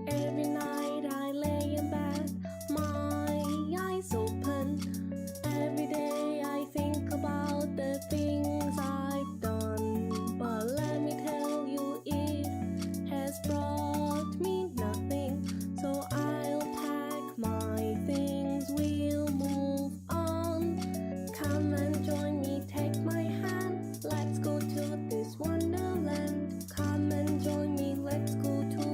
Every night I lay in bed, my eyes open. Every day I think about the things I've done. But let me tell you, it has brought me nothing. So I'll pack my things, we'll move on. Come and join me, take my hand. Let's go to this wonderland. Come and join me, let's go to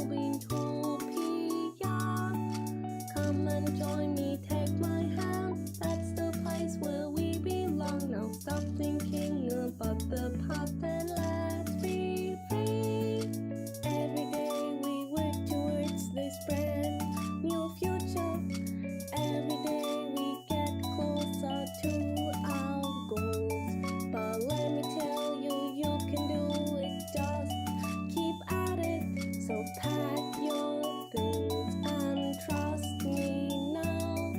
Come and join me, take my hand. That's the place where we belong. Now stop thinking about the past and let's be free. Every day we work towards this brand new future. Every day we get closer to our goals. But let me tell you, you can do it. Just keep at it. So pack your things and trust me now.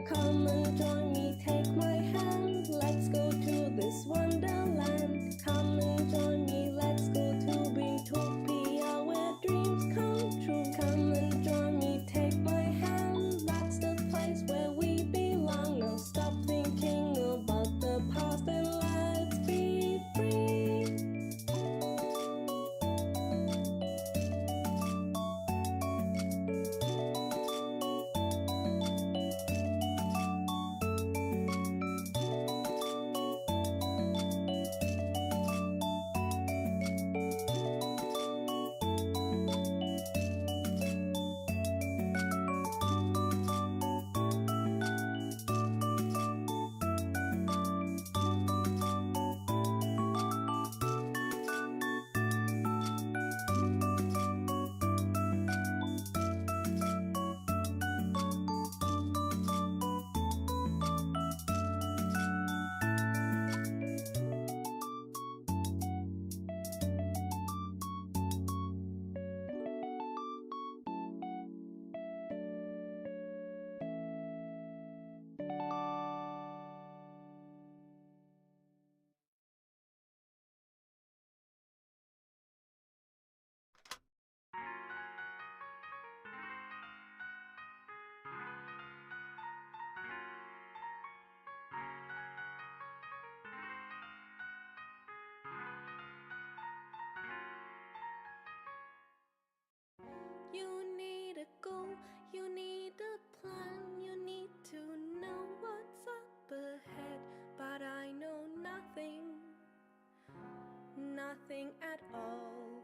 Come and join me, take my hand. Let's go to this wonderland. Come and join me, let's go to Bintopia where dreams come true. Come and join me, take my hand. That's the place where we belong. Now stop thinking about the past and let's be free. You need a goal, you need a plan, you need to know what's up ahead. But I know nothing at all.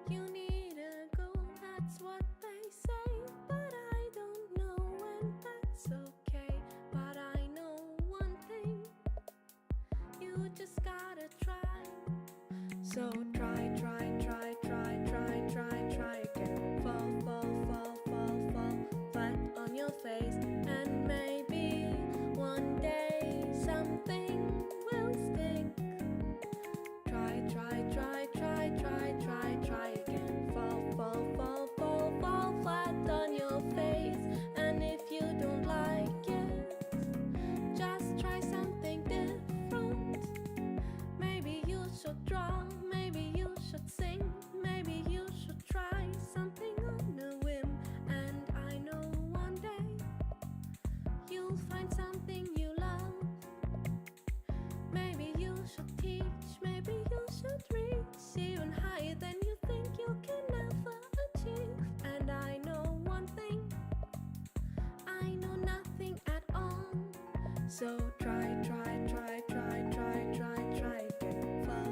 You need a goal, that's what they say. But I don't know, and that's okay. But I know one thing, you just gotta try. So try again. Fall flat on your face. And maybe one day something will stick. Try again. Fall flat on your face. And if you don't like it, just try something different. Maybe you should draw, maybe you should sing, maybe you should try something on a whim. And I know one day you'll find something you love. Maybe you should teach, maybe you should reach even higher than you think you can ever achieve. And I know one thing, I know nothing at all. So try again. Fall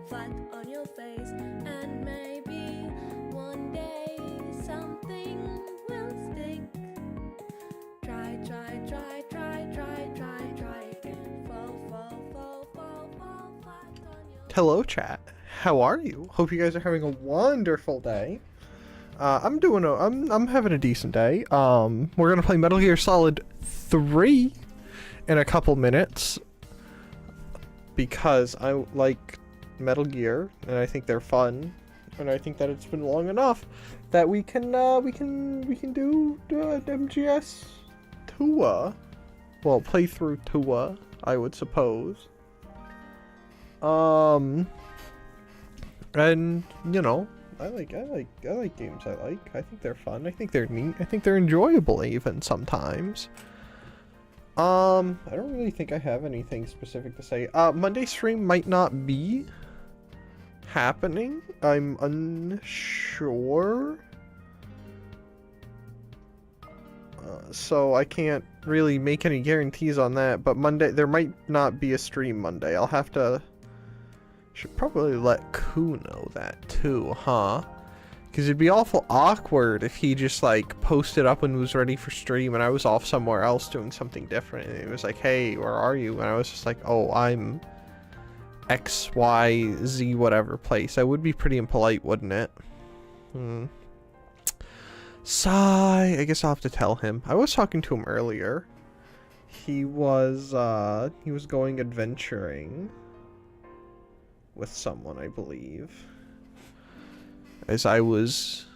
flat on your face. And maybe one day something will stick. Try again. Fall flat on your Hello chat, how are you? Hope you guys are having a wonderful day. I'm having a decent day. We're gonna play Metal Gear Solid 3 in a couple minutes because I like Metal Gear and I think they're fun and I think that it's been long enough that we can do MGS tour. Well, playthrough tour, I would suppose. And you know, I like games I like. I think they're fun. I think they're neat. I think they're enjoyable even sometimes. I don't really think I have anything specific to say. Monday stream might not be happening. I'm unsure. So I can't really make any guarantees on that, but Monday, there might not be a stream Monday. I'll have to... Should probably let Ku know that too, huh? Because it'd be awful awkward if he just, like, posted up and was ready for stream and I was off somewhere else doing something different. And it was like, hey, where are you? And I was just like, oh, I'm X, Y, Z, whatever place. That would be pretty impolite, wouldn't it? Sigh. I guess I'll have to tell him. I was talking to him earlier. He was going adventuring with someone, I believe. As I was,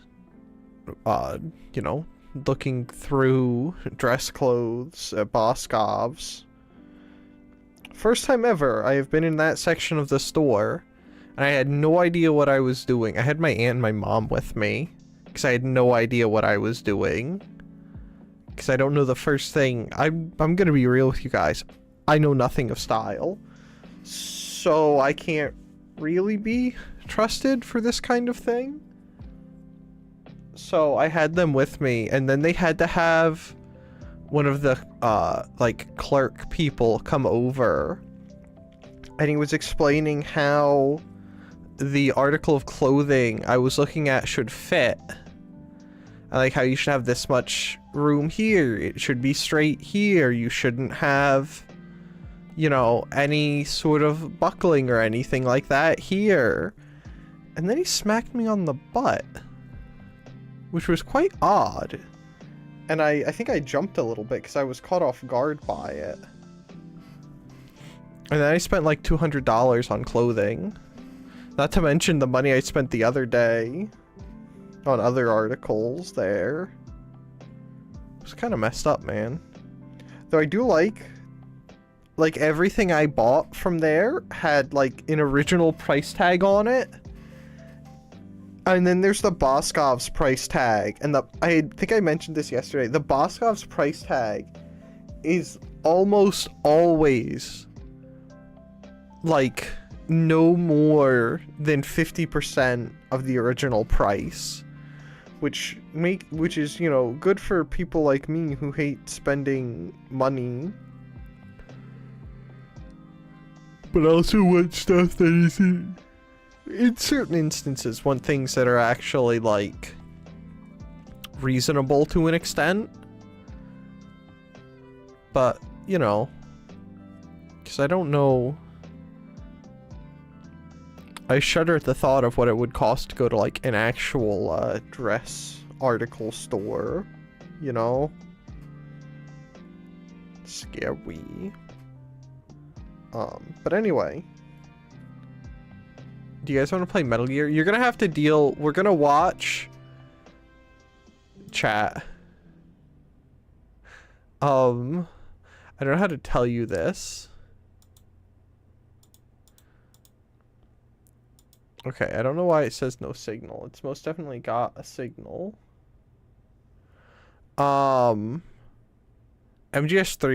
you know, looking through dress clothes at Boscov's. First time ever I have been in that section of the store, and I had no idea what I was doing. I had my aunt and my mom with me, because I had no idea what I was doing. Because I don't know the first thing. I'm gonna be real with you guys. I know nothing of style. So I can't really be trusted for this kind of thing. So I had them with me, and then they had to have one of the like clerk people come over, and he was explaining how the article of clothing I was looking at should fit. I like how you should have this much room here, it should be straight here, you shouldn't have, you know, any sort of buckling or anything like that here. And then he smacked me on the butt, which was quite odd. And I think I jumped a little bit because I was caught off guard by it. And then I spent like $200 on clothing. Not to mention the money I spent the other day on other articles there. It was kind of messed up, man. Though I do like everything I bought from there had like an original price tag on it. And then there's the Boscov's price tag. And I think I mentioned this yesterday. The Boscov's price tag is almost always like no more than 50% of the original price. Which is, you know, good for people like me who hate spending money. But also want stuff that isn't, in certain instances, want things that are actually, like, reasonable to an extent. But, you know, because I don't know. I shudder at the thought of what it would cost to go to, like, an actual, dress article store, you know? Scary. But anyway. Do you guys want to play Metal Gear? You're gonna have to deal... We're gonna watch... Chat. I don't know how to tell you this. Okay, I don't know why it says no signal. It's most definitely got a signal. MGS3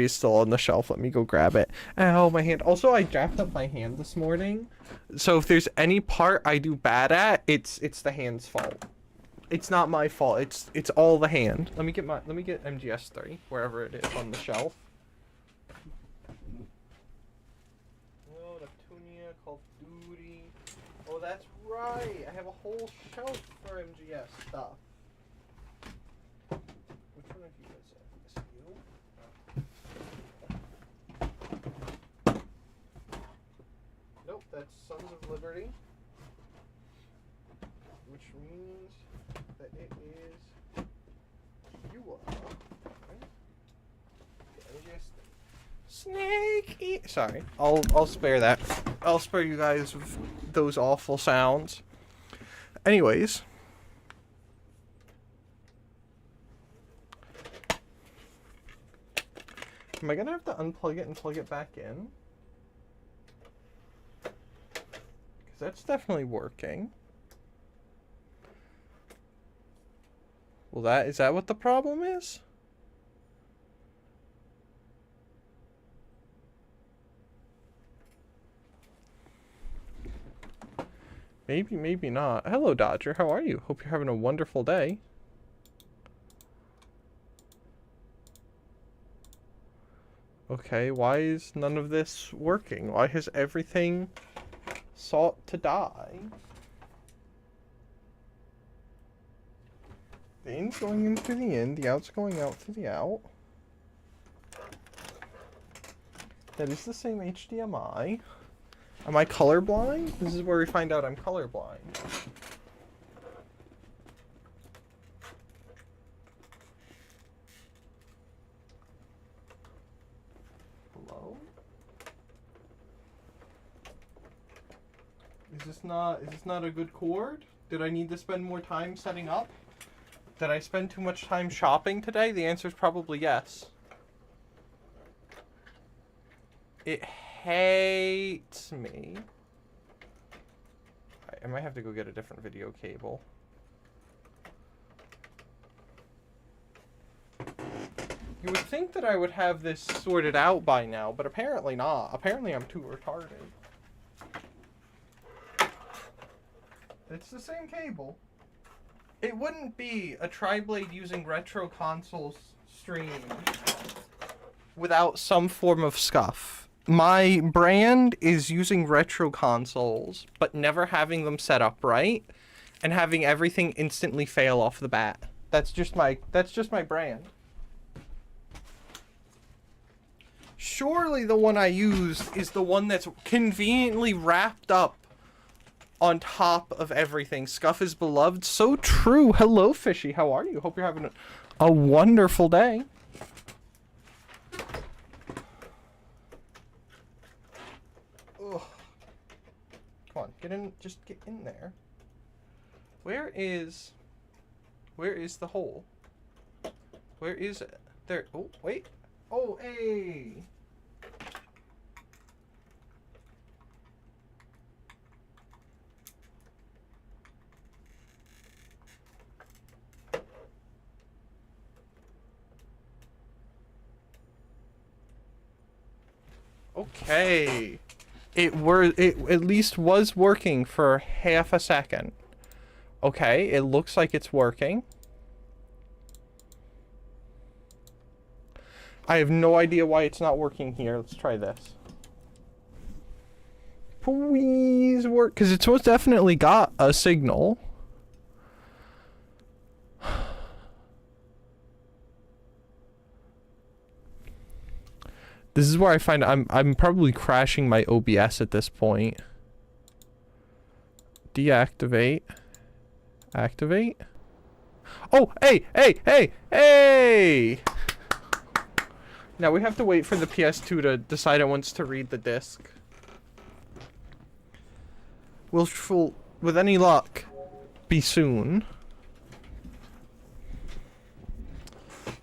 is still on the shelf. Let me go grab it. Ow, my hand. Also, I jacked up my hand this morning. So if there's any part I do bad at, it's the hand's fault. It's not my fault. It's all the hand. Let me get MGS3 wherever it is on the shelf. Oh, Neptunia, Call of Duty. Oh, that's right. I have a whole shelf for MGS stuff. Which one of you is it? Is it you? Nope, that's Sons of Liberty. Which means that it is you. Snake. Sorry, I'll spare that. I'll spare you guys those awful sounds. Anyways. Am I gonna have to unplug it and plug it back in? Because that's definitely working. Well, is that what the problem is? Maybe, maybe not. Hello, Dodger. How are you? Hope you're having a wonderful day. Okay, why is none of this working? Why has everything sought to die? The in's going in through the in, the out's going out through the out. That is the same HDMI. Am I colorblind? This is where we find out I'm colorblind. Hello? Is this not a good cord? Did I need to spend more time setting up? Did I spend too much time shopping today? The answer is probably yes. It hates me. I might have to go get a different video cable. You would think that I would have this sorted out by now, but apparently not. Apparently I'm too retarded. It's the same cable. It wouldn't be a tri-blade using retro consoles stream without some form of scuff. My brand is using retro consoles, but never having them set up right, and having everything instantly fail off the bat. That's just my brand. Surely the one I use is the one that's conveniently wrapped up on top of everything. Scuff is beloved. So true. Hello, Fishy. How are you? Hope you're having a wonderful day. Ugh. Come on, get in. Just get in there. Where is the hole? Where is it? There. Oh, wait. Oh, hey. Okay. It at least was working for half a second. Okay, it looks like it's working. I have no idea why it's not working here. Let's try this. Please work, because it's most definitely got a signal. This is where I find I'm probably crashing my OBS at this point. Deactivate. Activate. Oh, hey! Now we have to wait for the PS2 to decide it wants to read the disc. Which will, with any luck, be soon.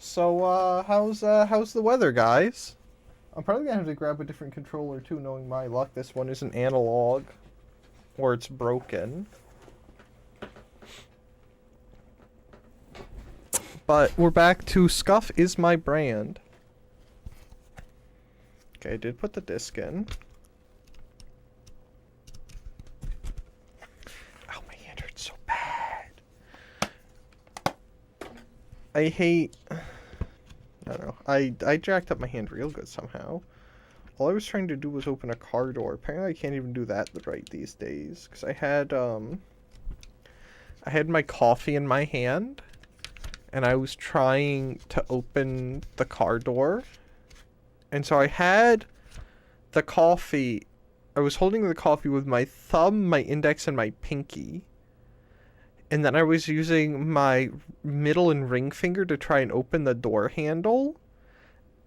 So, how's the weather, guys? I'm probably gonna have to grab a different controller too, knowing my luck. This one isn't analog, or it's broken. But we're back to Scuff is my brand. Okay, I did put the disc in. Ow, my hand hurts so bad. I hate... I don't know. I jacked up my hand real good somehow. All I was trying to do was open a car door. Apparently I can't even do that right these days. Because I had my coffee in my hand. And I was trying to open the car door. And so I had the coffee. I was holding the coffee with my thumb, my index, and my pinky. And then I was using my middle and ring finger to try and open the door handle.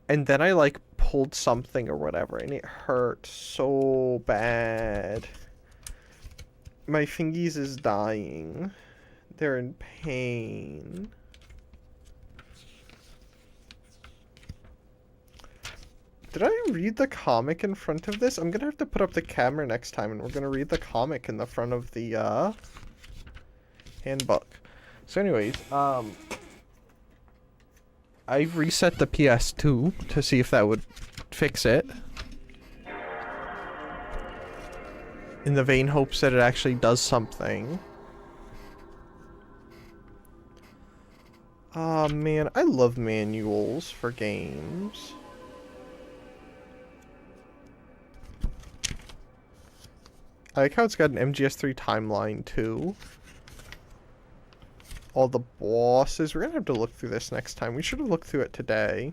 And then I, like, pulled something or whatever. And it hurt so bad. My fingies is dying. They're in pain. Did I read the comic in front of this? I'm gonna have to put up the camera next time and we're gonna read the comic in the front of the handbook. So anyways, I reset the ps2 to see if that would fix it. In the vain hopes that it actually does something. Oh man, I love manuals for games. I like how it's got an MGS3 timeline too. All the bosses. We're gonna have to look through this next time. We should have looked through it today.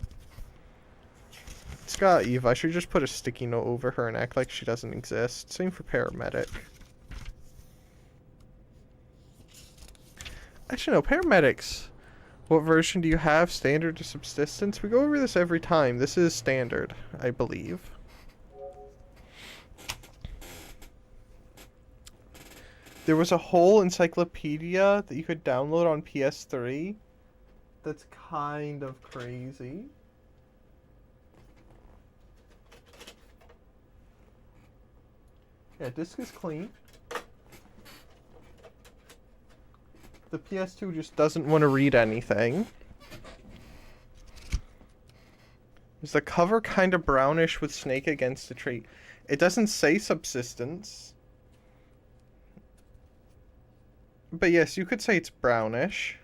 It's got Eva. I should just put a sticky note over her and act like she doesn't exist. Same for paramedic. Actually, no. Paramedics. What version do you have? Standard or subsistence? We go over this every time. This is standard, I believe. There was a whole encyclopedia that you could download on PS3. That's kind of crazy. Yeah, disc is clean. The PS2 just doesn't want to read anything. Is the cover kind of brownish with snake against the tree? It doesn't say subsistence. But yes, you could say it's brownish.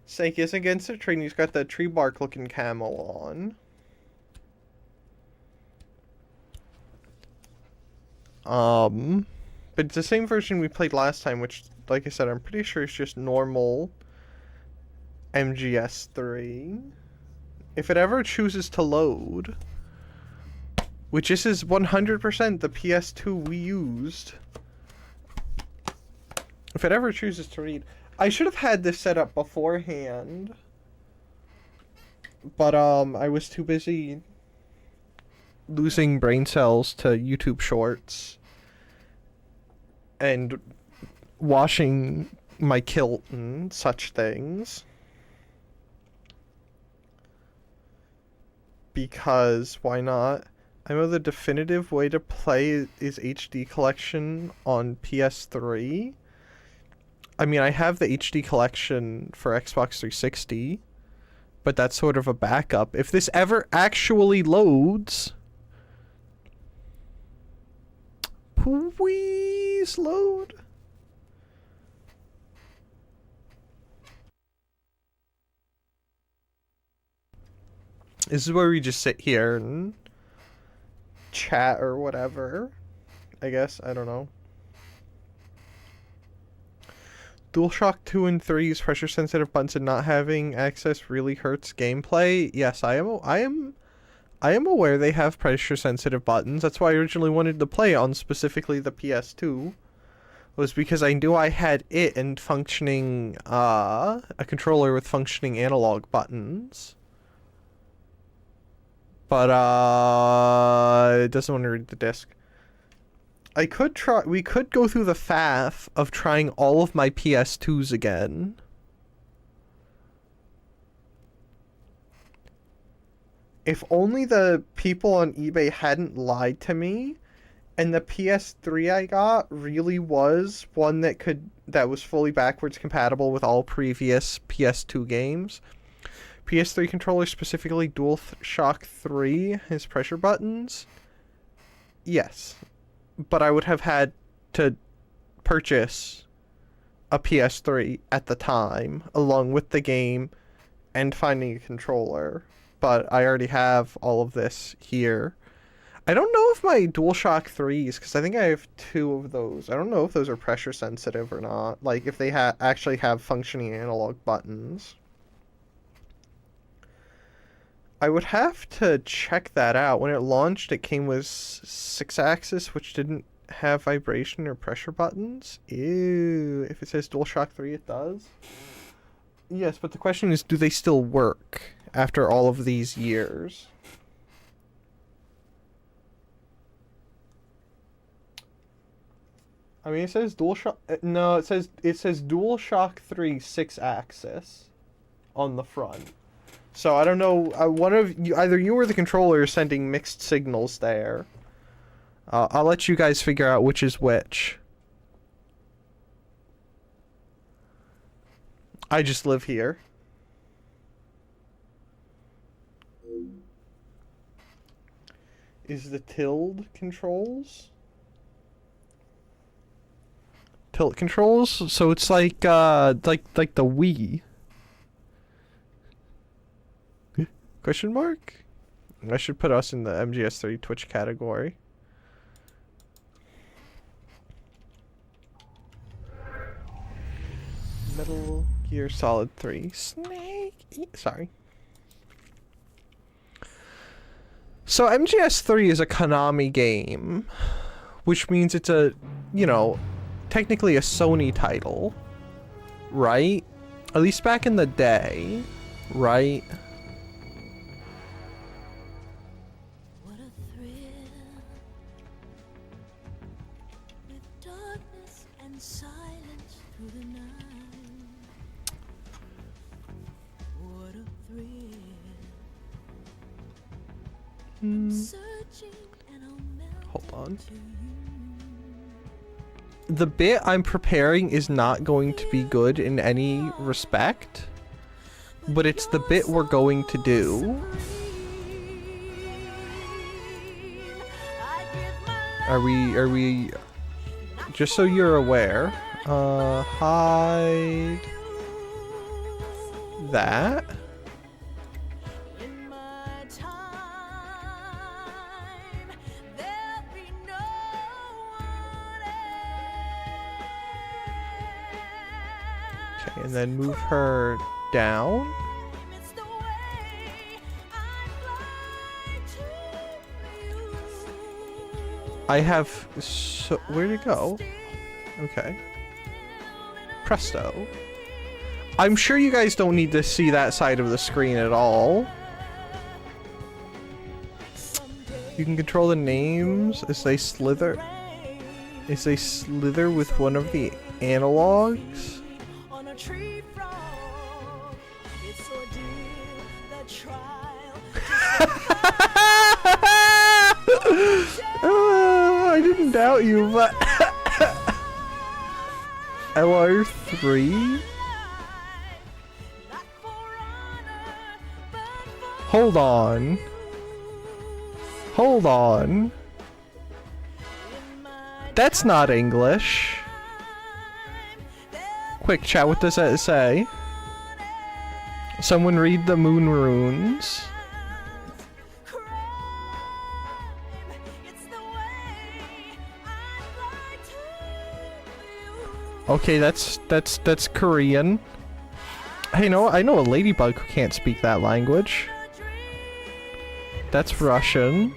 Snake is against the tree and he's got the tree bark looking camo on. But it's the same version we played last time, which, like I said, I'm pretty sure is just normal MGS3. If it ever chooses to load, which this is 100% the PS2 we used. If it ever chooses to read, I should have had this set up beforehand, but I was too busy losing brain cells to YouTube shorts and washing my kilt and such things. Because why not? I know the definitive way to play is HD collection on PS3. I mean, I have the HD collection for Xbox 360, but that's sort of a backup. If this ever actually loads, please load. This is where we just sit here and chat or whatever. I guess, I don't know. DualShock 2 and 3's pressure sensitive buttons and not having access really hurts gameplay. Yes, I am aware they have pressure sensitive buttons. That's why I originally wanted to play on specifically the PS2. Was because I knew I had it and functioning a controller with functioning analog buttons. But it doesn't want to read the disc. We could go through the faff of trying all of my PS2s again. If only the people on eBay hadn't lied to me, and the PS3 I got really was one that was fully backwards compatible with all previous PS2 games. PS3 controller, specifically DualShock 3, has pressure buttons. Yes. But I would have had to purchase a PS3 at the time, along with the game and finding a controller. But I already have all of this here. I don't know if my DualShock 3s, because I think I have 2 of those. I don't know if those are pressure sensitive or not. Like, if they actually have functioning analog buttons. I would have to check that out. When it launched, it came with 6-axis, which didn't have vibration or pressure buttons. Ew. If it says DualShock 3, it does. Yes, but the question is, do they still work after all of these years? I mean, it says DualShock. No, it says DualShock 3 6-axis on the front. So I don't know. One of you, either you or the controller, is sending mixed signals there. I'll let you guys figure out which is which. I just live here. Is the tilde controls? Tilt controls? So it's like the Wii. Question mark? I should put us in the MGS3 Twitch category. Metal Gear Solid 3. Snake. Sorry. So MGS3 is a Konami game, which means it's a, you know, technically a Sony title, right? At least back in the day, right? What a thrill, with darkness and silence through the night. What a thrill. Searching and I'll melt Hold on. into you. The bit I'm preparing is not going to be good in any respect, but it's the bit we're going to do. Are we, just so you're aware, hide that. In my time, there'll be no one else. Okay, and then move her down. It's the way I fly to you. I have, so, where'd it go? Okay. Presto. I'm sure you guys don't need to see that side of the screen at all. You can control the names as they slither. As they slither with one of the analogs. On a tree frog, it's ordeal, the trial. I didn't doubt you, but LR3? Not for honor, but for Hold on. Hold on. That's not English. Quick chat, what does that say? Someone read the moon runes. it's the way I fly to you. Okay, that's Korean. Hey, no, I know a ladybug who can't speak that language. That's Russian.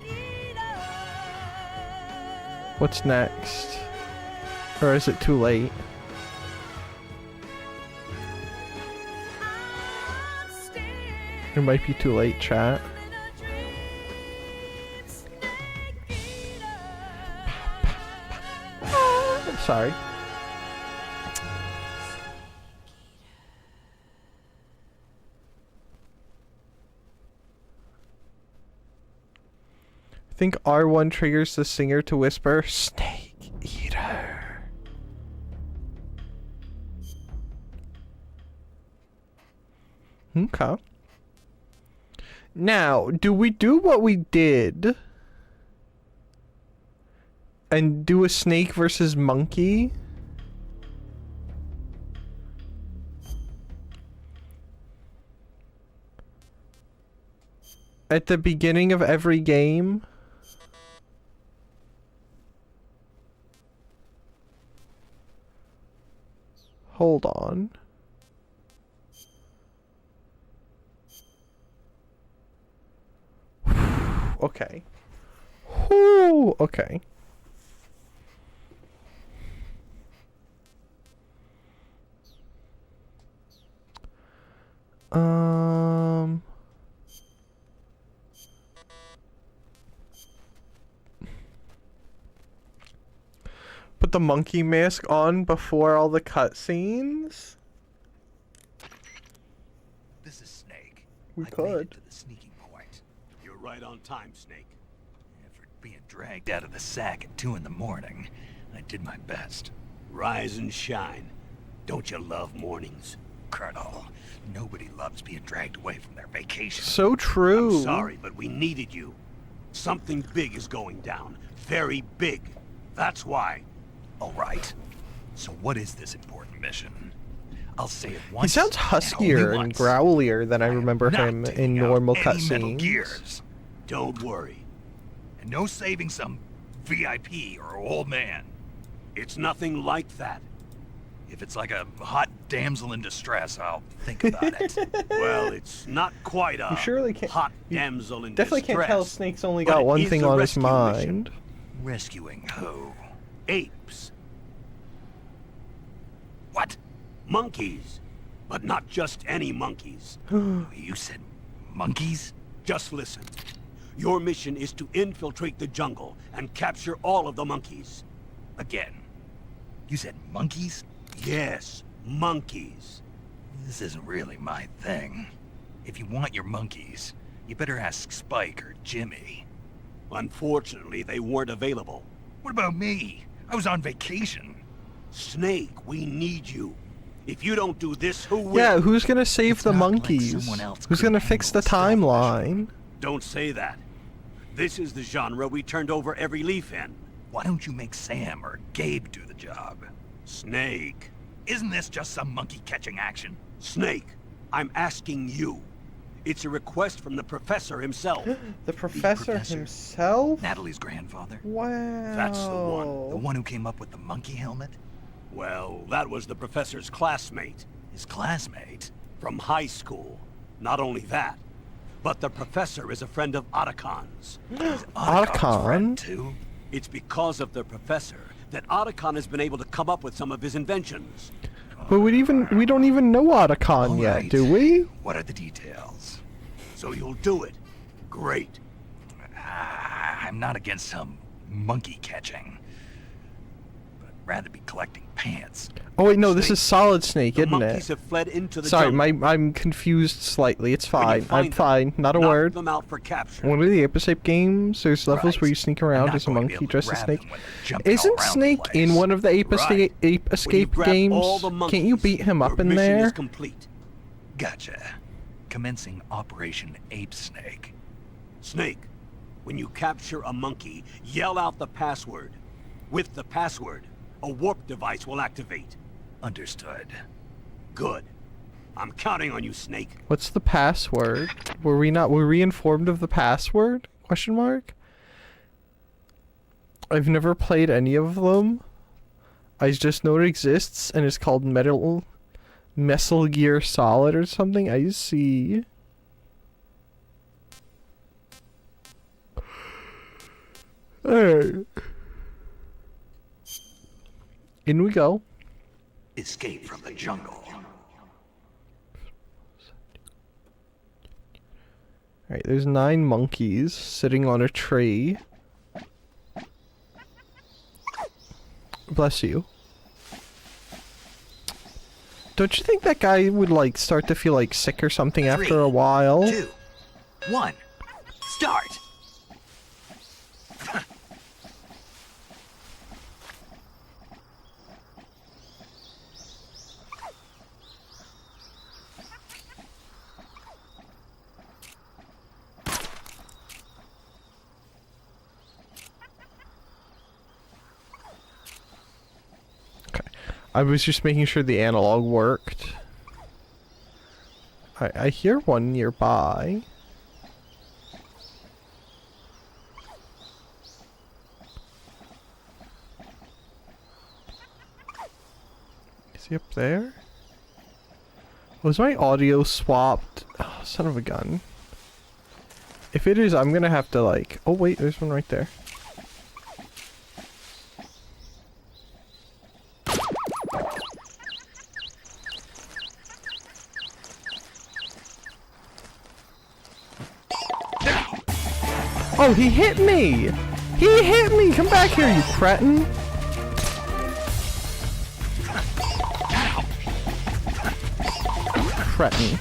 What's next? Or is it too late? It might be too late, chat. Sorry. I think R1 triggers the singer to whisper, "Snake Eater." Okay. Now, do we do what we did and do a snake versus monkey? At the beginning of every game? Hold on. Okay. Whew, okay. But the monkey mask on before all the cutscenes? This is Snake. We I made could. it to the sneaking point. You're right on time, Snake. After being dragged out of the sack at 2 in the morning, I did my best. Rise and shine. Don't you love mornings? Colonel, nobody loves being dragged away from their vacation. So true. I'm sorry, but we needed you. Something big is going down. Very big. That's why. All right. So what is this important mission? I'll say it He once. sounds huskier and once. growlier than I remember Not him taking in out normal any Metal cutscenes. Gears. Don't worry. And no saving some VIP or old man. It's nothing like that. If it's like a hot damsel in distress, I'll think about it. Well, it's not quite a You surely can't- hot you damsel in Definitely distress. can't tell Snake's only but got it one is thing a on his rescue mission. mind. Rescuing who? Apes. What? Monkeys. But not just any monkeys. You said monkeys? Just listen. Your mission is to infiltrate the jungle and capture all of the monkeys. Again. You said monkeys? Yes, monkeys. This isn't really my thing. If you want your monkeys, you better ask Spike or Jimmy. Unfortunately, they weren't available. What about me? I was on vacation. Snake, we need you. If you don't do this, who will? Yeah, who's gonna save It's the not like monkeys? someone else Who's couldn't gonna fix the handle stuff, timeline? Don't say that. This is the genre we turned over every leaf in. Why don't you make Sam or Gabe do the job? Snake. Isn't this just some monkey catching action? Snake, I'm asking you. It's a request from the professor himself. The professor professor? himself? Natalie's grandfather? Wow. That's the one. The one who came up with the monkey helmet? Well, that was the professor's classmate His classmate? from high school. Not only that, but the professor is a friend of Otacon's. Otacon's friend, Otacon? too? It's because of the professor that Otacon has been able to come up with some of his inventions. But we don't even know Otacon All yet, right. do we? What are the details? So you'll do it. Great. I'm not against some monkey catching, but rather be collecting pants. Oh wait, no, this Snake. is Solid Snake, The isn't monkeys it? have fled into the Sorry, jungle. I'm confused slightly. It's When you fine. find I'm them, fine. Not a knock word. them out for capture. One of the Ape games, there's levels Right. where you sneak I'm around not as a going to be monkey able to dressed as grab Snake. them when they're jumping all Isn't around the Snake in place. one of the Ape Right. When you Escape grab games? all the Can't you monkeys, beat him up your in mission there? is complete. Gotcha. Commencing Operation Ape Snake. Snake, when you capture a monkey, yell out the password. With the password, a warp device will activate. Understood. Good. I'm counting on you, Snake. What's the password? Were we informed of the password? Question mark? I've never played any of them. I just know it exists and it's called Metal Gear Solid or something. I see. Alright. In we go. Escape from the jungle. Alright, there's 9 monkeys sitting on a tree. Bless you. Don't you think that guy would, like, start to feel, like, sick or something after a while? 2, 1, start! I was just making sure the analog worked. I hear one nearby. Is he up there? Was my audio swapped? Oh, son of a gun. If it is, I'm gonna have to like... Oh wait, there's one right there. Oh, he hit me! He hit me! Come back here, you cretin! cretin.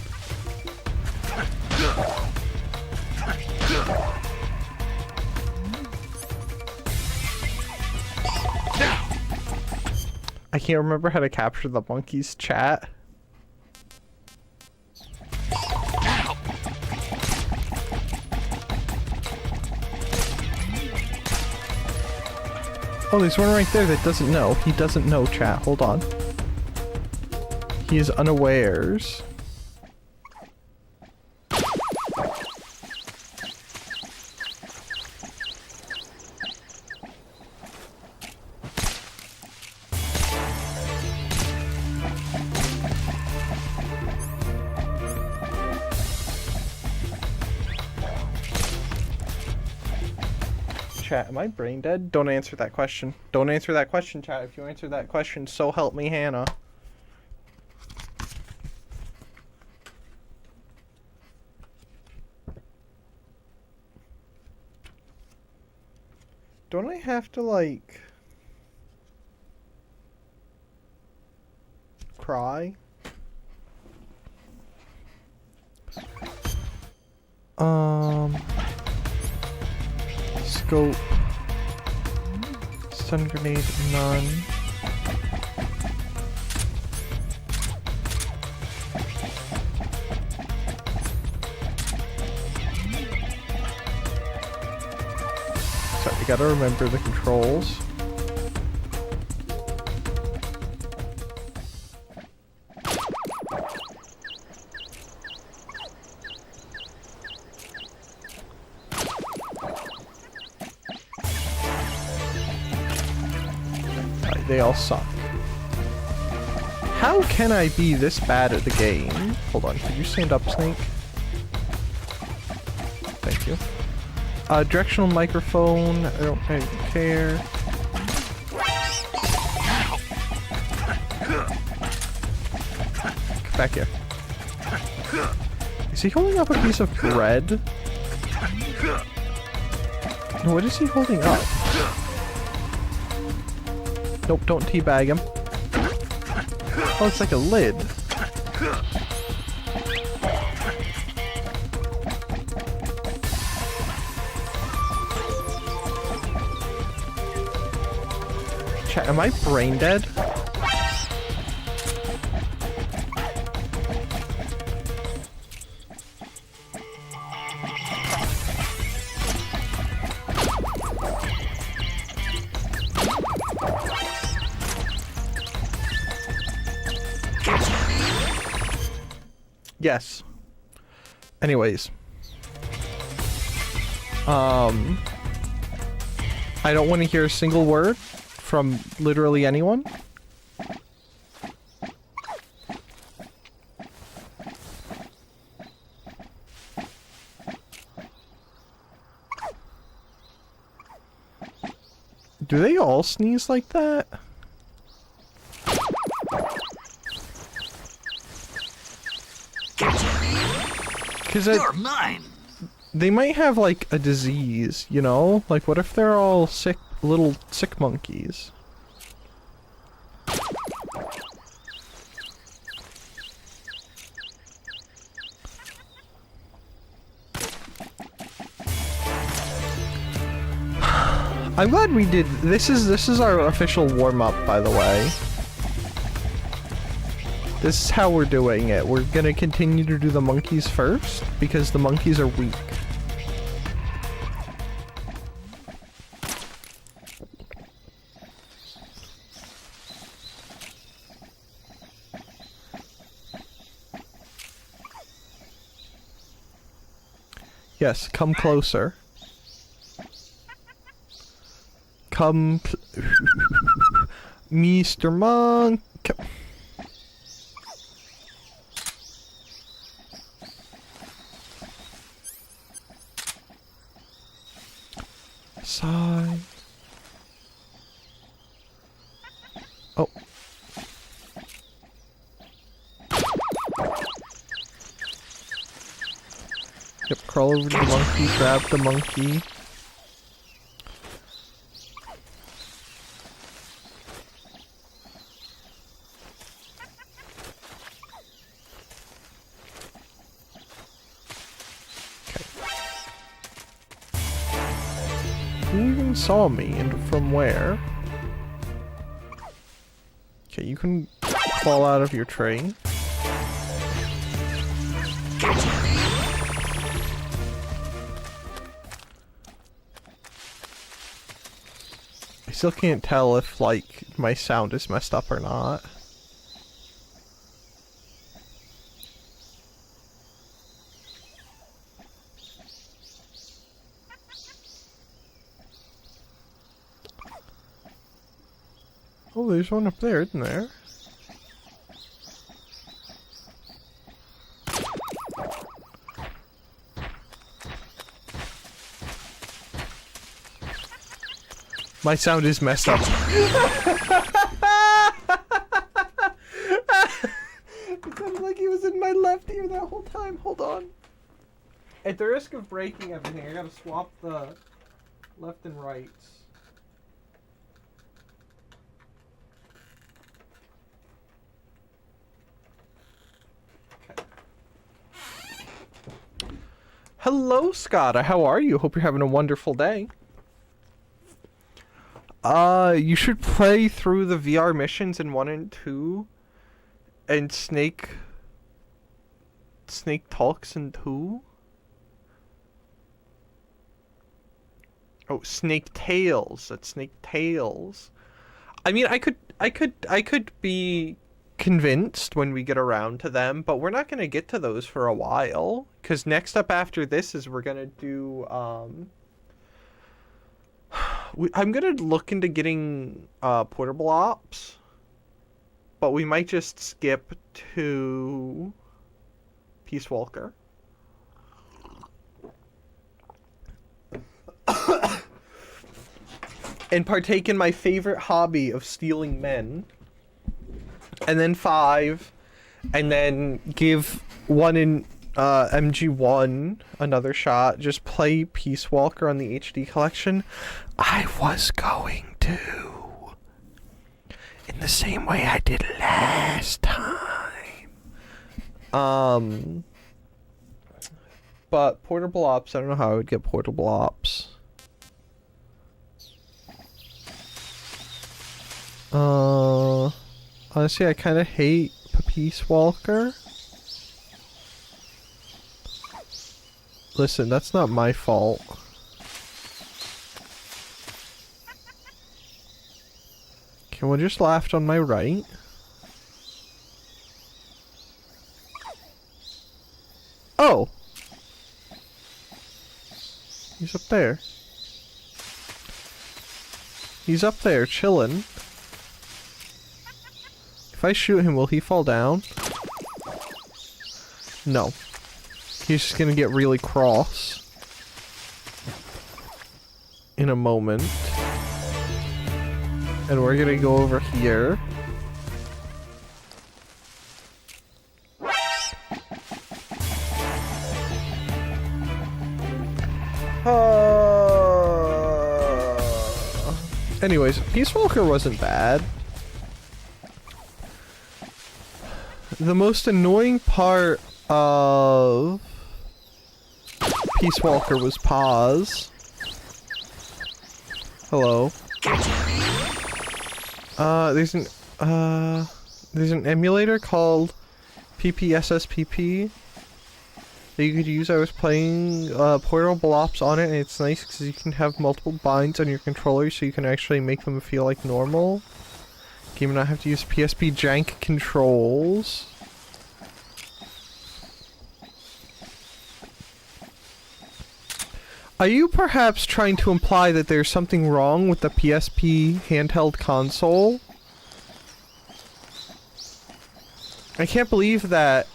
I can't remember how to capture the monkey's chat. Oh, there's one right there that doesn't know. He doesn't know chat. Hold on. He is unawares. Chat, am I brain dead? Don't answer that question. Don't answer that question, chat. If you answer that question, so help me, Hannah. Don't I have to, like, cry? Scope. Stun grenade, none. Sorry, you gotta remember the controls. They all suck. How can I be this bad at the game? Hold on, could you stand up, Snake? Thank you. Directional microphone, I don't care. Come back here. Is he holding up a piece of bread? What is he holding up? Nope, don't teabag him. Oh, it's like a lid. Chat, am I brain dead? Yes. Anyways. I don't want to hear a single word from literally anyone. Do they all sneeze like that? You're mine. They might have like a disease, you know? Like what if they're all sick, little sick monkeys? I'm glad we did. This is our official warm-up, by the way. This is how we're doing it. We're gonna continue to do the monkeys first, because the monkeys are weak. Yes, come closer. Come, Mr. Monk. Sigh. Oh. Yep, crawl over to the monkey, grab the monkey. He even saw me, and from where? Okay, you can fall out of your tree. I still can't tell if, like, my sound is messed up or not. Oh, there's one up there, isn't there? My sound is messed up. It sounded like he was in my left ear that whole time. Hold on. At the risk of breaking everything, I gotta swap the left and right. Okay. Hello, Scotta. How are you? Hope you're having a wonderful day. You should play through the VR missions in 1 and 2. And Snake talks in 2. Oh, Snake Tales. That's Snake Tales. I mean, I could be convinced when we get around to them, but we're not gonna get to those for a while. 'Cause next up after this is we're gonna do, I'm gonna look into getting portable ops, but we might just skip to Peace Walker. And partake in my favorite hobby of stealing men. And then 5, and then give 1 in MG1 another shot. Just play Peace Walker on the HD collection. I was going to, in the same way I did last time. But portable ops, I don't know how I would get portable ops. Honestly, I kind of hate Peace Walker. Listen, that's not my fault. Can we just laughed on my right? Oh! He's up there. He's up there, chillin'. If I shoot him, will he fall down? No. He's just gonna get really cross. In a moment. And we're gonna go over here. Anyways, Peace Walker wasn't bad. The most annoying part of Peace Walker was pause. Hello. There's an emulator called PPSSPP that you could use. I was playing portable ops on it, and it's nice because you can have multiple binds on your controller, so you can actually make them feel like normal. You may not have to use PSP jank controls. Are you perhaps trying to imply that there's something wrong with the PSP handheld console? I can't believe that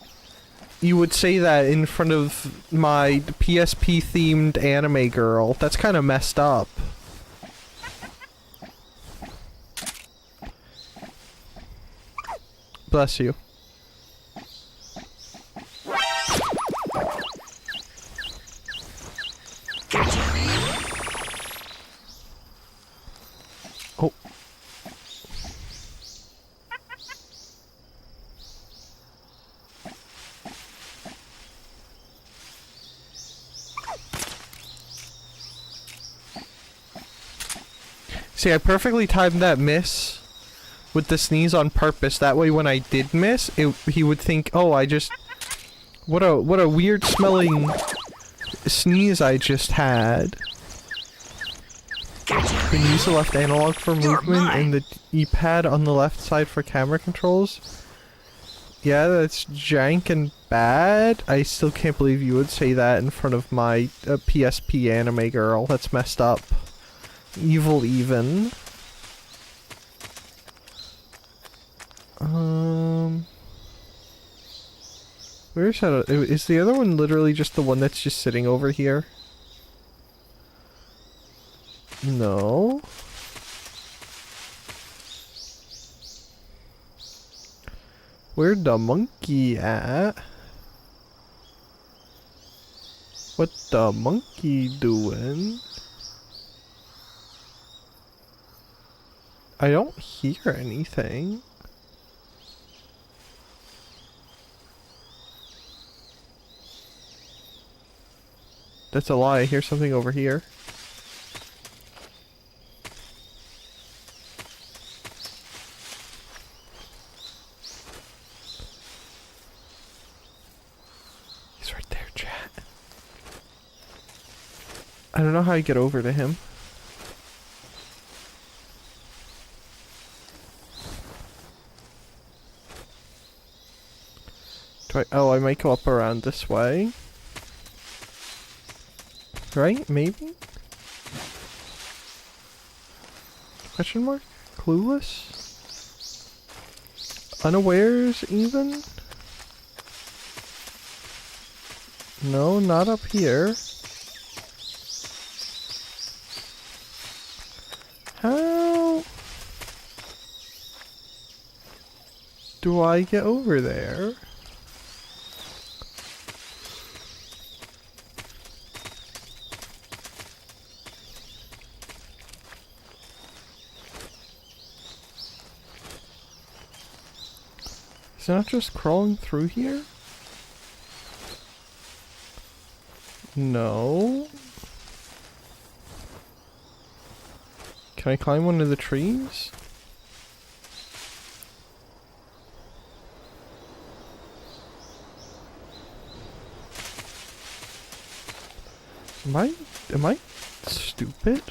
you would say that in front of my PSP themed anime girl. That's kind of messed up. Bless you. Oh. See, I perfectly timed that miss with the sneeze on purpose. That way when I did miss, he would think, oh, I just... What a weird smelling sneeze I just had. You can use the left analog for movement and the E-pad on the left side for camera controls. Yeah, that's jank and bad. I still can't believe you would say that in front of my PSP anime girl. That's messed up. Evil even. Where's that? Is the other one literally just the one that's just sitting over here? No. Where'd the monkey at? What the monkey doing? I don't hear anything. That's a lie. I hear something over here. He's right there, chat. I don't know how I get over to him. Oh, I might go up around this way. Right? Maybe? Question mark? Clueless? Unawares, even? No, not up here. How do I get over there? Is it not just crawling through here? No. Can I climb one of the trees? Am I stupid?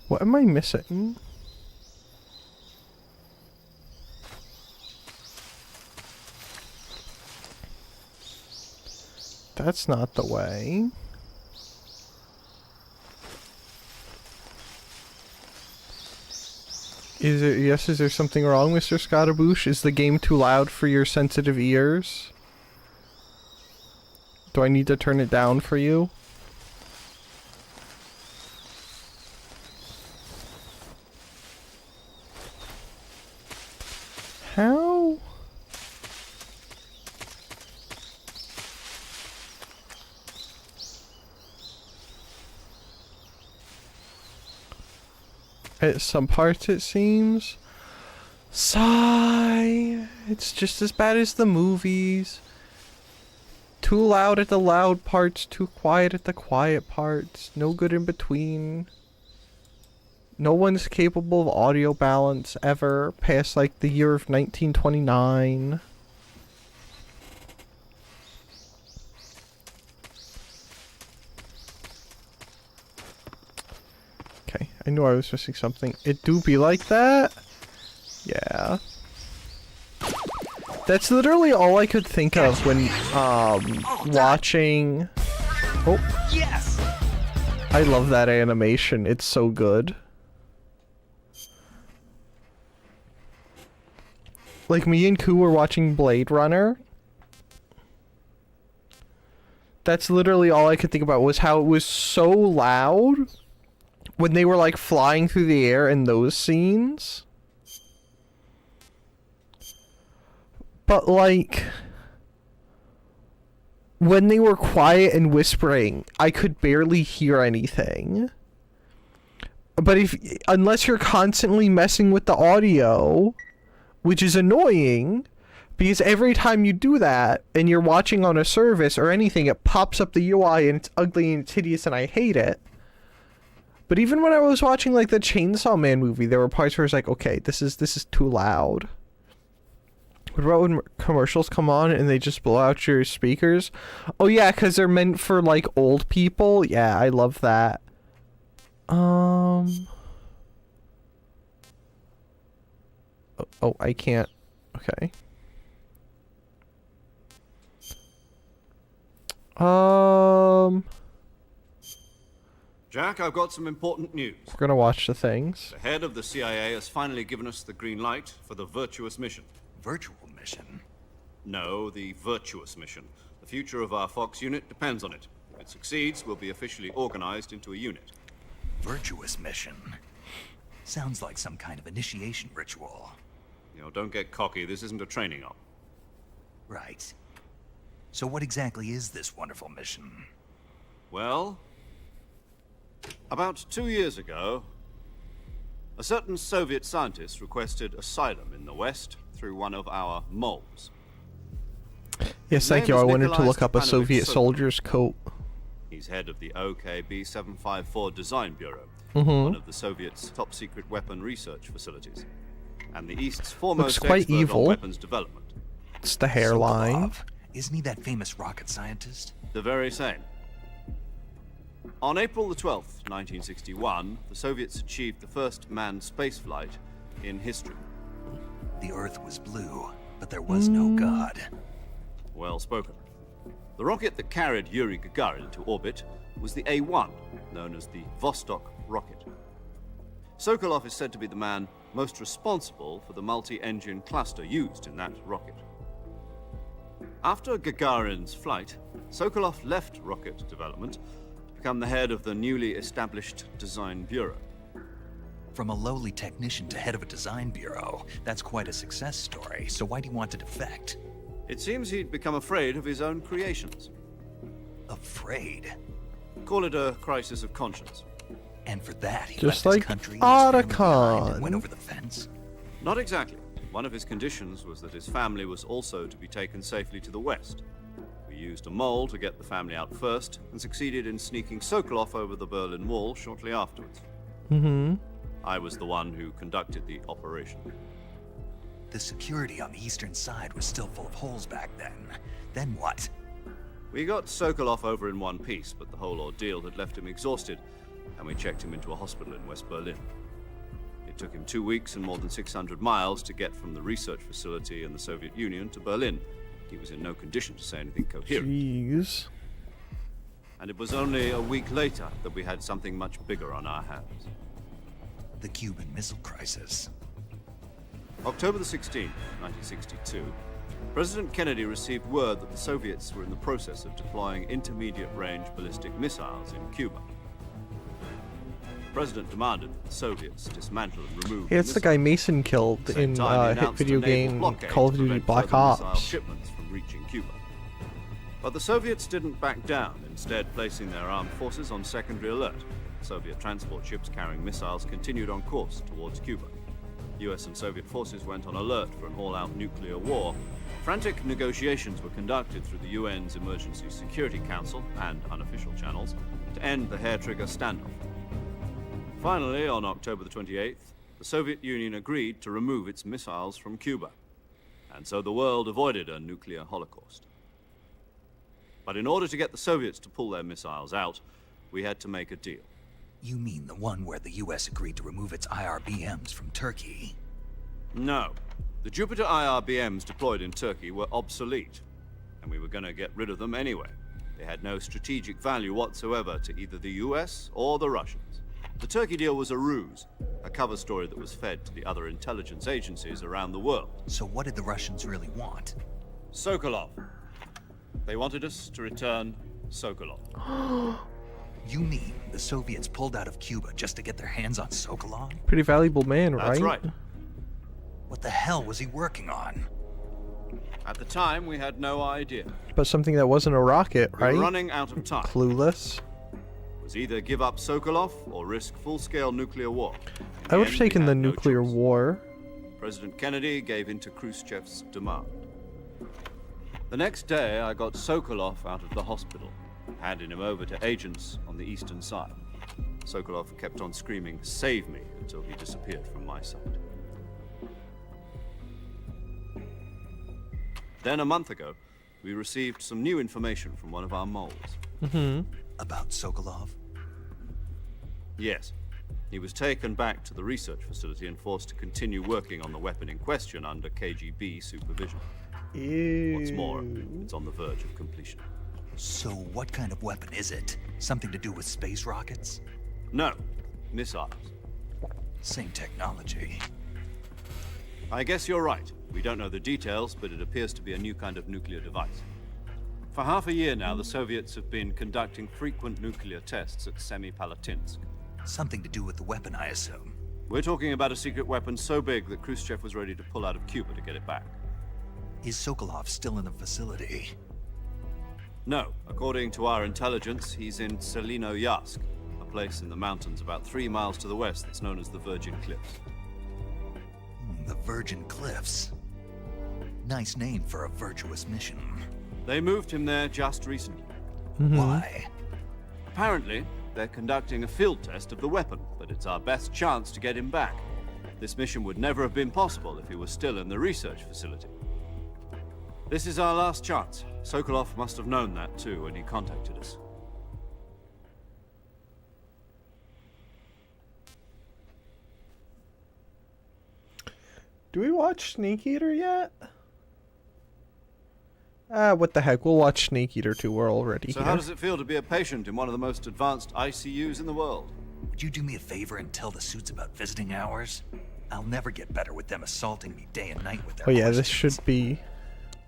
What am I missing? That's not the way. Is it? Yes, is there something wrong, Mr. Scottaboosh? Is the game too loud for your sensitive ears? Do I need to turn it down for you? How? At some parts it seems. Sigh. It's just as bad as the movies. Too loud at the loud parts, too quiet at the quiet parts. No good in between. No one's capable of audio balance ever past like the year of 1929. Okay, I knew I was missing something. It do be like that? Yeah. That's literally all I could think of when watching. Oh, Yes! I love that animation. It's so good. Like, me and Koo were watching Blade Runner. That's literally all I could think about, was how it was so loud, when they were like flying through the air in those scenes. But like when they were quiet and whispering, I could barely hear anything. But unless you're constantly messing with the audio, which is annoying, because every time you do that and you're watching on a service or anything, it pops up the UI and it's ugly and it's hideous and I hate it. But even when I was watching like the Chainsaw Man movie, there were parts where it's like, okay, this is too loud. What about when commercials come on and they just blow out your speakers? Oh yeah, because they're meant for like old people. Yeah, I love that. Oh, I can't. Okay. Jack, I've got some important news. We're gonna watch the things. The head of the CIA has finally given us the green light for the virtuous mission. Virtual mission? No, the virtuous mission. The future of our Fox unit depends on it. If it succeeds, we'll be officially organized into a unit. Virtuous mission? Sounds like some kind of initiation ritual. You know, don't get cocky. This isn't a training op. Right. So what exactly is this wonderful mission? Well, about 2 years ago, a certain Soviet scientist requested asylum in the West through one of our moles. Yes, thank you. I wanted to look up a Soviet soldier's coat. He's head of the OKB-754 Design Bureau, Mm-hmm. one of the Soviets' top-secret weapon research facilities, and the East's foremost quite expert evil. on weapons development. It's the hairline. Sokolov. Isn't he that famous rocket scientist? The very same. On April the 12th, 1961, the Soviets achieved the first manned spaceflight in history. The Earth was blue, but there was no God. Well spoken. The rocket that carried Yuri Gagarin into orbit was the A-1, known as the Vostok rocket. Sokolov is said to be the man most responsible for the multi-engine cluster used in that rocket. After Gagarin's flight, Sokolov left rocket development to become the head of the newly established Design Bureau. From a lowly technician to head of a design bureau, that's quite a success story. So why do you want to defect? It seems he'd become afraid of his own creations. Afraid? Call it a crisis of conscience. And for that, he Just left his like country and his family behind Otacon. and went over the fence? Not exactly. One of his conditions was that his family was also to be taken safely to the west. We used a mole to get the family out first, and succeeded in sneaking Sokolov over the Berlin Wall shortly afterwards. Mm-hmm. I was the one who conducted the operation. The security on the eastern side was still full of holes back then. Then what? We got Sokolov over in one piece, but the whole ordeal had left him exhausted, and we checked him into a hospital in West Berlin. It took him 2 weeks and more than 600 miles to get from the research facility in the Soviet Union to Berlin. He was in no condition to say anything coherent. Jeez. And it was only a week later that we had something much bigger on our hands. The Cuban Missile Crisis. October the 16th, 1962, President Kennedy received word that the Soviets were in the process of deploying intermediate-range ballistic missiles in Cuba. The President demanded that the Soviets dismantle and remove Hey, it's the guy Mason killed in hit video game Call of Duty Black Ops. Shipments from reaching Cuba. But the Soviets didn't back down, instead placing their armed forces on secondary alert. Soviet transport ships carrying missiles continued on course towards Cuba. US and Soviet forces went on alert for an all-out nuclear war. Frantic negotiations were conducted through the UN's Emergency Security Council and unofficial channels to end the hair-trigger standoff. Finally, on October the 28th, the Soviet Union agreed to remove its missiles from Cuba. And so the world avoided a nuclear holocaust. But in order to get the Soviets to pull their missiles out, we had to make a deal. You mean the one where the US agreed to remove its IRBMs from Turkey? No. The Jupiter IRBMs deployed in Turkey were obsolete, and we were going to get rid of them anyway. They had no strategic value whatsoever to either the US or the Russians. The Turkey deal was a ruse, a cover story that was fed to the other intelligence agencies around the world. So what did the Russians really want? Sokolov. They wanted us to return Sokolov. You mean the the Soviets pulled out of Cuba just to get their hands on Sokolov? Pretty valuable man, right? That's right. What the hell was he working on? At the time, we had no idea. But something that wasn't a rocket, We right? were running out of time. Clueless. It was either give up Sokolov or risk full-scale nuclear war. In I would have end, we taken the had no nuclear choice. war. President Kennedy gave in to Khrushchev's demand. The next day, I got Sokolov out of the hospital, handing him over to agents on the eastern side. Sokolov kept on screaming, "Save me," until he disappeared from my sight. Then a month ago, we received some new information from one of our moles. About Sokolov? Yes. He was taken back to the research facility and forced to continue working on the weapon in question under KGB supervision. What's more, it's on the verge of completion. So what kind of weapon is it? Something to do with space rockets? No, missiles. Same technology. I guess you're right. We don't know the details, but it appears to be a new kind of nuclear device. For half a year now, the Soviets have been conducting frequent nuclear tests at Semipalatinsk. Something to do with the weapon, I assume. We're talking about a secret weapon so big that Khrushchev was ready to pull out of Cuba to get it back. Is Sokolov still in the facility? No, according to our intelligence, he's in Selino-Yarsk, a place in the mountains about 3 miles to the west that's known as the Virgin Cliffs. The Virgin Cliffs. Nice name for a virtuous mission. They moved him there just recently. Why? Apparently, they're conducting a field test of the weapon, but it's our best chance to get him back. This mission would never have been possible if he was still in the research facility. This is our last chance. Sokolov must have known that too when he contacted us. Do we watch Snake Eater yet? What the heck? We'll watch Snake Eater 2. We're already So here. how does it feel to be a patient in one of the most advanced ICUs in the world? Would you do me a favor and tell the suits about visiting hours? I'll never get better with them assaulting me day and night with their Oh yeah, this questions. should be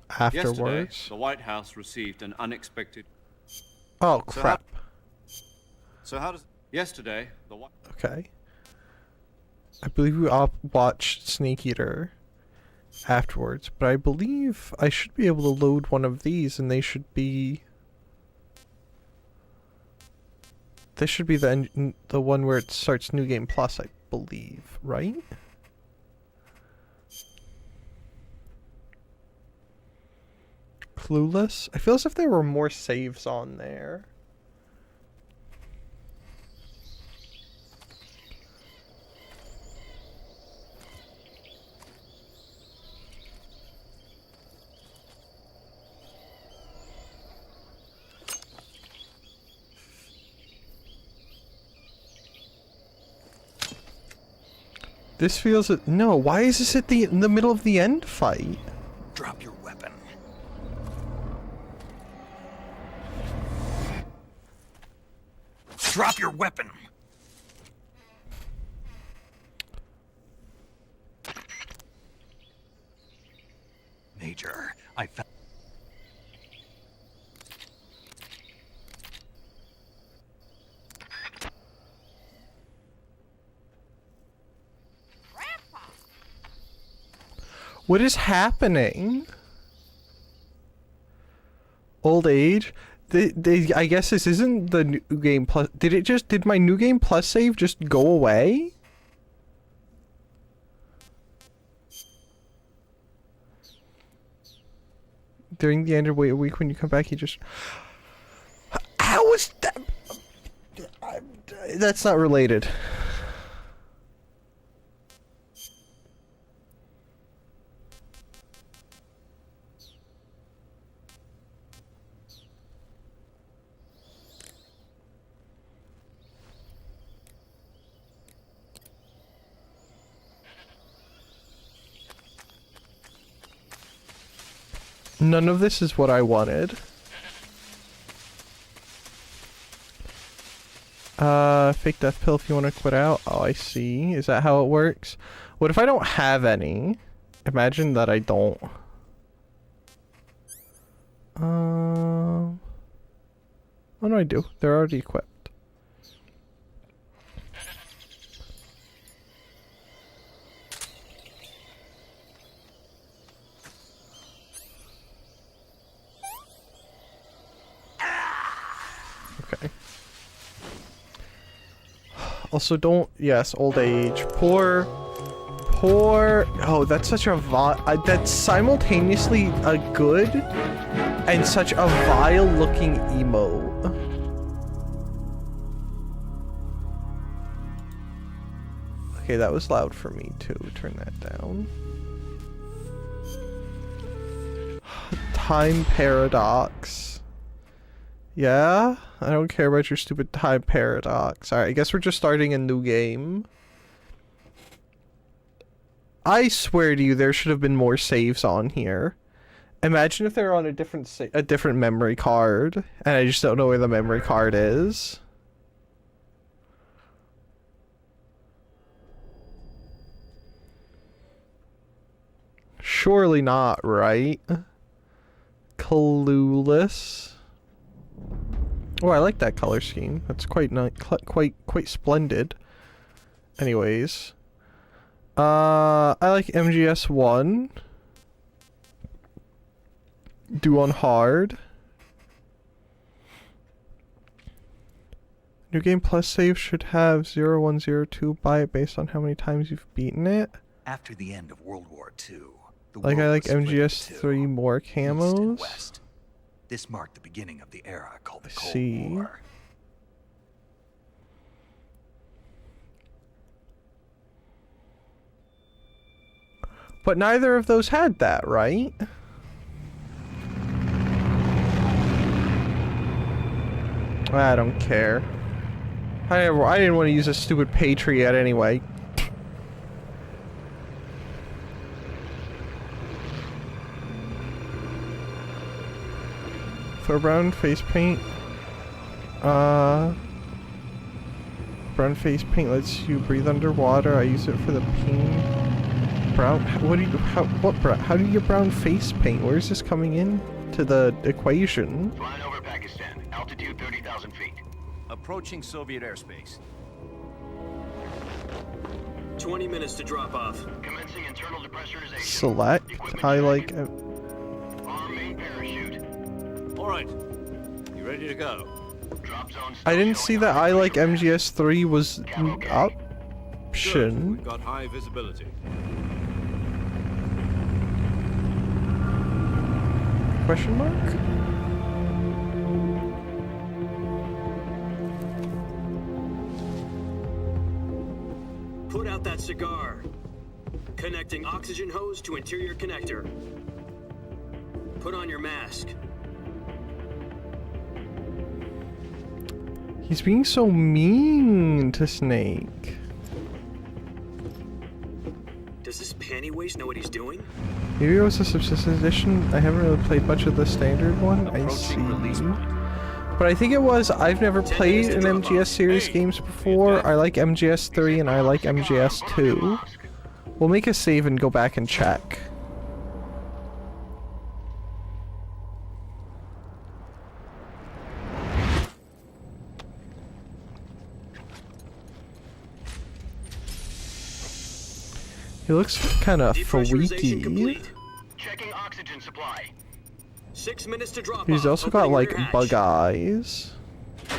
Yesterday, afterwards. the White House received an unexpected... Oh So crap. So how does... Yesterday, the White... Okay. I believe we all watched Snake Eater afterwards, but I believe I should be able to load one of these and they should be... This should be the one where it starts New Game Plus, I believe, right? Clueless? I feel as if there were more saves on there. This feels... No, why is this in the middle of the end fight? Drop your weapon. Drop your weapon! Major, I found... What is happening? Old age? I guess this isn't the New Game Plus. Did my New Game Plus save just go away? During the end of a week when you come back, you just... How is that? That's not related. None of this is what I wanted. Fake death pill if you want to quit out. Oh, I see. Is that how it works? What if I don't have any? Imagine that I don't. Oh no, I do. They're already equipped. Okay. Also, don't. Yes, old age. Poor. Oh, that's such a that's simultaneously a good and such a vile-looking emo. Okay, that was loud for me too. Turn that down. Time paradox. Yeah? I don't care about your stupid time paradox. Alright, I guess we're just starting a new game. I swear to you, there should have been more saves on here. Imagine if they're on a different memory card, and I just don't know where the memory card is. Surely not, right? Clueless. Oh, I like that color scheme. That's quite nice, quite splendid. Anyways, I like MGS1. Do on hard. New Game Plus save should have 0102. Buy it based on how many times you've beaten it. After the end of World War II, the Like, world I like was split into MGS3 more East and camos. West. This marked the beginning of the era called the I Cold see. War. But neither of those had that, right? I don't care. I didn't want to use a stupid Patriot anyway. For brown face paint, brown face paint lets you breathe underwater. I use it for the ping. Brown, how do you get brown face paint? Where is this coming in to the equation? Flying over Pakistan. Altitude 30,000 feet. Approaching Soviet airspace. 20 minutes to drop off. Commencing internal depressurization. Select. Equipment I checking. like. Arm main parachute. All right. You ready to go? Drop zone. I didn't see that I like MGS3 was an Good. option. We've got high visibility. Question mark? Put out that cigar. Connecting oxygen hose to interior connector. Put on your mask. He's being so mean to Snake. Does this panty waste know what he's doing? Maybe it was a subsistence edition. I haven't really played much of the standard one. I see. But I think it was, I've never played an MGS series games before. I like MGS3 and I like MGS2. We'll make a save and go back and check. He looks kind of Depressurization freaky. complete. Checking oxygen supply. 6 minutes to drop He's off. also got Opening like rear hatch. bug eyes. I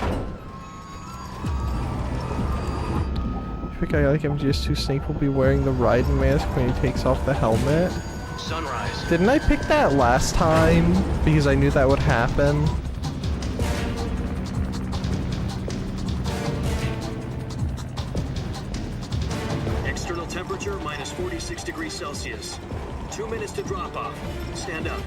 think I like MGS2 Snake will be wearing the Raiden mask when he takes off the helmet. Sunrise. Didn't I pick that last time? Because I knew that would happen. External temperature minus 46 degrees Celsius. 2 minutes to drop off. Stand up.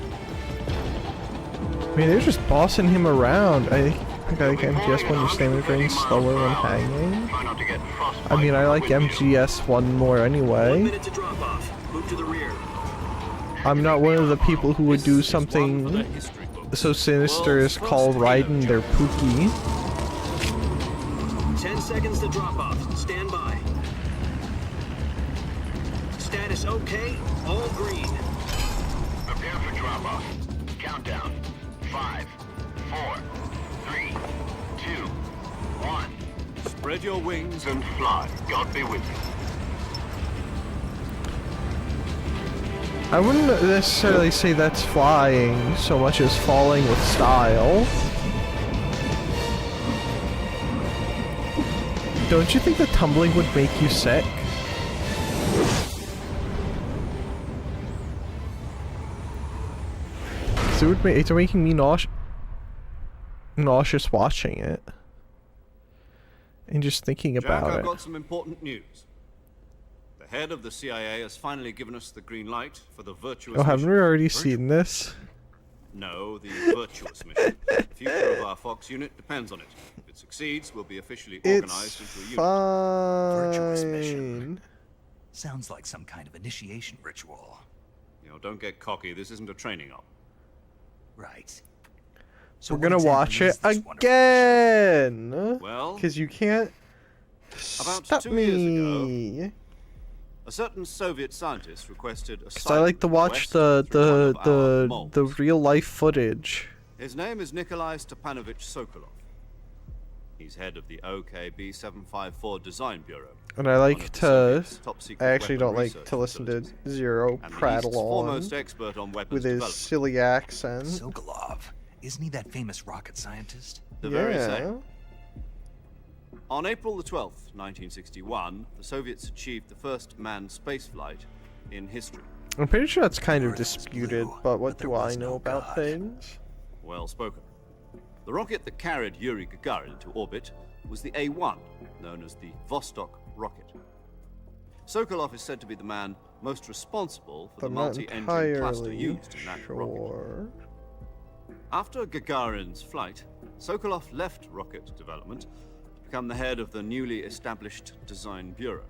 I mean, they're just bossing him around. I think I like MGS when you're standing very slower when hanging. Try not to get frostbite. I mean, I like MGS1 more 1 anyway. minute to drop off. Move to the rear. I'm not one of the people who would do something so sinister as call Raiden their Pookie. 10 seconds to drop off. Stand by. Status okay. All green. Prepare for drop off. Countdown. 5, 4, 3, 2, 1. Spread your wings and And fly. God be with you. I wouldn't necessarily say that's flying so much as falling with style. Don't you think the tumbling would make you sick? It's making me nauseous watching it. And just thinking Jack, about I've it. got some important news. The head of the CIA has finally given us the green light for the virtuous Oh, haven't we mission. already seen this? No, the virtuous mission. The future of our Fox unit depends on it. If it succeeds, we'll be officially organized into a unit. Virtuous mission. Fine. Sounds like some kind of initiation ritual. You know, don't get cocky. This isn't a training op. Right. So We're what gonna exactly watch is it this wonderful mission? again. Well, Because you can't about stop 2 years me. ago, a certain Soviet scientist requested a Because I like to watch the real life footage. His name is Nikolai Stepanovich Sokolov. He's head of the OKB 754 Design Bureau. And I one like of the to. Soviet's top secret I actually weapon don't like research to listen to facilities. Zero And the prattle East's on foremost expert on weapons with his development. silly accent. Sokolov. Isn't he that famous rocket scientist? The very Yeah. same. On April the 12th, 1961, the Soviets achieved the first manned spaceflight in history. I'm pretty sure that's kind of Earth is disputed, blue, but what but there do I was know no about God. things? Well spoken. The rocket that carried Yuri Gagarin to orbit was the A-1, known as the Vostok rocket. Sokolov is said to be the man most responsible for But the not multi-engine cluster entirely used in that rocket. sure. After Gagarin's flight, Sokolov left rocket development to become the head of the newly established Design Bureau.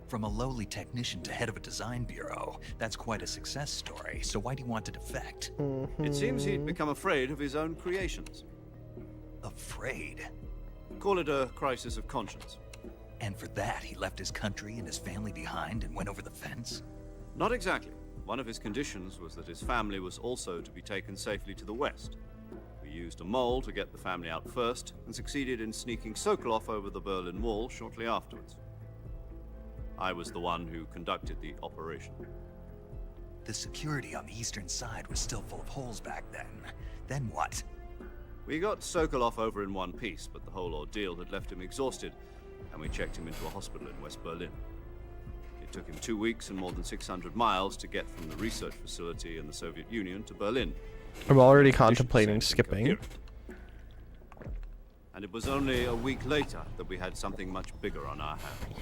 From a lowly technician to head of a design bureau, that's quite a success story. So why do you want to defect? It seems he'd become afraid of his own creations. Afraid. Call it a crisis of conscience. And for that, he left his country and his family behind and went over the fence? Not exactly. One of his conditions was that his family was also to be taken safely to the west. We used a mole to get the family out first and succeeded in sneaking Sokolov over the Berlin Wall shortly afterwards. I was the one who conducted the operation. The security on the eastern side was still full of holes back then. Then what? We got Sokolov over in one piece, but the whole ordeal had left him exhausted, and we checked him into a hospital in West Berlin. It took him 2 weeks and more than 600 miles to get from the research facility in the Soviet Union to Berlin. I'm already Conditions contemplating seemed skipping. incoherent. And it was only a week later that we had something much bigger on our hands.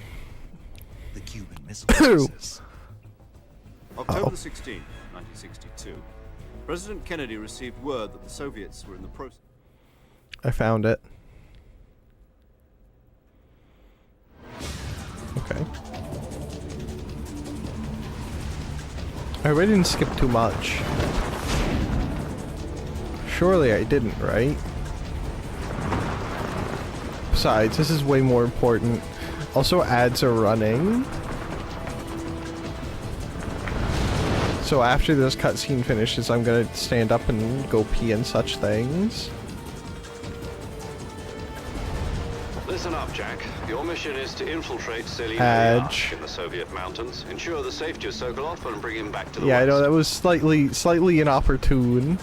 The Cuban Missile Crisis. October 16, 1962, President Kennedy received word that the Soviets were in the process. I found it. Okay. I hope I didn't skip too much. Surely I didn't, right? Besides, this is way more important. Also, ads are running. So after this cutscene finishes, I'm gonna stand up and go pee and such things. Listen up, Jack. Your mission is to infiltrate Selina Edge. in the Soviet mountains, ensure the safety of Sokolov, and bring him back to the Yeah, I west. know that was slightly inopportune.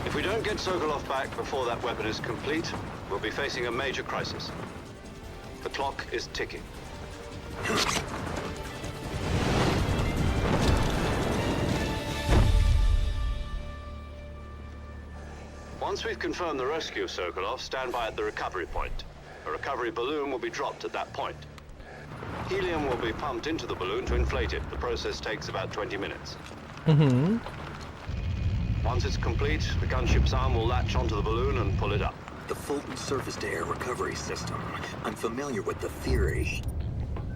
If we don't get Sokolov back before that weapon is complete, we'll be facing a major crisis. The clock is ticking. Once we've confirmed the rescue of Sokolov, stand by at the recovery point. A recovery balloon will be dropped at that point. Helium will be pumped into the balloon to inflate it. The process takes about 20 minutes. Mm-hmm. Once it's complete, the gunship's arm will latch onto the balloon and pull it up. The Fulton surface-to-air recovery system. I'm familiar with the theory.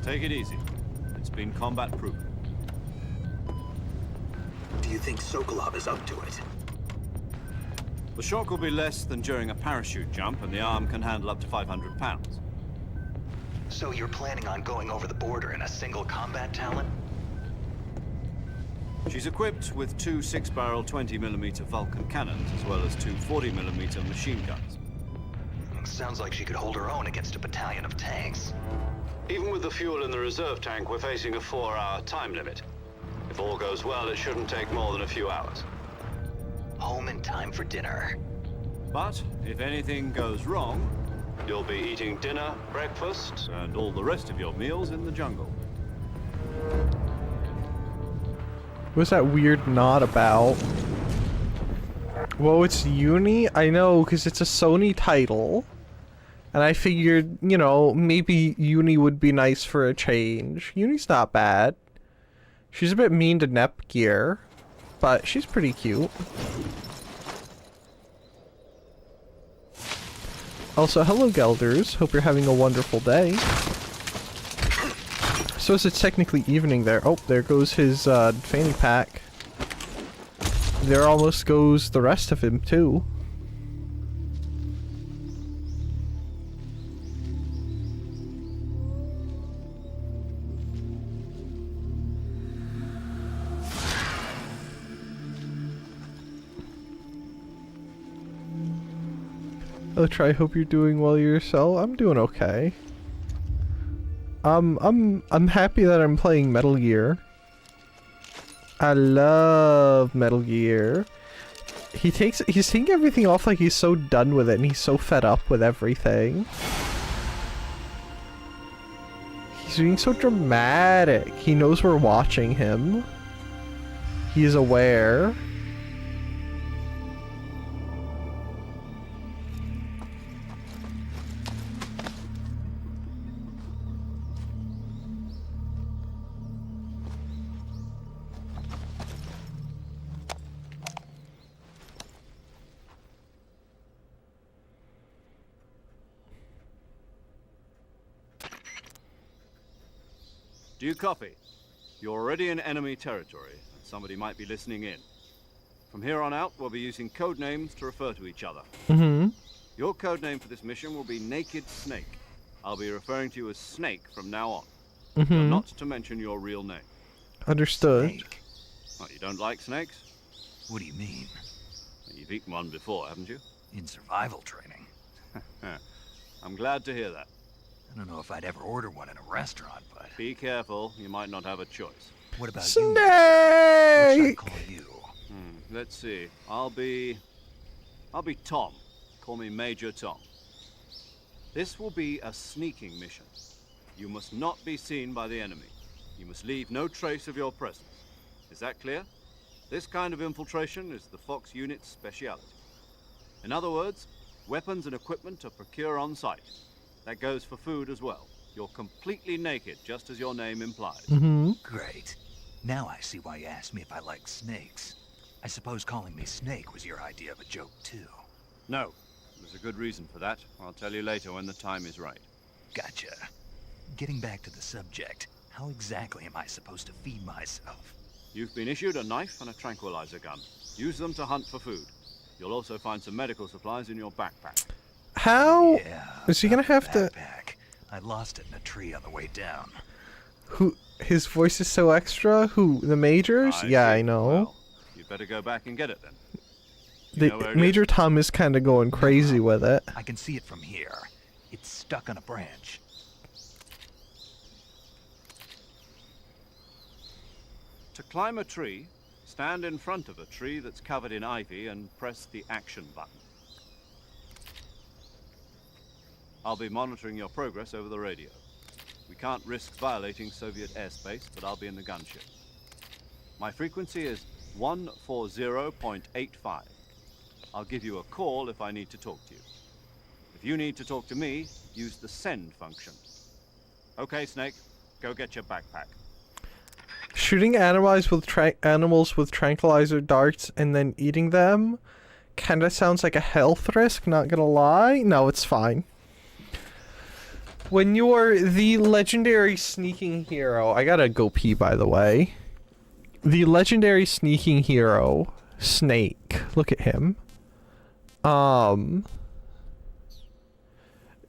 Take it easy. It's been combat proven. Do you think Sokolov is up to it? The shock will be less than during a parachute jump, and the arm can handle up to 500 pounds. So you're planning on going over the border in a single combat talent? She's equipped with 2 6-barrel 20mm Vulcan cannons, as well as 2 40mm machine guns. Sounds like she could hold her own against a battalion of tanks. Even with the fuel in the reserve tank, we're facing a 4-hour time limit. If all goes well, it shouldn't take more than a few hours. Home in time for dinner. But if anything goes wrong, You'll be eating dinner, breakfast. and all the rest of your meals in the jungle. What's that weird nod about? Well, it's Uni? I know, because it's a Sony title. And I figured, you know, maybe Uni would be nice for a change. Uni's not bad. She's a bit mean to Nepgear, but she's pretty cute. Also, hello Gelders. Hope you're having a wonderful day. So it's technically evening there. Oh, there goes his fanny pack. There almost goes the rest of him too. Hello, Try. Hope you're doing well yourself. I'm doing okay. I'm happy that I'm playing Metal Gear. I love Metal Gear. He's taking everything off like he's so done with it and he's so fed up with everything. He's being so dramatic. He knows we're watching him. He's aware. Do you copy? You're already in enemy territory, and somebody might be listening in. From here on out, we'll be using code names to refer to each other. Mm-hmm. Your code name for this mission will be Naked Snake. I'll be referring to you as Snake from now on. Mm-hmm. You're not to mention your real name. Understood. Snake? What, you don't like snakes? What do you mean? You've eaten one before, haven't you? In survival training? I'm glad to hear that. I don't know if I'd ever order one in a restaurant, but... Be careful, you might not have a choice. What about you? What should I call you? Let's see. I'll be Tom. Call me Major Tom. This will be a sneaking mission. You must not be seen by the enemy. You must leave no trace of your presence. Is that clear? This kind of infiltration is the Fox unit's speciality. In other words, weapons and equipment are procured on site. That goes for food as well. You're completely naked, just as your name implies. Mm-hmm. Great. Now I see why you asked me if I like snakes. I suppose calling me Snake was your idea of a joke, too. No. There's a good reason for that. I'll tell you later when the time is right. Gotcha. Getting back to the subject, how exactly am I supposed to feed myself? You've been issued a knife and a tranquilizer gun. Use them to hunt for food. You'll also find some medical supplies in your backpack. How Yeah, is he gonna have backpack. I lost it in a tree on the way down. Who? His voice is so extra. Who? The Majors? Yeah, I know. Well, you'd better go back and get it then. You know where it Major is? Tom is kind of going crazy with it. I can see it from here. It's stuck on a branch. To climb a tree, stand in front of a tree that's covered in ivy and press the action button. I'll be monitoring your progress over the radio. We can't risk violating Soviet airspace, but I'll be in the gunship. My frequency is 140.85. I'll give you a call if I need to talk to you. If you need to talk to me, use the send function. Okay, Snake, go get your backpack. Shooting animals with tranquilizer darts and then eating them kind of sounds like a health risk, not gonna lie. No, it's fine. When you're the legendary sneaking hero, I gotta go pee by the way. The legendary sneaking hero, Snake, look at him.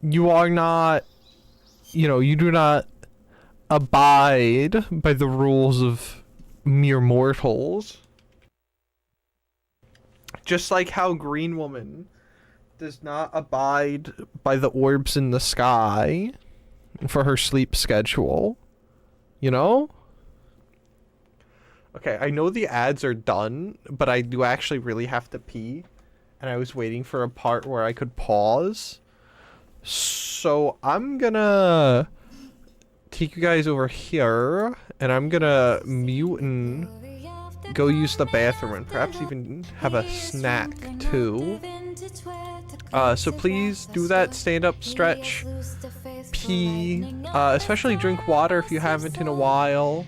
You are not, you do not abide by the rules of mere mortals. Just like how Green Woman does not abide by the orbs in the sky for her sleep schedule. You know? Okay, I know the ads are done, but I do actually really have to pee. and I was waiting for a part where I could pause. So I'm gonna take you guys over here, and I'm gonna mute and go use the bathroom, and perhaps even have a snack too. So please do that, stand up, stretch, pee, especially drink water if you haven't in a while.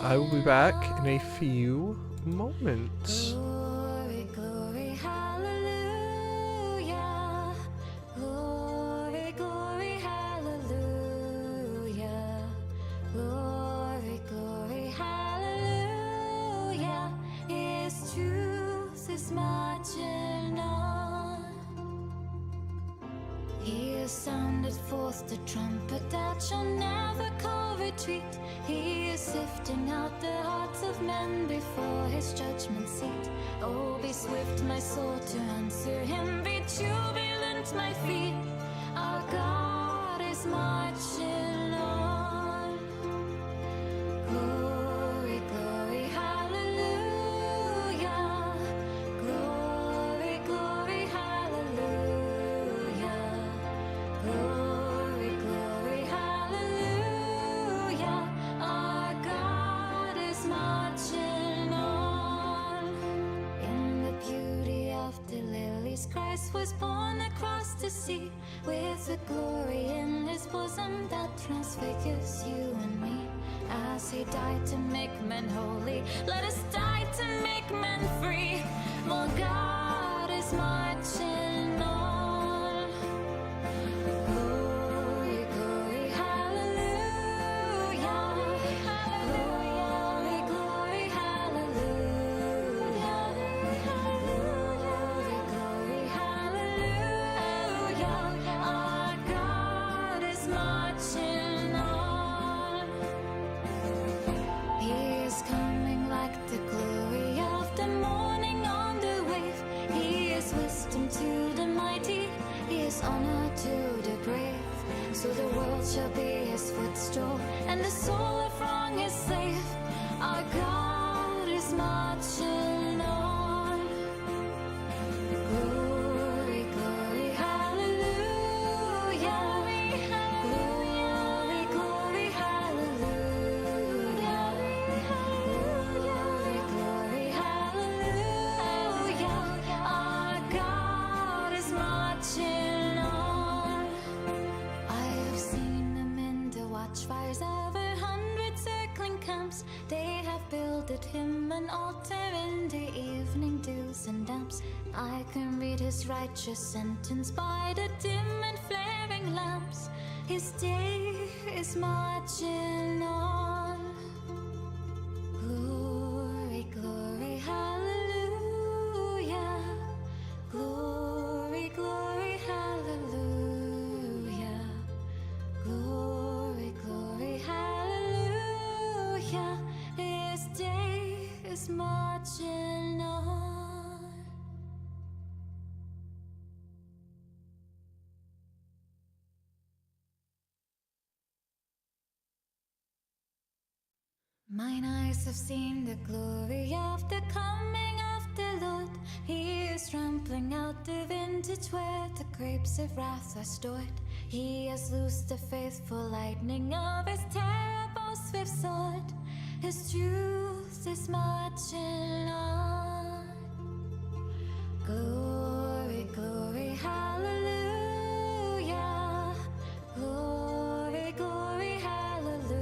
I will be back in a few moments. Glory, glory, hallelujah. Glory, glory, hallelujah. Glory, glory, hallelujah. His truth is marching on. He has sounded forth the trumpet that shall never call retreat. He is sifting out the hearts of men before his judgment seat. Oh, be swift, my soul, to answer him. Be jubilant, my feet. Our God is marching on. Glory, glory, hallelujah. Glory, glory, hallelujah. Glory, glory, hallelujah. Our God is marching on. In the beauty of the lilies, Christ was born across the sea, with a glory in his bosom that transfigures you and me. As he died to make men holy, let us die to make men free. For God is marching on. Glory, glory, hallelujah. Glory, glory, hallelujah. Glory, glory, hallelujah. Our God is marching on. He is coming like the glory of the morning on the wave. He is wisdom to the mighty. He is honor to the brave. So the world shall be his footstool, and the soul of wrong his slave. Our God is marching on. Glory, glory, hallelujah. Glory, glory, hallelujah. Glory, glory, hallelujah. Our God is marching on. I have seen them in the watchfires of 100 circling camps. They have builded him an altar in the evening dews and damps. I can read his righteous sentence by the dim and flaring lamps. His day is marching on. Glory, glory, hallelujah. Glory, glory, hallelujah. Glory, glory, hallelujah. His day is marching on. Mine eyes have seen the glory of the coming of the Lord. He is trampling out the vintage where the grapes of wrath are stored. He has loosed the faithful lightning of his terrible swift sword. His truth is marching on. Glory, glory, hallelujah. Glory, glory, hallelujah.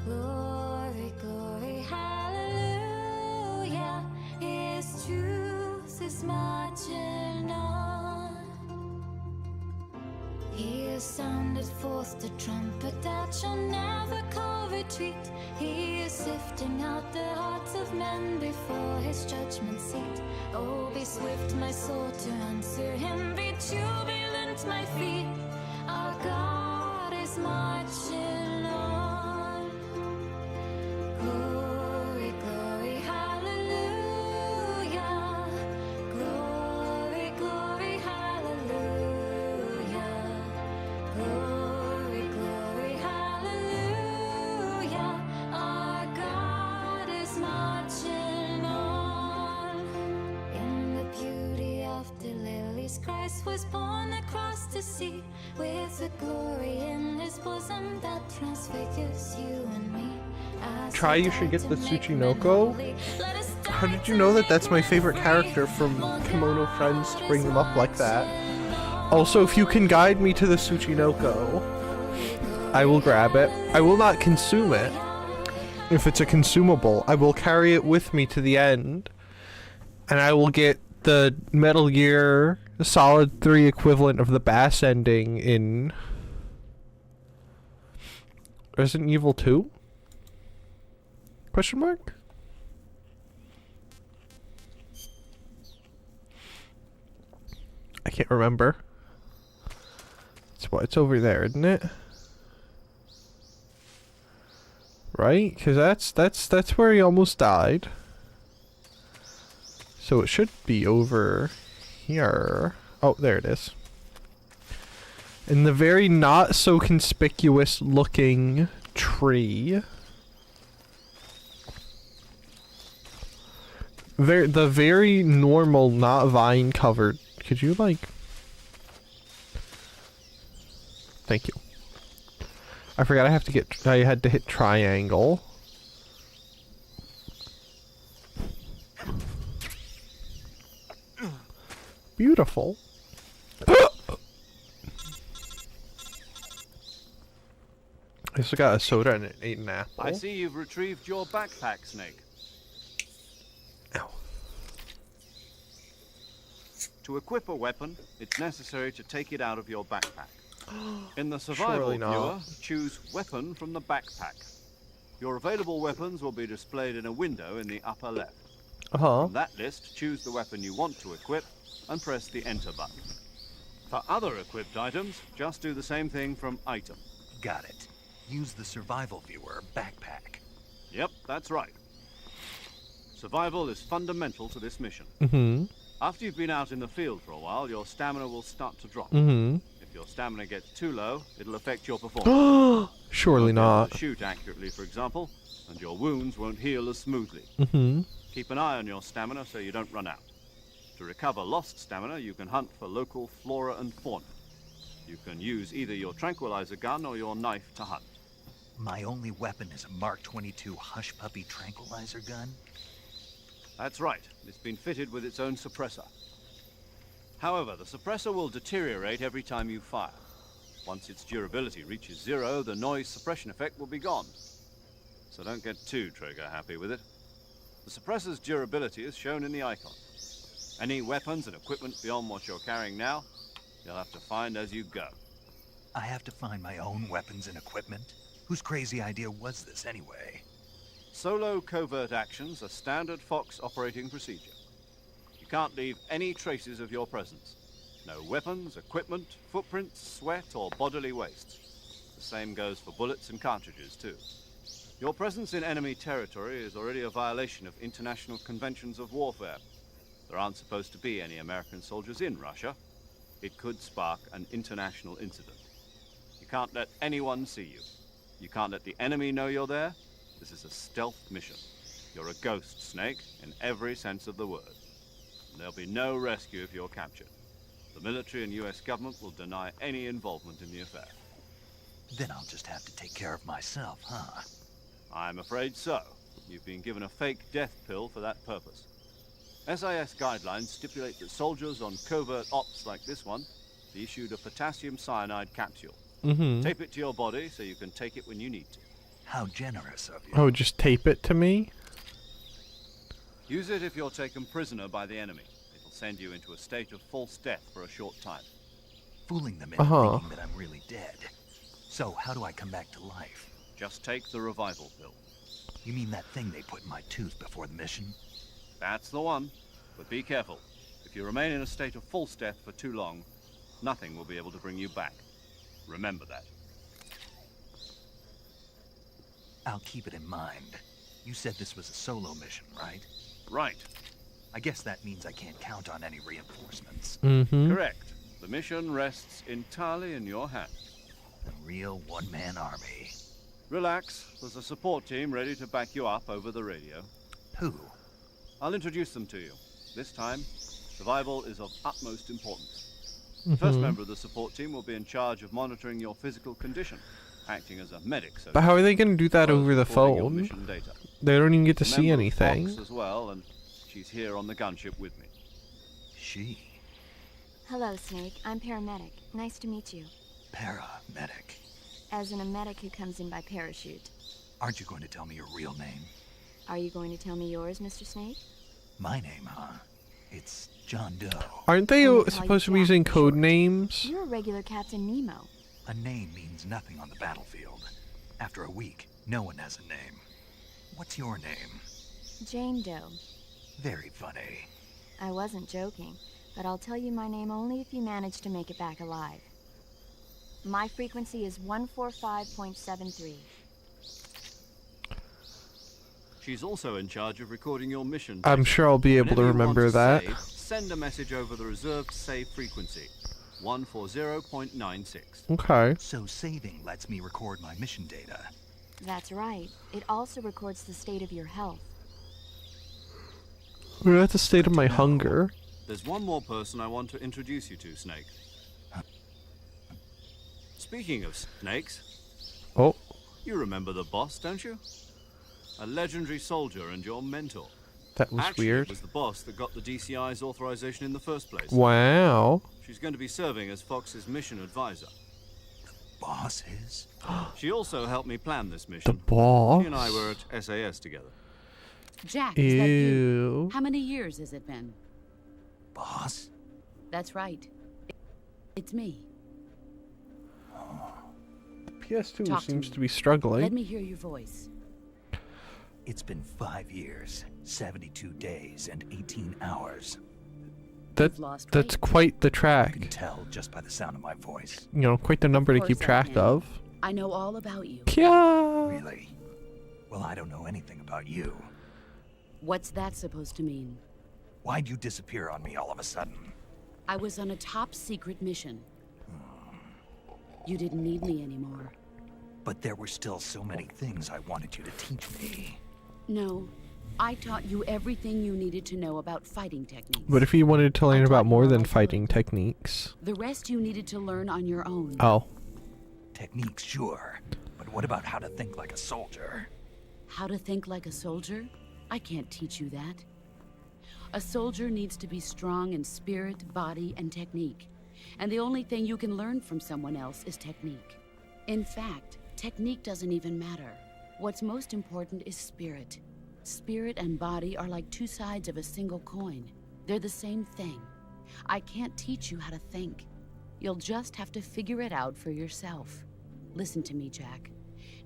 Glory, glory, hallelujah. His truth is marching on. He has sounded forth the trumpet that shall never call retreat. He is sifting out the hearts of men before his judgment seat. Oh, be swift, my soul, to answer him. Be jubilant, my feet. Our God is marching on. Glory, glory, hallelujah. Glory, glory, hallelujah. Glory, glory, hallelujah. Our God is marching on. Christ was born across the sea, with a glory in his bosom that transfigures you and me. Try, you should get the Tsuchinoko. How did you know that that's my favorite character from Kimono Friends to bring them up like that? Also, if you can guide me to the Tsuchinoko, I will grab it. I will not consume it. If it's a consumable, I will carry it with me to the end. And I will get the Metal Gear Solid 3 equivalent of the bass ending in Resident Evil 2? Question mark? I can't remember. It's over there, isn't it? Right? Because that's where he almost died. So it should be over here. Oh, there it is. In the very not so conspicuous looking tree. The very normal, not vine covered. Could you like... Thank you. I forgot I had to hit triangle. Beautiful. I still got a soda and ate an apple. I see you've retrieved your backpack, Snake. Ow. To equip a weapon, it's necessary to take it out of your backpack. In the survival Surely not. viewer, choose weapon from the backpack. Your available weapons will be displayed in a window in the upper left. From that list, choose the weapon you want to equip and press the enter button. For other equipped items, just do the same thing from item. Got it. Use the survival viewer backpack. Yep, that's right. Survival is fundamental to this mission. Mm-hmm. After you've been out in the field for a while, your stamina will start to drop. Mm-hmm. If your stamina gets too low, it'll affect your performance. Surely You won't be able not. to shoot accurately, for example, and your wounds won't heal as smoothly. Mm-hmm. Keep an eye on your stamina so you don't run out. To recover lost stamina, you can hunt for local flora and fauna. You can use either your tranquilizer gun or your knife to hunt. My only weapon is a Mark 22 Hush Puppy tranquilizer gun? That's right. It's been fitted with its own suppressor. However, the suppressor will deteriorate every time you fire. Once its durability reaches 0, the noise suppression effect will be gone. So don't get too trigger happy with it. The suppressor's durability is shown in the icon. Any weapons and equipment beyond what you're carrying now, you'll have to find as you go. I have to find my own weapons and equipment? Whose crazy idea was this anyway? Solo covert actions are standard Fox operating procedure. You can't leave any traces of your presence. No weapons, equipment, footprints, sweat, or bodily waste. The same goes for bullets and cartridges, too. Your presence in enemy territory is already a violation of international conventions of warfare. There aren't supposed to be any American soldiers in Russia. It could spark an international incident. You can't let anyone see you. You can't let the enemy know you're there. This is a stealth mission. You're a ghost, Snake, in every sense of the word. And there'll be no rescue if you're captured. The military and US government will deny any involvement in the affair. Then I'll just have to take care of myself, huh? I'm afraid so. You've been given a fake death pill for that purpose. SIS guidelines stipulate that soldiers on covert ops like this one be issued a potassium cyanide capsule. Mm-hmm. Tape it to your body so you can take it when you need to. How generous of you. Oh, just tape it to me? Use it if you're taken prisoner by the enemy. It'll send you into a state of false death for a short time. Fooling them into thinking that I'm really dead. So, how do I come back to life? Just take the revival pill. You mean that thing they put in my tooth before the mission? That's the one. But be careful. If you remain in a state of false death for too long, nothing will be able to bring you back. Remember that. I'll keep it in mind. You said this was a solo mission, right? Right. I guess that means I can't count on any reinforcements. Mm-hmm. Correct. The mission rests entirely in your hands. A real one-man army. Relax. There's a support team ready to back you up over the radio. Who? I'll introduce them to you. This time, survival is of utmost importance. The first member of the support team will be in charge of monitoring your physical condition, acting as a medic. So But how are they going to do that over the recording your phone? mission data. They don't even get to A see member of anything. Fox as well, and she's here on the gunship with me. She? Hello, Snake. I'm paramedic. Nice to meet you. Paramedic. As in a medic who comes in by parachute. Aren't you going to tell me your real name? Are you going to tell me yours, Mr. Snake? My name, huh? It's John Doe. Aren't they I'm gonna call supposed to you be Jack using for code short. names? You're a regular Captain Nemo. A name means nothing on the battlefield. After a week, no one has a name. What's your name? Jane Doe. Very funny. I wasn't joking, but I'll tell you my name only if you manage to make it back alive. My frequency is 145.73. She's also in charge of recording your mission. I'm data. sure I'll be able to Whenever you want remember that. save, send a message over the reserved save frequency, 140.96. Okay. So saving lets me record my mission data. That's right. It also records the state of your health. We're at the state of my hunger. There's one more person I want to introduce you to, Snake. Speaking of snakes, Oh, you remember the boss, don't you? A legendary soldier and your mentor. that was Actually, weird. it was the boss that got the DCI's authorization in the first place. Wow. She's going to be serving as Fox's mission advisor. Boss is? She also helped me plan this The mission. boss. She and I were at SAS together. Jack, is that you? Ew. How many years has it been? Boss? That's right. It's me. PS2 Talk to seems me. to be struggling. Let me hear your voice. It's been 5 years, 72 days, and 18 hours. That's quite the You can track. tell just by the sound of my voice. You know, quite the number to Of keep course I track can. of. I know all about you. Kya. Really? Well, I don't know anything about you. What's that supposed to mean? Why'd you disappear on me all of a sudden? I was on a top secret mission. You didn't need me anymore. But there were still so many things I wanted you to teach me. No, I taught you everything you needed to know about fighting techniques. What if you wanted to learn I about taught you more all than I could. fighting techniques? The rest you needed to learn on your own. Oh. Techniques, sure. But what about how to think like a soldier? How to think like a soldier? I can't teach you that. A soldier needs to be strong in spirit, body, and technique. And the only thing you can learn from someone else is technique. In fact, technique doesn't even matter. What's most important is spirit. Spirit and body are like two sides of a single coin. They're the same thing. I can't teach you how to think. You'll just have to figure it out for yourself. Listen to me, Jack.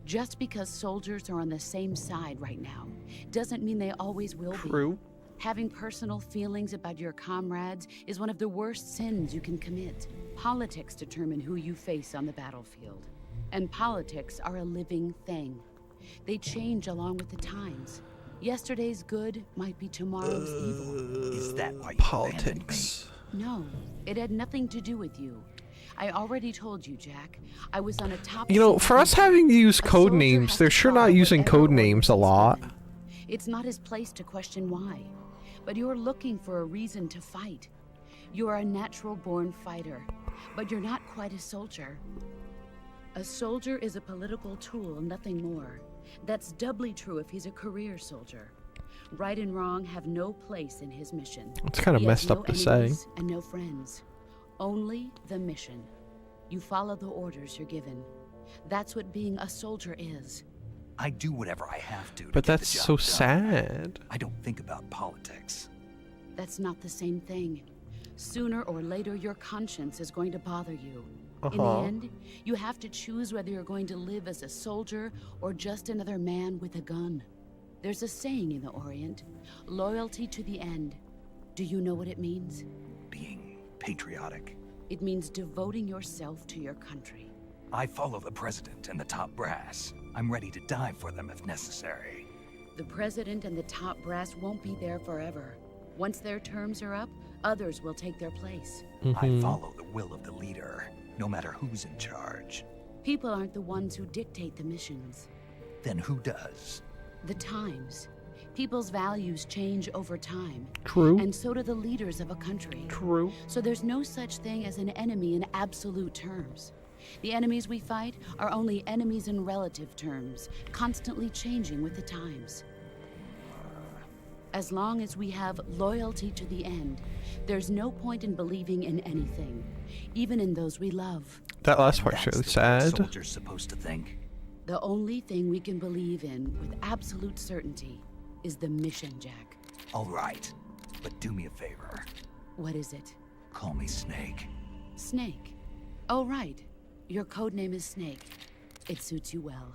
Just because soldiers are on the same side right now doesn't mean they always will be. True. Having personal feelings about your comrades is one of the worst sins you can commit. Politics determine who you face on the battlefield. And politics are a living thing. They change along with the times. Yesterday's good might be tomorrow's evil. Is that why you Politics. No, it had nothing to do with you. I already told you, Jack. I was on a top... You know, for us having to use code names, they're sure not using code names a lot. It's not his place to question why. But you're looking for a reason to fight. You are a natural-born fighter, but you're not quite a soldier. A soldier is a political tool, nothing more. That's doubly true if he's a career soldier. Right and wrong have no place in his mission. It's kind of He has messed up no to say. enemies and no friends. Only the mission. You follow the orders you're given. That's what being a soldier is. I do whatever I have to But get the that's job so done. sad. I don't think about politics. That's not the same thing. Sooner or later, your conscience is going to bother you. In the end, you have to choose whether you're going to live as a soldier or just another man with a gun. There's a saying in the Orient, loyalty to the end. Do you know what it means? Being patriotic. It means devoting yourself to your country. I follow the president and the top brass. I'm ready to die for them if necessary. The president and the top brass won't be there forever. Once their terms are up, others will take their place. I follow the will of the leader, no matter who's in charge. People aren't the ones who dictate the missions. Then who does? The times. People's values change over time. True. And so do the leaders of a country. True. So there's no such thing as an enemy in absolute terms. The enemies we fight are only enemies in relative terms, constantly changing with the times. As long as we have loyalty to the end, there's no point in believing in anything, even in those we love. That last part's really sad. Soldier's supposed to think. The only thing we can believe in with absolute certainty is the mission, Jack. All right, but do me a favor. What is it? Call me Snake. Snake. Oh, right. Your code name is Snake. It suits you well.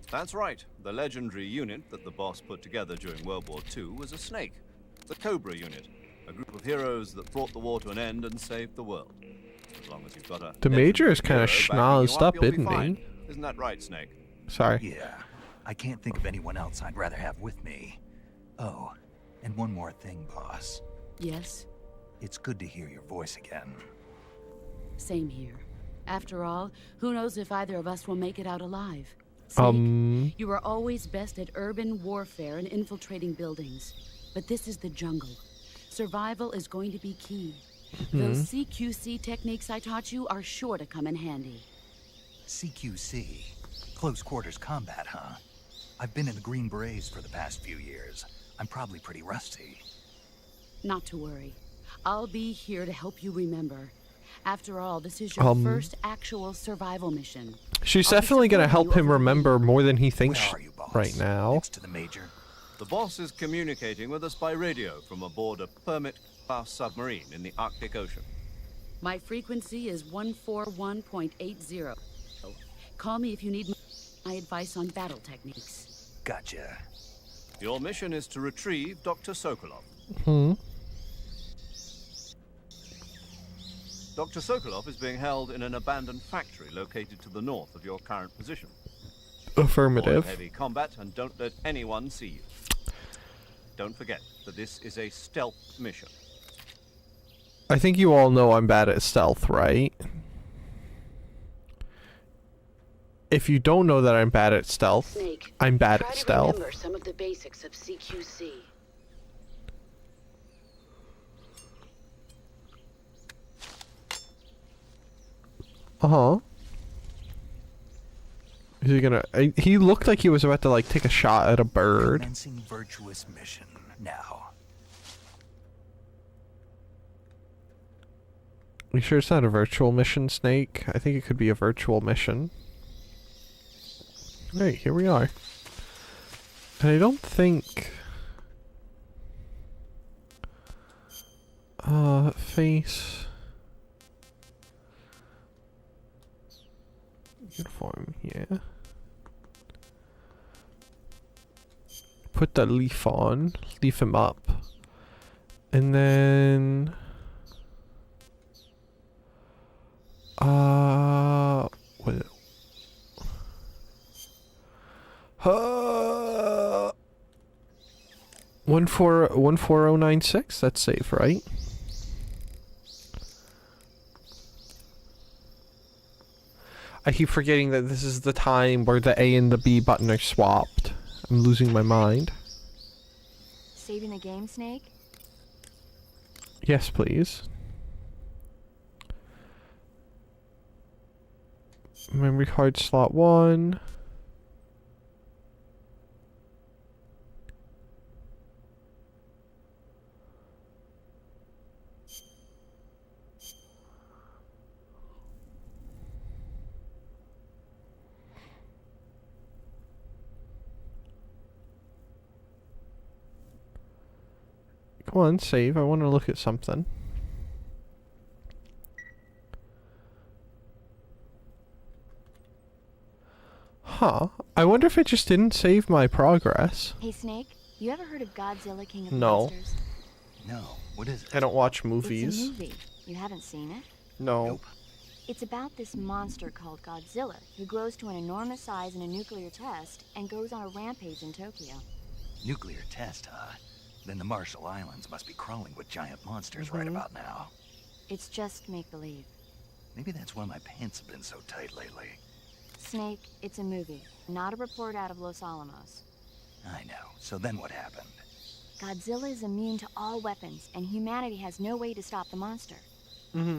That's right. The legendary unit that the boss put together during World War II was a snake. The Cobra unit. A group of heroes that brought the war to an end and saved the world. As long as you've got a... The Major is kind of hero backing you schnozzed up, you'll be isn't fine. he? Isn't that right, Snake? Sorry. Yeah, I can't think of anyone else I'd rather have with me. Oh, and one more thing, boss. Yes? It's good to hear your voice again. Same here. After all, who knows if either of us will make it out alive? Snake, you are always best at urban warfare and infiltrating buildings. But this is the jungle. Survival is going to be key. Those CQC techniques I taught you are sure to come in handy. CQC? Close quarters combat, huh? I've been in the Green Berets for the past few years. I'm probably pretty rusty. Not to worry. I'll be here to help you remember. After all, this is your first actual survival mission. She's definitely going to help him remember more than he thinks right now. Next to the Major. The boss is communicating with us by radio from aboard a Permit-class submarine in the Arctic Ocean. My frequency is 141.80. Call me if you need my advice on battle techniques. Gotcha. Your mission is to retrieve Dr. Sokolov. Dr. Sokolov is being held in an abandoned factory located to the north of your current position. Affirmative. Avoid heavy combat and don't let anyone see you. Don't forget that this is a stealth mission. I think you all know I'm bad at stealth, right? If you don't know that I'm bad at stealth, Snake, I'm bad try at to stealth. remember some of the basics of CQC. Is he gonna... he looked like he was about to, like, take a shot at a bird. Commencing virtuous mission now. You sure it's not a virtual mission, Snake? I think it could be a virtual mission. Right, here we are. And I don't think... face... Uniform, yeah. Put the leaf on. Leaf him up. And then... what? 14096. That's safe, right? I keep forgetting that this is the time where the A and the B button are swapped. I'm losing my mind. Saving the game, Snake? Yes, please. Memory card slot 1. Come on, save. I want to look at something. Huh. I wonder if it just didn't save my progress. Hey, Snake, you ever heard of Godzilla, King of No. Monsters? No, what is it? I don't watch movies. It's a movie. You haven't seen it? No. Nope. It's about this monster called Godzilla, who grows to an enormous size in a nuclear test and goes on a rampage in Tokyo. Nuclear test, huh? Then the Marshall Islands must be crawling with giant monsters right about now. It's just make-believe. Maybe that's why my pants have been so tight lately. Snake, it's a movie, not a report out of Los Alamos. I know. So then what happened? Godzilla is immune to all weapons, and humanity has no way to stop the monster.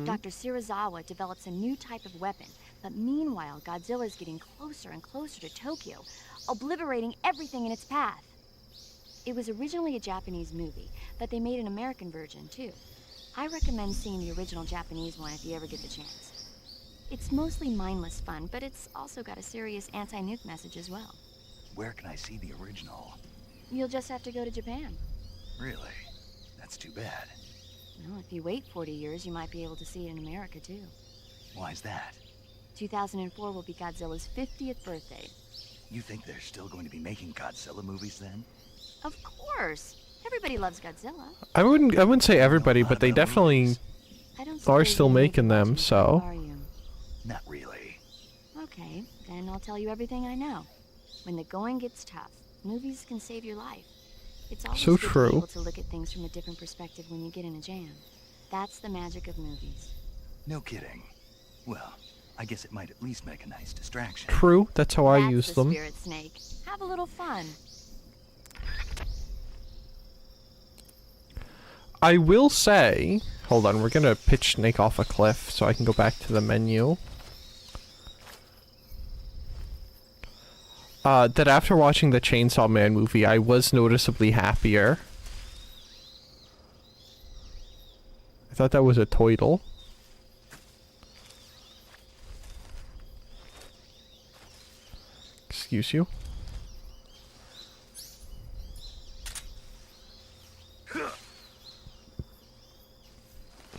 Dr. Shirazawa develops a new type of weapon, but meanwhile, Godzilla is getting closer and closer to Tokyo, obliterating everything in its path. It was originally a Japanese movie, but they made an American version, too. I recommend seeing the original Japanese one if you ever get the chance. It's mostly mindless fun, but it's also got a serious anti-nuke message as well. Where can I see the original? You'll just have to go to Japan. Really? That's too bad. Well, if you wait 40 years, you might be able to see it in America, too. Why's that? 2004 will be Godzilla's 50th birthday. You think they're still going to be making Godzilla movies then? Of course. Everybody loves Godzilla. I wouldn't say everybody, but they definitely I don't are suppose still you're making them, watching, so. are you? Not really. Okay, then I'll tell you everything I know. When the going gets tough, movies can save your life. It's always So good to be true. able to look at things from a different perspective when you get in a jam. That's the magic of movies. No kidding. Well, I guess it might at least make a nice distraction. True, that's how I That's use the them. Spirit Snake. Have a little fun. I will say, hold on, we're gonna pitch Snake off a cliff so I can go back to the menu. That after watching the Chainsaw Man movie, I was noticeably happier. I thought that was a toidle. Excuse you.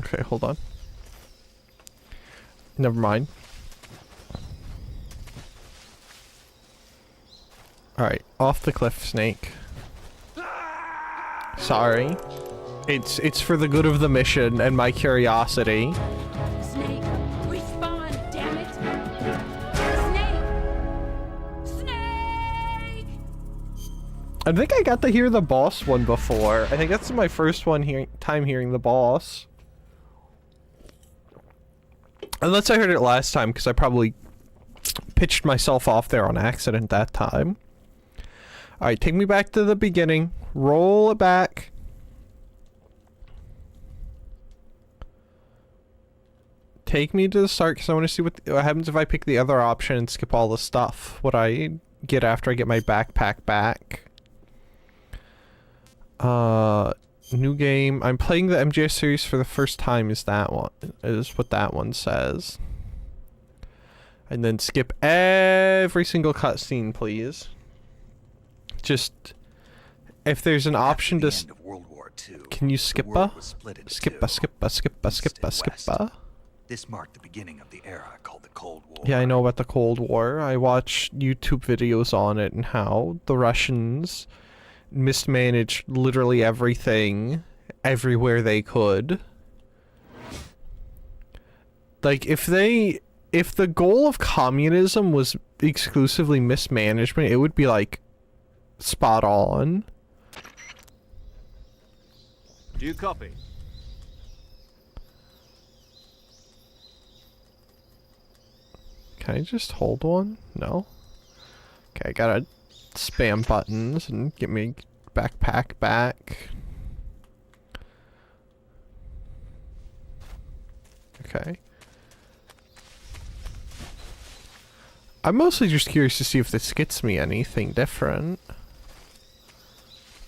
Okay, hold on. Never mind. Alright, off the cliff, Snake. Sorry. It's for the good of the mission and my curiosity. Snake, respawn, damn it! Snake! Snake! I think I got to hear the boss one before. I think that's my first time hearing the boss. Unless I heard it last time, because I probably pitched myself off there on accident that time. Alright, take me back to the beginning. Roll it back. Take me to the start, because I want to see what happens if I pick the other option and skip all the stuff. What I get after I get my backpack back. New game. I'm playing the MGS series for the first time is what that one says. And then skip every single cutscene, please. Just if there's an option to End of World War II, can you the skip world was split into skip two, skip east and skip west. This marked the beginning of the era called the Cold War. Yeah, I know about the Cold War. I watch YouTube videos on it and how the Russians mismanaged literally everything everywhere they could. Like, if the goal of communism was exclusively mismanagement, it would be like spot on. Do you copy? Can I just hold one? No? Okay, I gotta spam buttons and get me backpack back. Okay. I'm mostly just curious to see if this gets me anything different.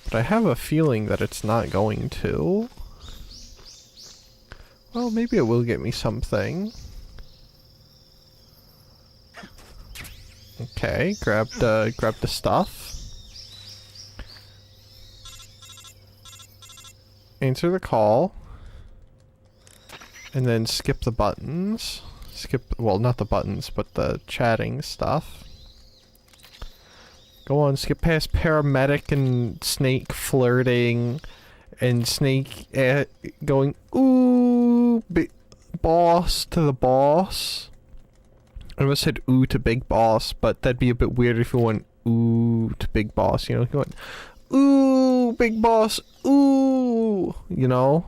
But I have a feeling that it's not going to. Well, maybe it will get me something. Okay, grab the stuff. Answer the call. And then skip the buttons. Well, not the buttons, but the chatting stuff. Go on, skip past paramedic and Snake flirting. And Snake going, ooh, boss to the boss. I almost said ooh to big boss, but that'd be a bit weird if you went ooh to big boss, you know? You went, ooh, big boss, ooh, you know?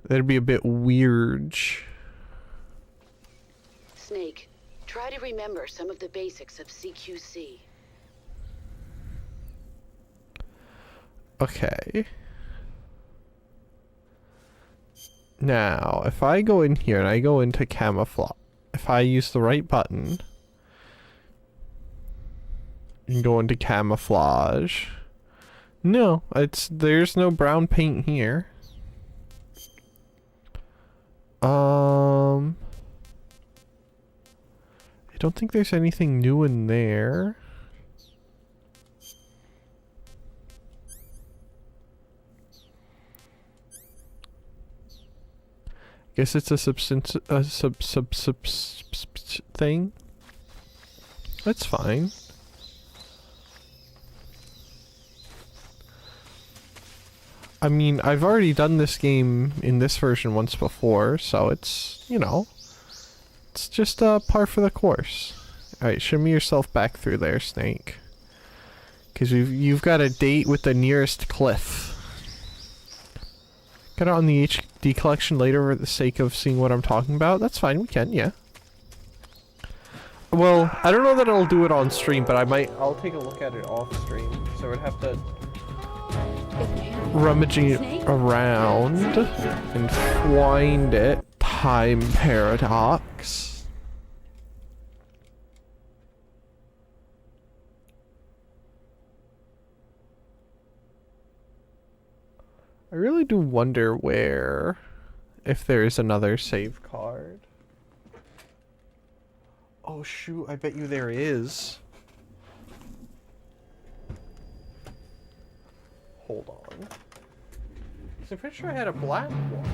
That'd be a bit weird. Snake, try to remember some of the basics of CQC. Okay. Now, if I go in here and I go into camouflage, if I use the right button and go into camouflage, no, there's no brown paint here. I don't think there's anything new in there. Guess it's a substance, thing. That's fine. I mean, I've already done this game in this version once before, so it's, you know, it's just par for the course. Alright, shimmy yourself back through there, Snake. Because you've got a date with the nearest cliff. Get it on the HD collection later for the sake of seeing what I'm talking about? That's fine, we can, yeah. Well, I don't know that I'll do it on stream, but I'll take a look at it off stream. So I'd have to rummaging around and find it. Time paradox. I really do wonder if there is another save card. Oh shoot, I bet you there is. Hold on. I'm pretty sure I had a black one.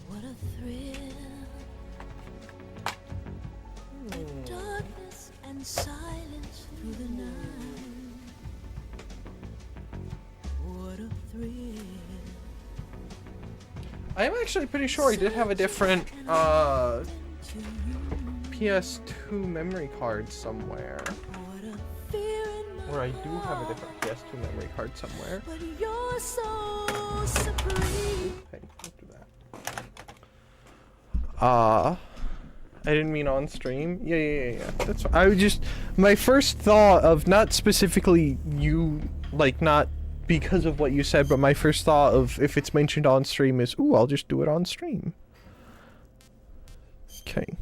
What a thrill. Darkness and silence through the night. What a thrill. I am actually pretty sure I did have a different PS2 memory card somewhere. Or I do have a different PS2 memory card somewhere. But you're so supreme. Hey, don't do that. I didn't mean on stream. Yeah. That's I would just my first thought of not specifically you, like not because of what you said, but my first thought of if it's mentioned on stream is, ooh, I'll just do it on stream. Okay.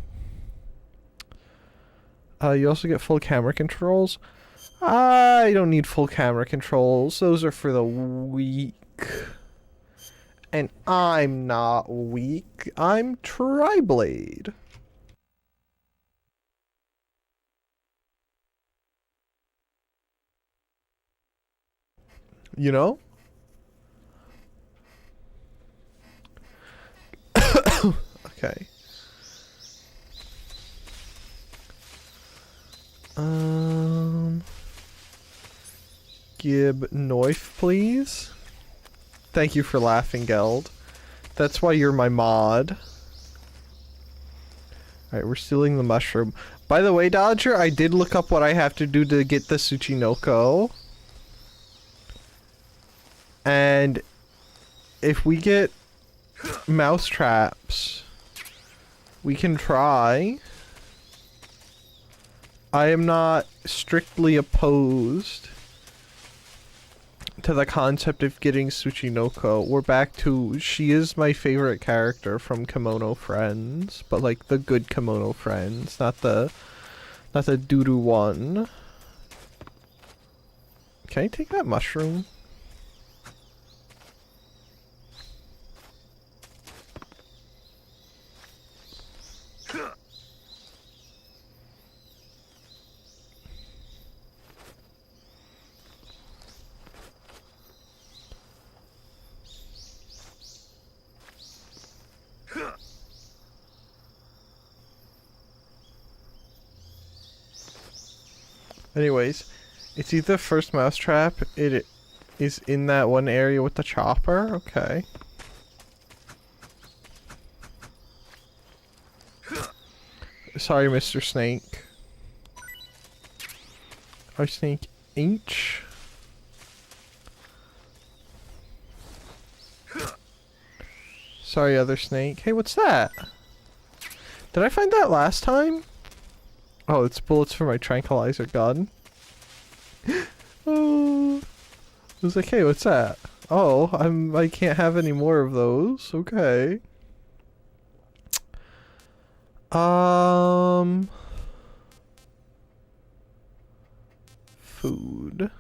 You also get full camera controls. I don't need full camera controls. Those are for the weak. And I'm not weak. I'm Tri-Blade. You know? Okay. Gib Noif, please. Thank you for laughing, Geld. That's why you're my mod. Alright, we're stealing the mushroom. By the way, Dodger, I did look up what I have to do to get the Tsuchinoko. And if we get mouse traps, we can try. I am not strictly opposed to the concept of getting Tsuchinoko. We're back to, she is my favorite character from Kimono Friends, but like the good Kimono Friends, not the doo-doo one. Can I take that mushroom? Anyways, it's either first mousetrap, it is in that one area with the chopper, okay. Sorry, Mr. Snake. Our Snake H. Sorry, other snake. Hey, what's that? Did I find that last time? Oh, it's bullets for my tranquilizer gun. Oh. I was like, hey, what's that? Oh, I can't have any more of those. Okay. Food.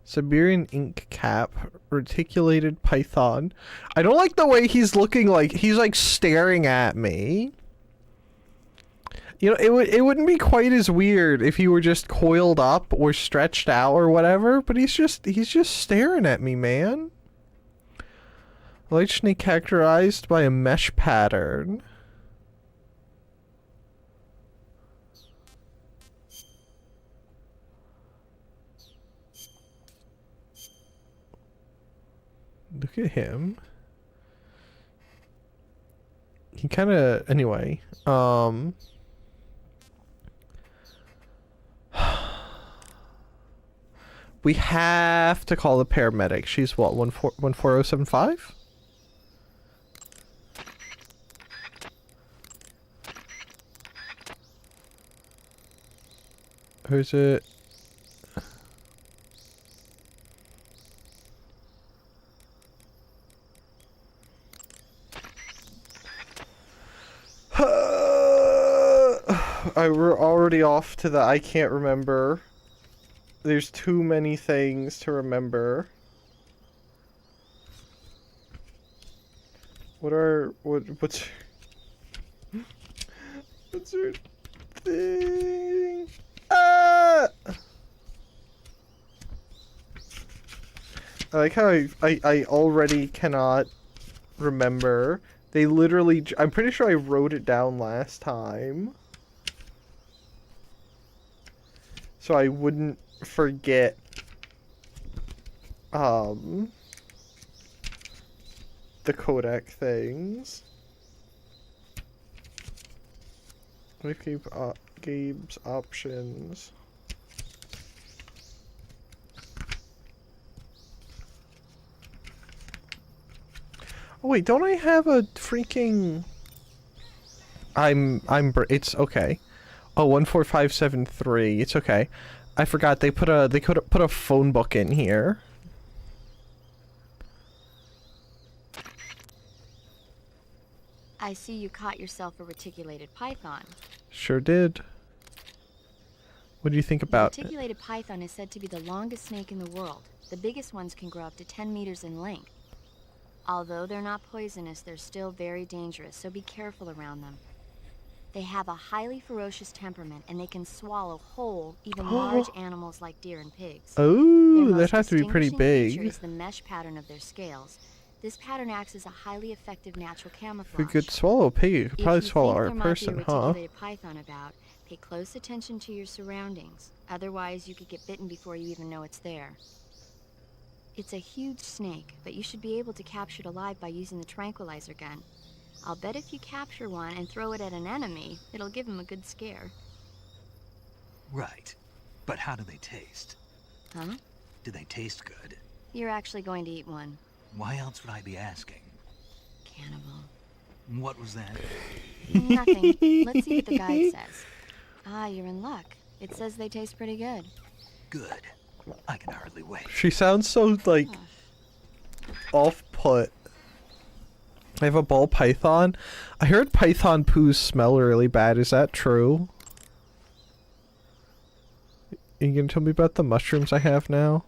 Siberian ink cap, reticulated python. I don't like the way he's looking, like he's like staring at me. You know, it wouldn't be quite as weird if he were just coiled up or stretched out or whatever, but he's just staring at me, man. Light snake characterized by a mesh pattern. Look at him. He kind of, anyway, we have to call the paramedic. She's what, 14075? Who's it? We're already off to the I can't remember. There's too many things to remember. What's your thing? Ah! I like how I already cannot remember. They literally, I'm pretty sure I wrote it down last time, so I wouldn't forget the codec things. We keep Gabe's options. Oh wait, don't I have a freaking... it's okay. Oh, 14573. It's okay. I forgot they put a phone book in here. I see you caught yourself a reticulated python. Sure did. What do you think about The reticulated python is said to be the longest snake in the world. The biggest ones can grow up to 10 meters in length. Although they're not poisonous, they're still very dangerous, so be careful around them. They have a highly ferocious temperament, and they can swallow whole, even large animals like deer and pigs. Oh, that has to be pretty big. Feature is the mesh pattern of their scales. This pattern acts as a highly effective natural camouflage. If we could swallow a pig, you could probably swallow our person, huh? If you think there might be a reticulated python about, pay close attention to your surroundings. Otherwise, you could get bitten before you even know it's there. It's a huge snake, but you should be able to capture it alive by using the tranquilizer gun. I'll bet if you capture one and throw it at an enemy, it'll give him a good scare. Right. But how do they taste? Huh? Do they taste good? You're actually going to eat one. Why else would I be asking? Cannibal. What was that? Nothing. Let's see what the guide says. Ah, you're in luck. It says they taste pretty good. Good. I can hardly wait. She sounds so, like, off-put. I have a ball python. I heard python poos smell really bad. Is that true? You gonna tell me about the mushrooms I have now?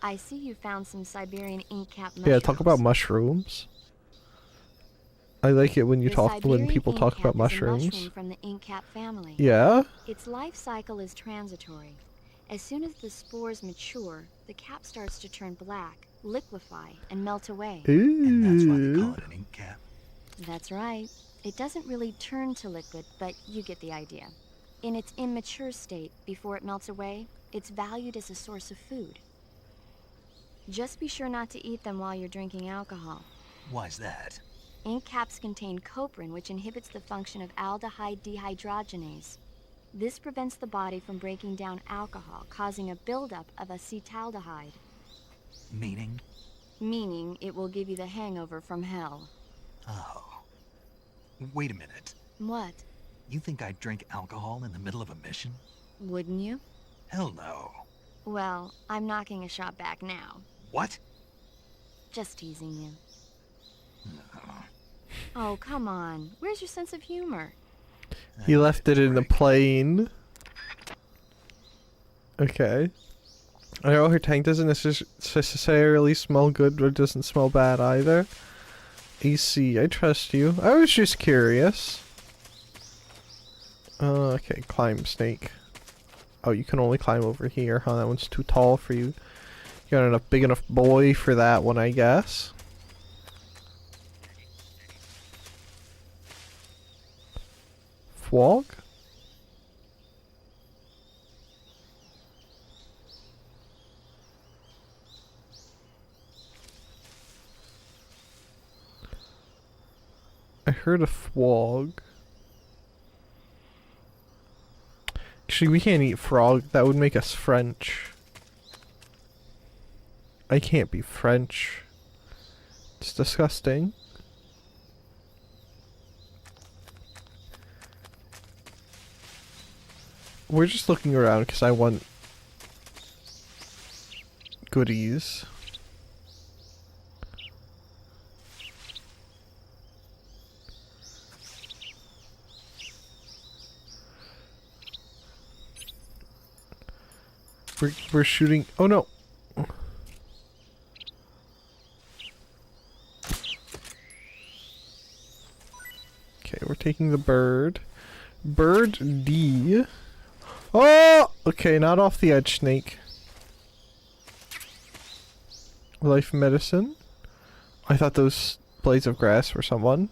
I see you found some Siberian ink cap mushrooms. Yeah, talk about mushrooms. I like it when you when people talk about mushrooms. Mushroom from the ink cap family. Yeah? Its life cycle is transitory. As soon as the spores mature, the cap starts to turn black, liquefy, and melt away. Ooh. And that's why they call it an ink cap? That's right. It doesn't really turn to liquid, but you get the idea. In its immature state, before it melts away, it's valued as a source of food. Just be sure not to eat them while you're drinking alcohol. Why's that? Ink caps contain coprin, which inhibits the function of aldehyde dehydrogenase. This prevents the body from breaking down alcohol, causing a buildup of acetaldehyde. Meaning? Meaning it will give you the hangover from hell. Oh. Wait a minute. What? You think I'd drink alcohol in the middle of a mission? Wouldn't you? Hell no. Well, I'm knocking a shot back now. What? Just teasing you. Oh, come on. Where's your sense of humor? He left it in the plane. Okay. I know her tank doesn't necessarily smell good, but it doesn't smell bad either. AC, I trust you. I was just curious. Okay, climb snake. Oh, you can only climb over here, huh? That one's too tall for you. You got enough big enough boy for that one, I guess. Fwog? I heard a fwog. Actually, we can't eat frog. That would make us French. I can't be French. It's disgusting. We're just looking around because I want goodies. We're shooting. Oh no. Okay, we're taking the bird. Bird D. Oh! Okay, not off the edge, snake. Life medicine. I thought those blades of grass were someone.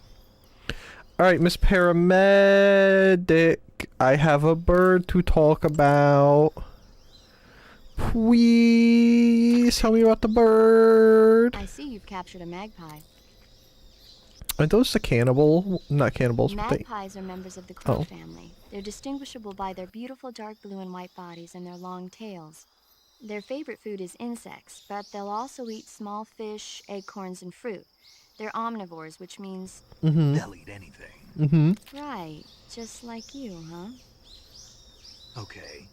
Alright, Miss Paramedic. I have a bird to talk about. Please tell me about the bird. I see you've captured a magpie. Are those the cannibal? Not cannibals, but they... Magpies are members of the crow family. They're distinguishable by their beautiful dark blue and white bodies and their long tails. Their favorite food is insects, but they'll also eat small fish, acorns, and fruit. They're omnivores, which means... They'll eat anything. Right, just like you, huh? Okay.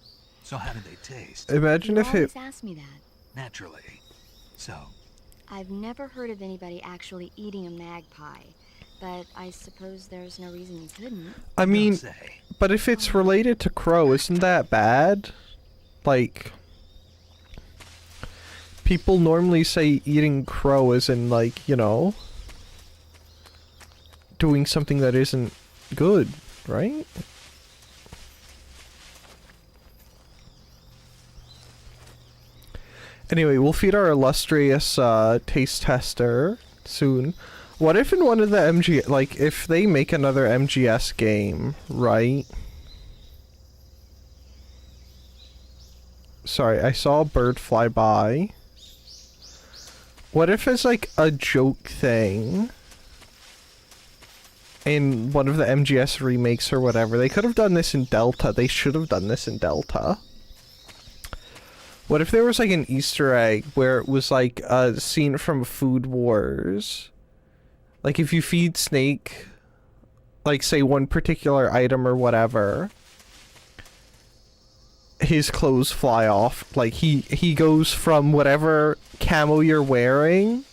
So how do they taste? Imagine You if always it... ask me that. Naturally. So? I've never heard of anybody actually eating a magpie, but I suppose there's no reason you couldn't. I mean, but if it's related to crow, isn't that bad? Like... People normally say eating crow is in, like, you know... doing something that isn't good, right? Anyway, we'll feed our illustrious taste tester soon. What if in one of the MG... like, if they make another MGS game, right? Sorry, I saw a bird fly by. What if it's like a joke thing? In one of the MGS remakes or whatever. They could have done this in Delta. They should have done this in Delta. What if there was like an Easter egg where it was like a scene from Food Wars? Like if you feed Snake, like say one particular item or whatever, his clothes fly off. Like he goes from whatever camo you're wearing.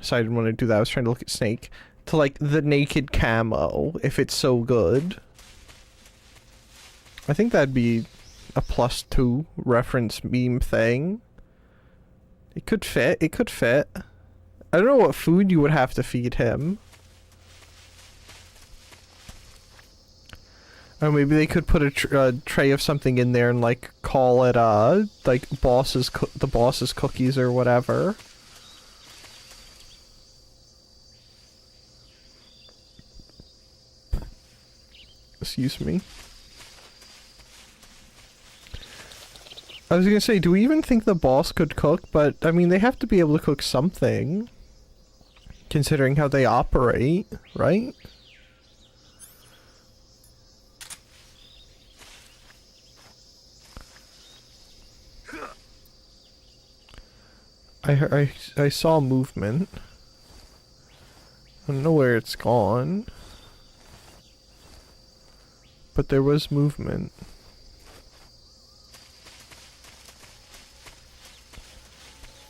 So I didn't want to do that. I was trying to look at Snake. To like the naked camo, if it's so good. I think that'd be a +2 reference meme thing. It could fit. It could fit. I don't know what food you would have to feed him. Or maybe they could put a tray of something in there and like call it like the boss's cookies or whatever. Excuse me. I was gonna say, do we even think the boss could cook? But, I mean, they have to be able to cook something. Considering how they operate, right? I saw movement. I don't know where it's gone. but there was movement. I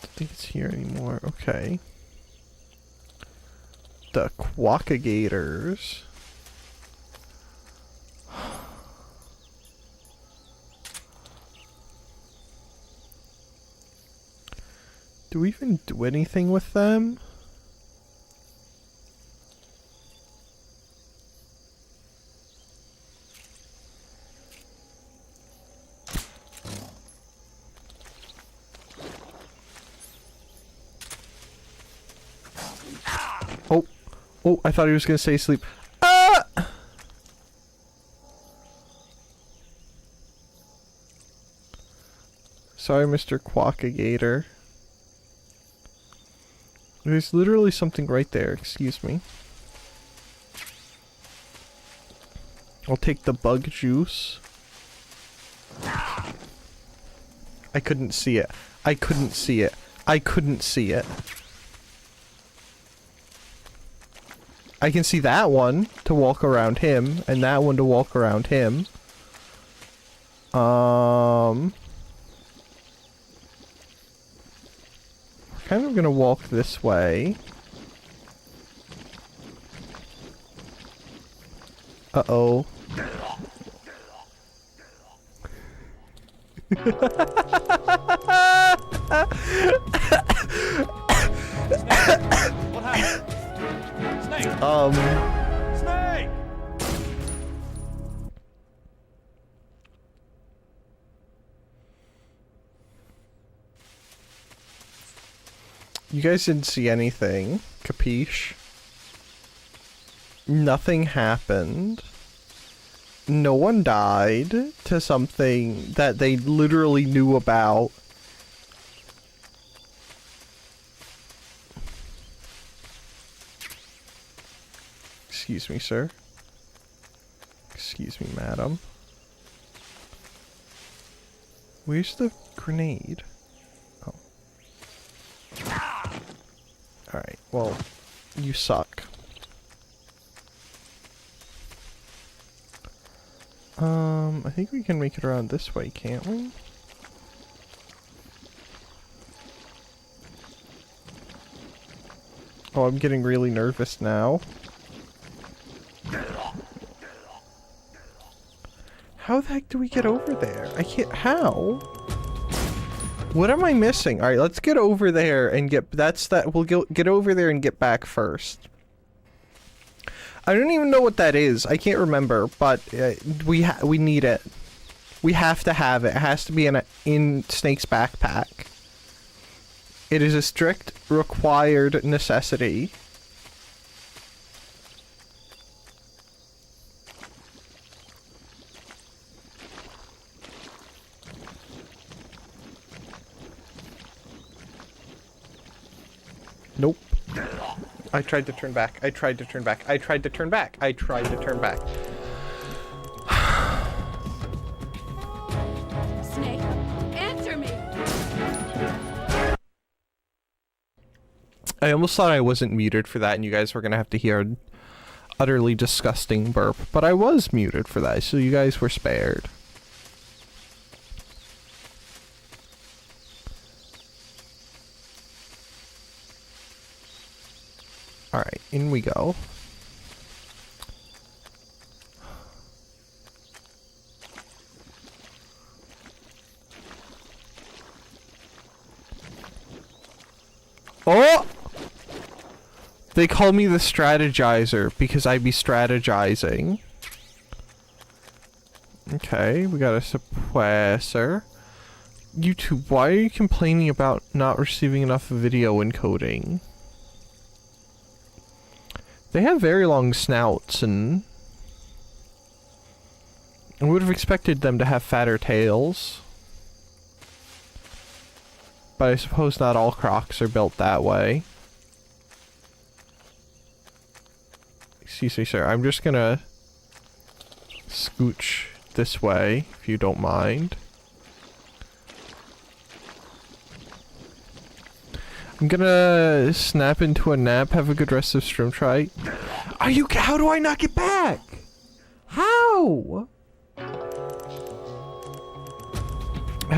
don't think it's here anymore. Okay. The quackagators. Do we even do anything with them? Oh. Oh, I thought he was gonna say sleep. Ah! Sorry, Mr. Quackagator. There's literally something right there, excuse me. I'll take the bug juice. I couldn't see it. I couldn't see it. I couldn't see it. I can see that one to walk around him, and that one to walk around him. Kind of gonna walk this way. Uh-oh. What happened? Snake! Snake! You guys didn't see anything. Capiche? Nothing happened. No one died to something that they literally knew about. Excuse me, sir. Excuse me, madam. Where's the grenade? Oh. Alright, well, you suck. I think we can make it around this way, can't we? Oh, I'm getting really nervous now. How the heck do we get over there? I can't- how? What am I missing? Alright, let's get over there and get- we'll get over there and get back first. I don't even know what that is. I can't remember, but we need it. We have to have it. It has to be in Snake's backpack. It is a strict required necessity. Nope. I tried to turn back. I tried to turn back. I tried to turn back. I tried to turn back. Snake, answer me! I almost thought I wasn't muted for that and you guys were gonna have to hear an utterly disgusting burp, but I was muted for that, so you guys were spared. Alright, in we go. Oh! They call me the strategizer because I be strategizing. Okay, we got a suppressor. YouTube, why are you complaining about not receiving enough video encoding? They have very long snouts, and I would have expected them to have fatter tails. But I suppose not all crocs are built that way. Excuse me, sir. I'm just gonna scooch this way, if you don't mind. I'm gonna snap into a nap. Have a good rest of stream, try. Are you- how do I not get back? How?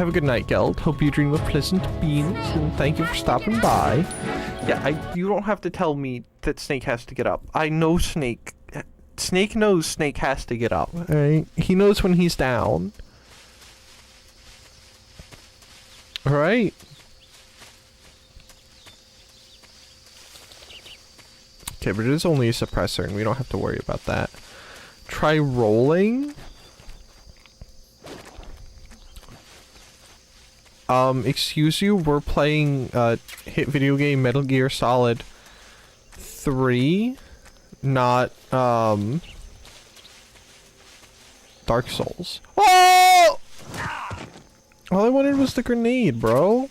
have a good night, Geld. Hope you dream of pleasant beans, and thank you for stopping by. Yeah, you don't have to tell me that Snake has to get up. I know Snake. Snake knows Snake has to get up, alright? He knows when he's down. Alright? Okay, but it is only a suppressor, and we don't have to worry about that. Try rolling? Excuse you, we're playing, hit video game Metal Gear Solid 3, not, Dark Souls. Oh! All I wanted was the grenade, bro.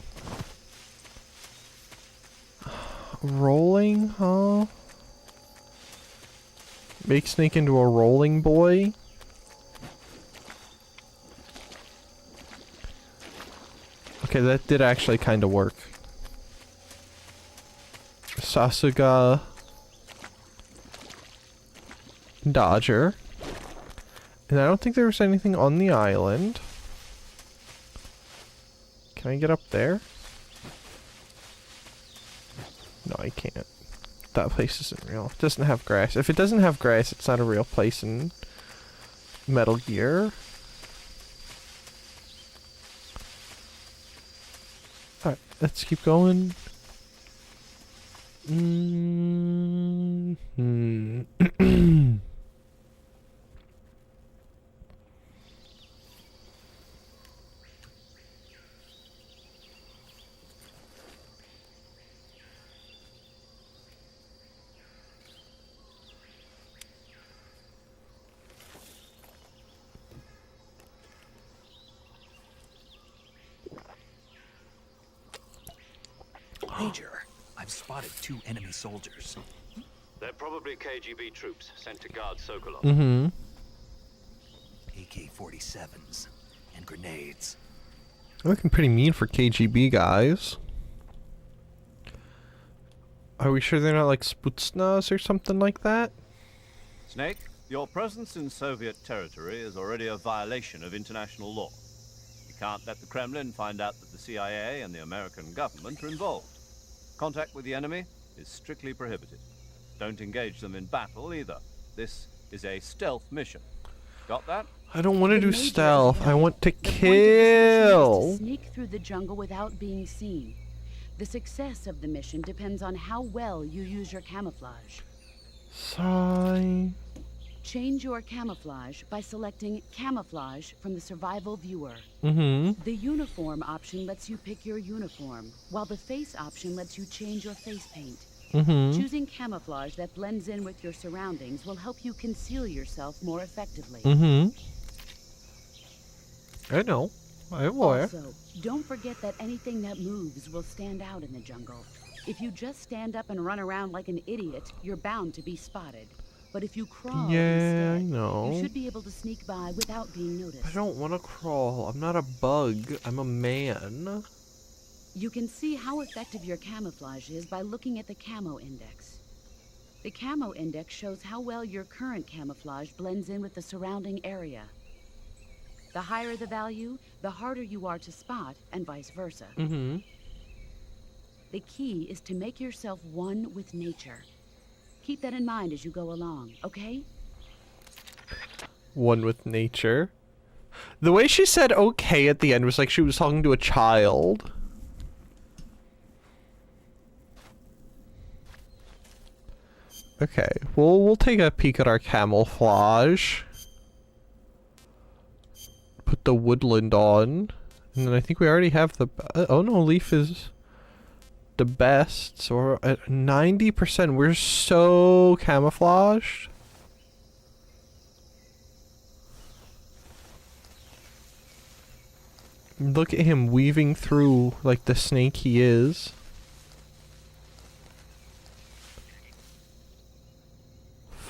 Rolling, huh? Make Snake into a rolling boy? Okay, that did actually kind of work. Sasuga. Dodger. And I don't think there was anything on the island. Can I get up there? No, I can't. That place isn't real. It doesn't have grass. If it doesn't have grass, it's not a real place in Metal Gear. Alright, let's keep going. Major, I've spotted 2 enemy soldiers. They're probably KGB troops sent to guard Sokolov. Mm-hmm. AK-47s and grenades. Looking pretty mean for KGB guys. Are we sure they're not like Sputnas or something like that? Snake, your presence in Soviet territory is already a violation of international law. You can't let the Kremlin find out that the CIA and the American government are involved. Contact with the enemy is strictly prohibited. Don't engage them in battle either. This is a stealth mission. Got that? I don't want to do stealth. I want to kill. To sneak through the jungle without being seen. The success of the mission depends on how well you use your camouflage. Sigh. Change your camouflage by selecting Camouflage from the Survival Viewer. Mm-hmm. The Uniform option lets you pick your uniform, while the Face option lets you change your face paint. Mm-hmm. Choosing camouflage that blends in with your surroundings will help you conceal yourself more effectively. Mm-hmm. I know. I will. Also, don't forget that anything that moves will stand out in the jungle. If you just stand up and run around like an idiot, you're bound to be spotted. But if you crawl Yeah, instead, I know. you should be able to sneak by without being noticed. I don't want to crawl. I'm not a bug. I'm a man. You can see how effective your camouflage is by looking at the camo index. The camo index shows how well your current camouflage blends in with the surrounding area. The higher the value, the harder you are to spot, and vice versa. Mm-hmm. The key is to make yourself one with nature. Keep that in mind as you go along, okay? One with nature. The way she said okay at the end was like she was talking to a child. Okay, we'll take a peek at our camouflage. Put the woodland on. And then I think we already have the... oh no, Leaf is the best. So we're at 90%. We're so camouflaged. Look at him weaving through like the snake he is.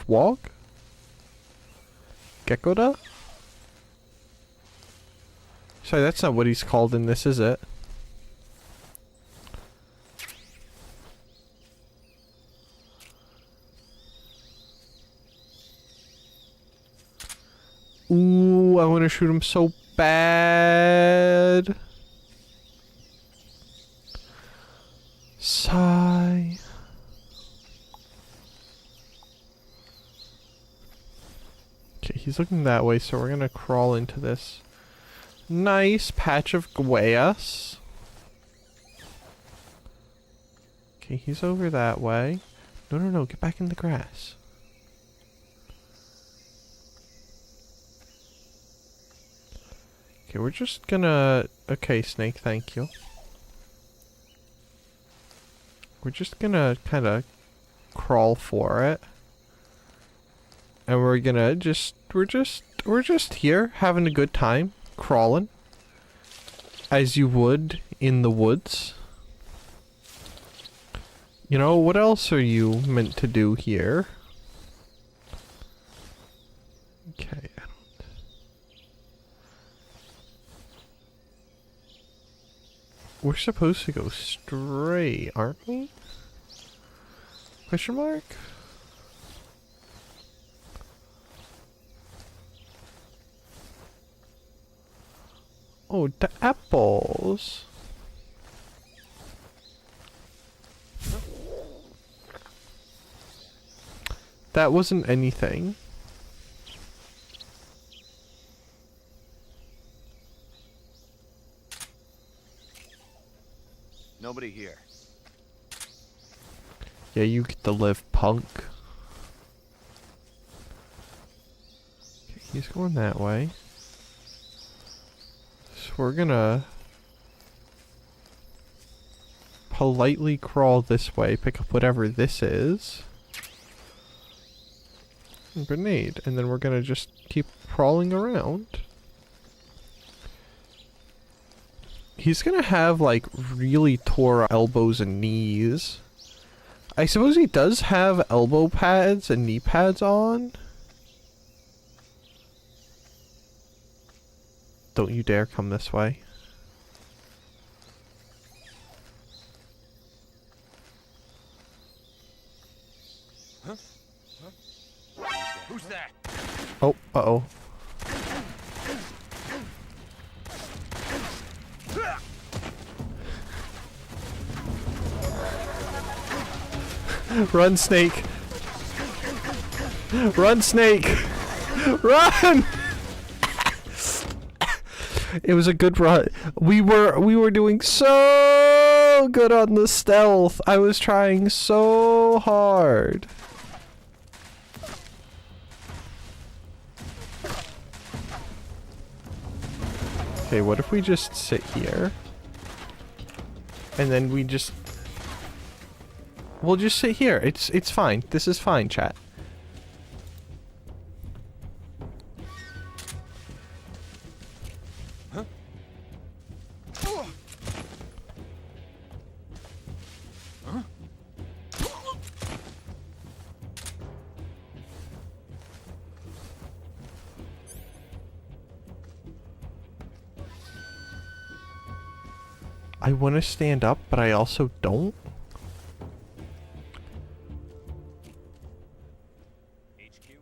Fwog? Gekkoda? Sorry, that's not what he's called in this, is it? Ooh, I want to shoot him so bad. Sigh. Okay, he's looking that way, so we're gonna crawl into this nice patch of grass. Okay, he's over that way. No, no, no, get back in the grass. Okay, we're just gonna... Okay, Snake, thank you. We're just gonna kind of crawl for it. And we're gonna just... We're just here, having a good time, crawling. As you would in the woods. You know, what else are you meant to do here? Okay, I don't... We're supposed to go straight, aren't we? Question mark? Oh, the apples. That wasn't anything. Nobody here. Yeah, you get to live, punk. Okay, he's going that way. So we're gonna politely crawl this way, pick up whatever this is. Grenade, and then we're gonna just keep crawling around. He's gonna have like really tore elbows and knees. I suppose he does have elbow pads and knee pads on. Don't you dare come this way. Huh? Who's that? Oh, uh-oh. Run, Snake! Run, Snake! Run! It was a good run. We were doing so good on the stealth. I was trying so hard. Okay, what if we just sit here? And then we just... We'll just sit here. It's fine. This is fine, chat. Huh? Huh? I want to stand up, but I also don't. HQ.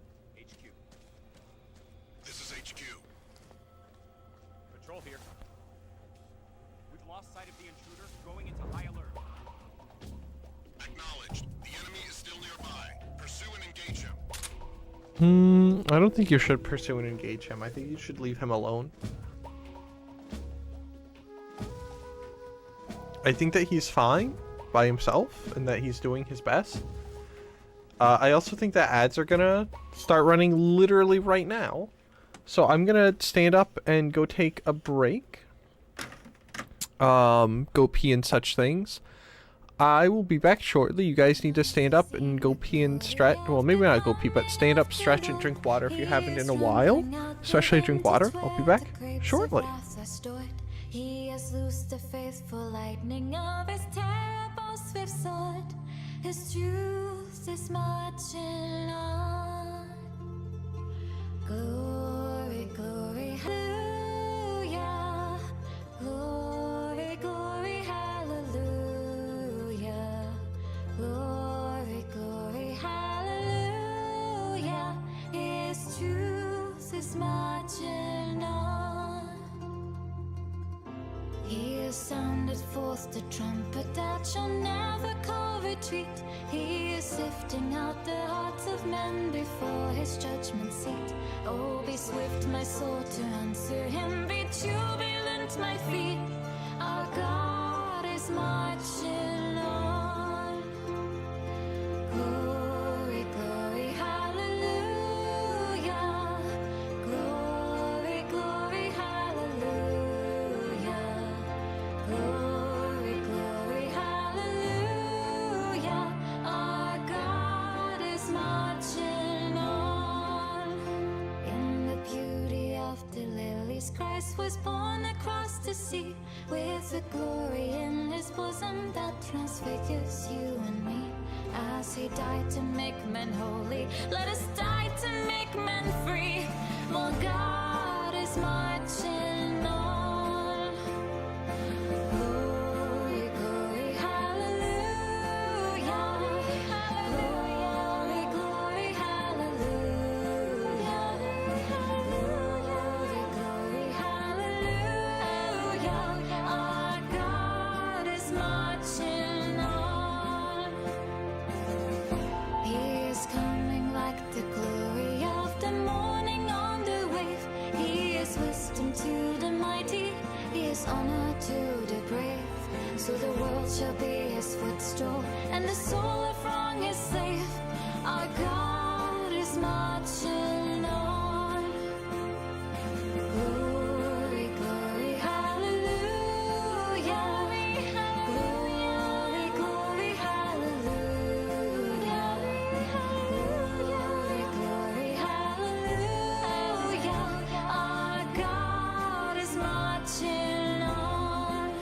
This is HQ. Patrol here. We've lost sight of the intruder, going into high alert. Acknowledged. The enemy is still nearby. Pursue and engage him. I don't think you should pursue and engage him. I think you should leave him alone. I think that he's fine by himself and that he's doing his best. I also think that ads are gonna start running literally right now. So I'm gonna stand up and go take a break. Go pee and such things. I will be back shortly. You guys need to stand up and go pee and stretch. Well, maybe not go pee, but stand up, stretch, and drink water if you haven't in a while. Especially drink water. I'll be back shortly. He has loosed the faithful lightning of his terrible swift sword. His truth is marching on. Glory, glory, hallelujah. Glory, glory, hallelujah. Glory, glory, hallelujah. His truth is marching on. He is sounded forth the trumpet that shall never call retreat. He is sifting out the hearts of men before his judgment seat. Oh, be swift, my soul, to answer him. Be jubilant, my feet. Our God is marching on. Glory, glory, hallelujah. Glory, glory, hallelujah. Glory, glory, hallelujah. Our God is marching on. In the beauty of the lilies, Christ was born across the sea, with a glory in his bosom that transfigures you and me. As he died to make men holy, let us die to make men free. For God is marching on. Glory, glory, hallelujah. Glory, glory, hallelujah. Glory, glory, hallelujah. Our God is marching on. He is coming like the glory of the morning on the wave. He is wisdom to the mighty. He is honor to the brave. So the world shall be his footstool, and the soul of wrong is safe. Our God is marching on. Glory, glory, hallelujah. Glory, glory, hallelujah. Glory, glory, hallelujah. Our God is marching on.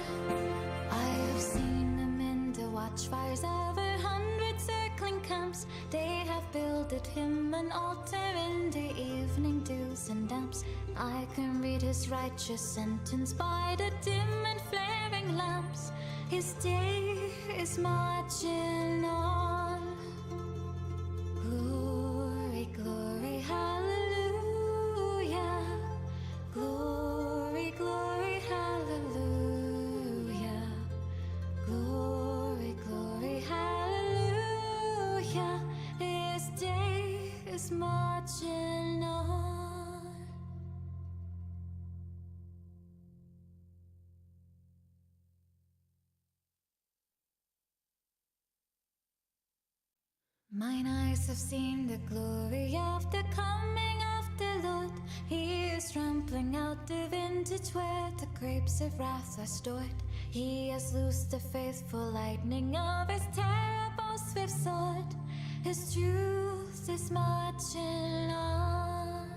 I have seen them in the watchfires of 100 circling camps. They have builded him an altar in the evening dews and damps. I can read his righteous sentence by the dim and flaring lamps. His day is marching on. Glory, glory, hallelujah. Glory, glory, hallelujah. Glory, glory, hallelujah. His day is marching on. Mine eyes have seen the glory of the coming of the Lord. He is trampling out the vintage where the grapes of wrath are stored. He has loosed the faithful lightning of his terrible swift sword. His truth is marching on.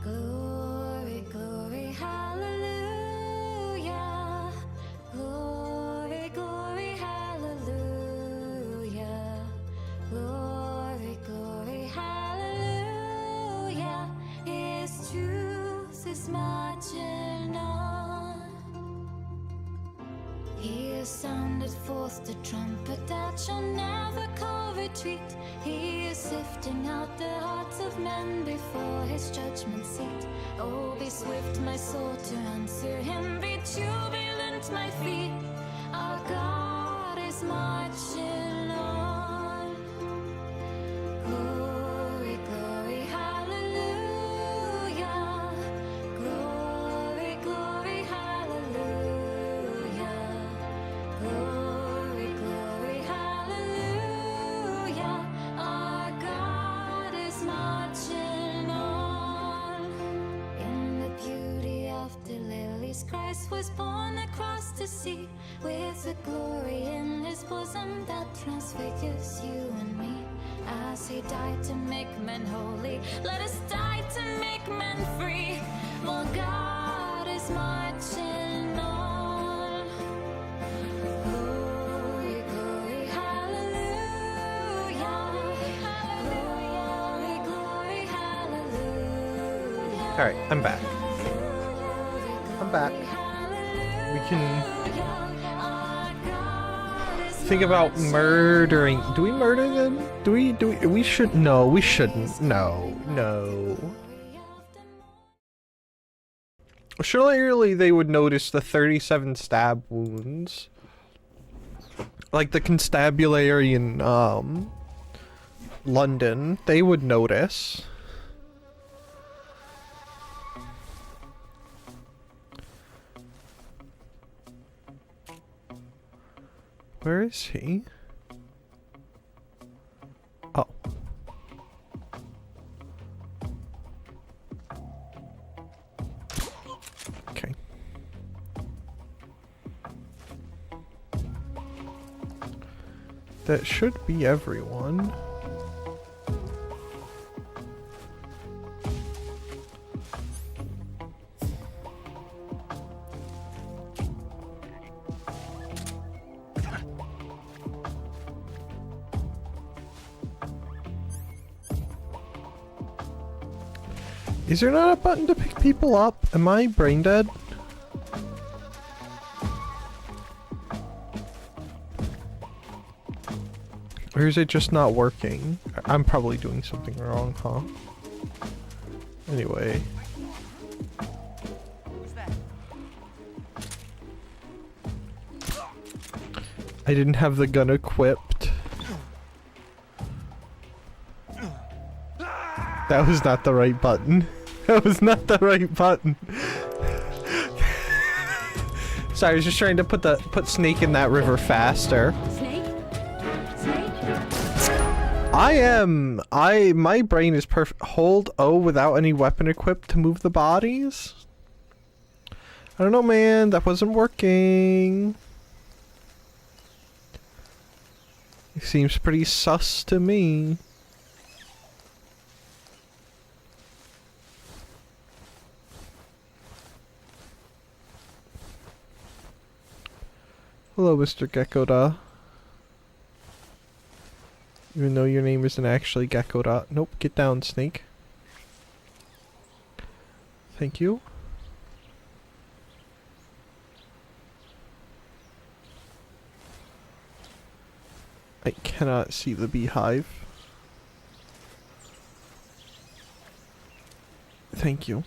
Glory, glory, hallelujah. Glory, glory, hallelujah. Glory, glory, hallelujah. His truth is marching on. He has sounded forth the trumpet that shall never call retreat. He is sifting out the hearts of men before his judgment seat. Oh, be swift, my soul, to answer him. Be jubilant, my feet. Our God is marching on. Glory, glory, hallelujah. Glory, glory, hallelujah. Glory, glory, hallelujah. Our God is marching on. In the beauty of the lilies, Christ was born across the sea, with a glory in his bosom that transfigures you and me. As he died to make men holy, let us die to make men free. For God is marching on. Glory, glory, hallelujah. Glory, glory, hallelujah. Alright, I'm back. I'm back. We can think about murdering. Do we murder them? We should, no, we shouldn't. No. Surely they would notice the 37 stab wounds. Like the constabulary in, London. They would notice. Where is he? Oh. Okay. That should be everyone. Is there not a button to pick people up? Am I brain dead? Or is it just not working? I'm probably doing something wrong, huh? Anyway. I didn't have the gun equipped. That was not the right button. That was not the right button. Sorry, I was just trying to put Snake in that river faster. Snake? My brain is perfect. Hold O without any weapon equipped to move the bodies? I don't know, man. That wasn't working. It seems pretty sus to me. Hello, Mr. Gekkoda. Even though your name isn't actually Gekkoda. Nope, get down, Snake. Thank you. I cannot see the beehive. Thank you.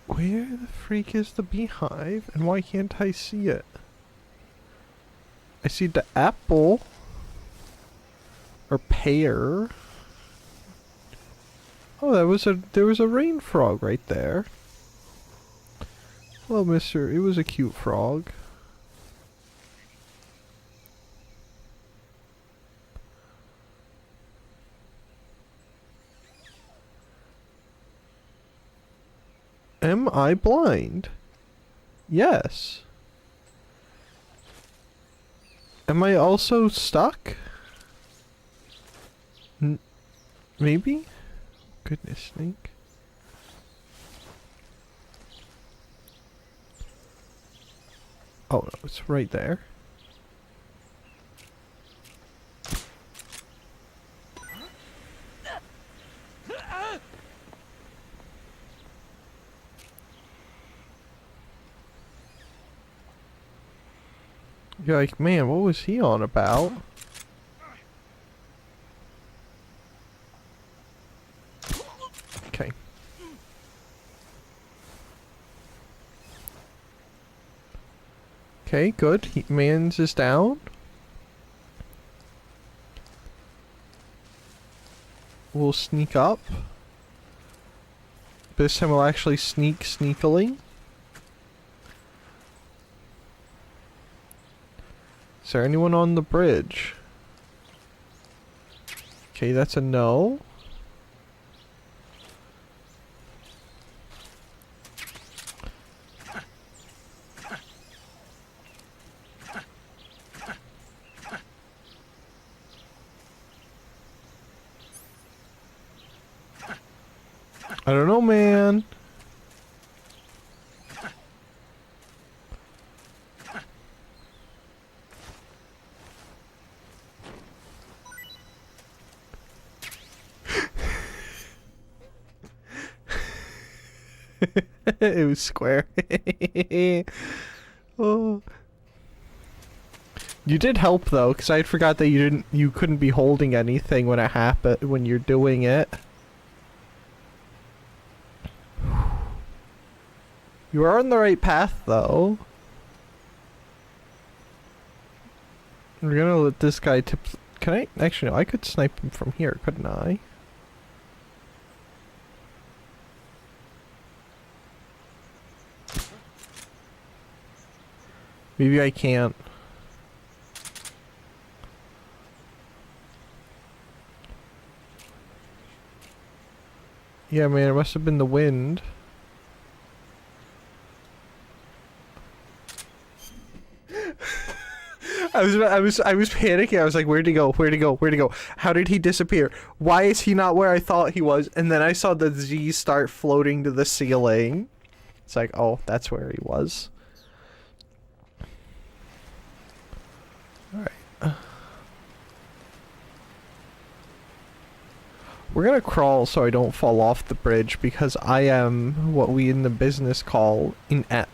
Where the freak is the beehive, and why can't I see it? I see the apple. Or pear. Oh, there was a rain frog right there. Hello, mister. It was a cute frog. Am I blind? Yes. Am I also stuck? Maybe? Goodness, Snake. Oh no, it's right there. You're like, man, what was he on about? Okay. Okay, good. Mans is down. We'll sneak up. This time we'll actually sneak sneakily. Is there anyone on the bridge? Okay, that's a no. I don't know, man. It was square. Oh. You did help though, because I forgot that you couldn't be holding anything when it happened, when you're doing it. You are on the right path though. We're gonna let this guy tip. Can I? Actually, no, I could snipe him from here, couldn't I? Maybe I can't. Yeah, man, it must have been the wind. I was panicking. I was like, where'd he go? Where'd he go? Where'd he go? How did he disappear? Why is he not where I thought he was? And then I saw the Z start floating to the ceiling. It's like, oh, that's where he was. Alright. We're gonna crawl so I don't fall off the bridge because I am what we in the business call inept.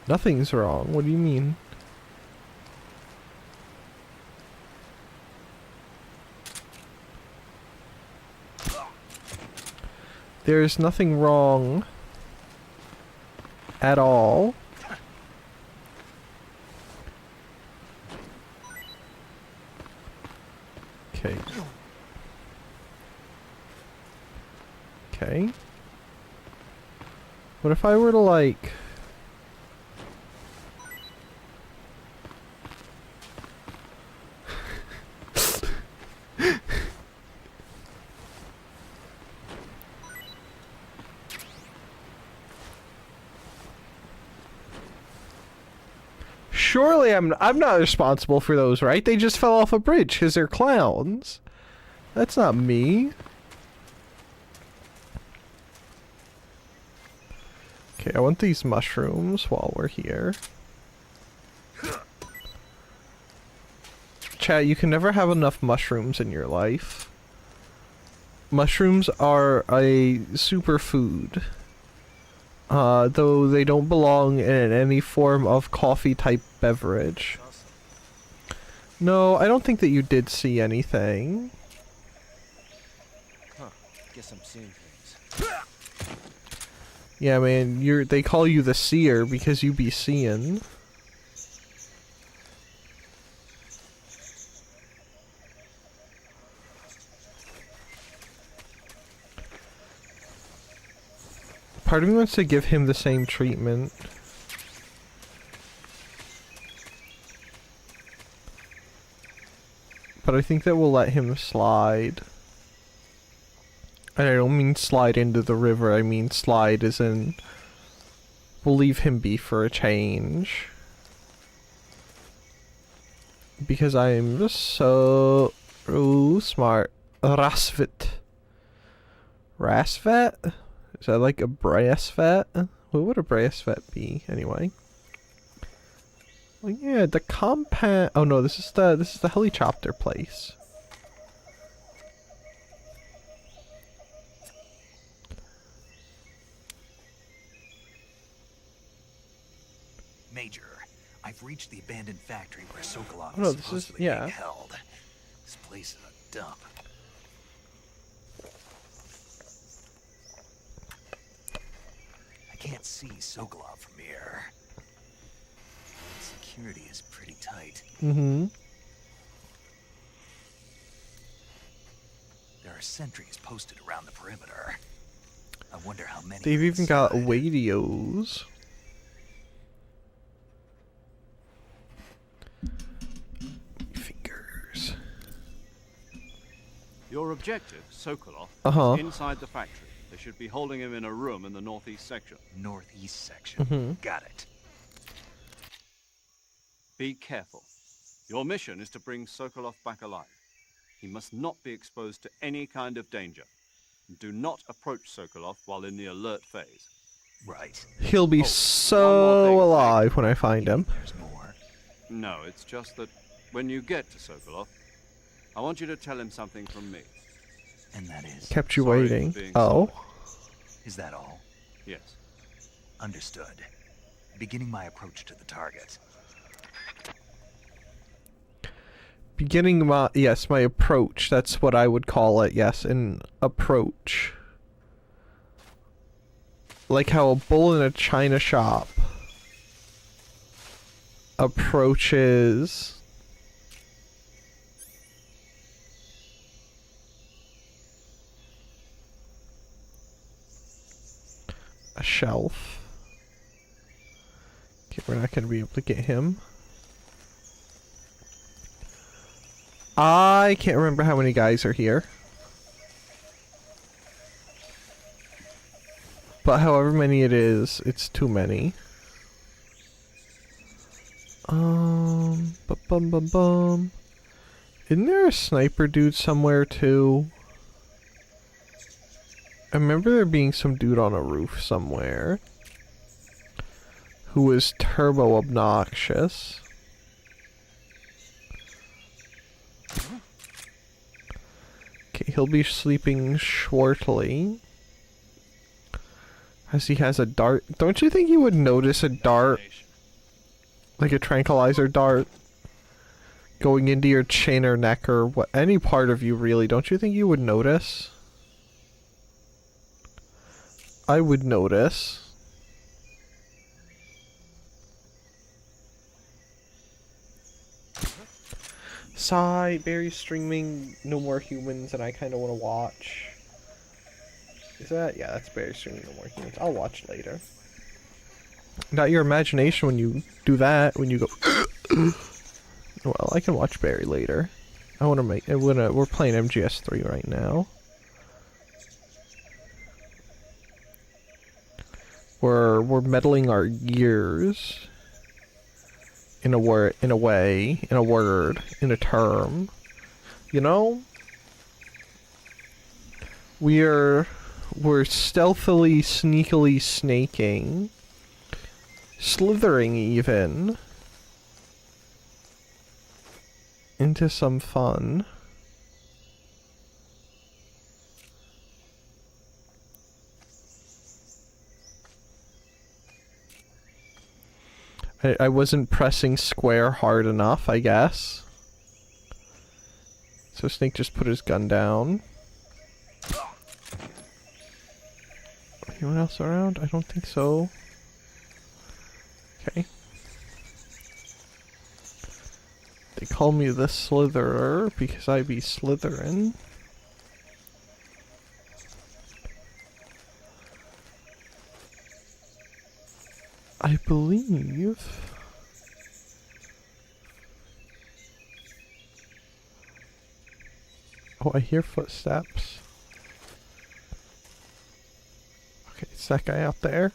Nothing's wrong. What do you mean? There's nothing wrong at all. Okay. Okay. What if I were to like... Surely I'm not responsible for those, right? They just fell off a bridge because they're clowns. That's not me. Okay, I want these mushrooms while we're here. Chat, you can never have enough mushrooms in your life. Mushrooms are a superfood. Though they don't belong in any form of coffee-type beverage. No, I don't think that you did see anything. Huh. Guess I'm seeing things. Yeah, man, they call you the seer because you be seeing. Part of me wants to give him the same treatment. But I think that we'll let him slide. And I don't mean slide into the river, I mean slide as in... We'll leave him be for a change. Because I am just so... smart. Rasvet. Rasvet? Is that like a brassvet? What would a brassvet be, anyway? Well, yeah, the compound. Oh no, this is the helicopter place. Major, I've reached the abandoned factory where Sokolov Oh, no, is this is supposedly being held. This place is a dump. I can't see Sokolov from here. Security is pretty tight. Mm-hmm. There are sentries posted around the perimeter. I wonder how many. They've even got radios. Fingers. Your objective, Sokolov, is inside the factory. They should be holding him in a room in the northeast section. Northeast section. Mm-hmm. Got it. Be careful. Your mission is to bring Sokolov back alive. He must not be exposed to any kind of danger. Do not approach Sokolov while in the alert phase. Right. He'll be so alive when I find him. There's more. No, it's just that when you get to Sokolov, I want you to tell him something from me. And that is? Kept you waiting. Oh. Is that all? Yes. Understood. beginning my approach to the target. Beginning my, yes, my approach. That's what I would call it, yes, an approach. Like how a bull in a china shop approaches a shelf. Okay, we're not going to be able to get him. I can't remember how many guys are here. But however many it is, it's too many. Bum bum bum bum. Isn't there a sniper dude somewhere too? I remember there being some dude on a roof somewhere who was turbo obnoxious. Okay, he'll be sleeping shortly. As he has a dart. Don't you think you would notice a dart? Like a tranquilizer dart going into your chin or neck or what, any part of you really. Don't you think you would notice? I would notice. Sigh, Barry's streaming No More Humans and I kind of want to watch. Is that? Yeah, that's Barry's streaming No More Humans. I'll watch later. Not your imagination when you do that, when you go... Well, I can watch Barry later. I want to make... we're playing MGS3 right now. We're meddling our gears in a word, in a way, in a word, in a term. You know? We're stealthily, sneakily snaking, slithering even, into some fun. I wasn't pressing square hard enough, I guess. So Snake just put his gun down. Anyone else around? I don't think so. Okay. They call me the Slitherer because I be Slytherin. I believe... Oh, I hear footsteps. Okay, it's that guy out there.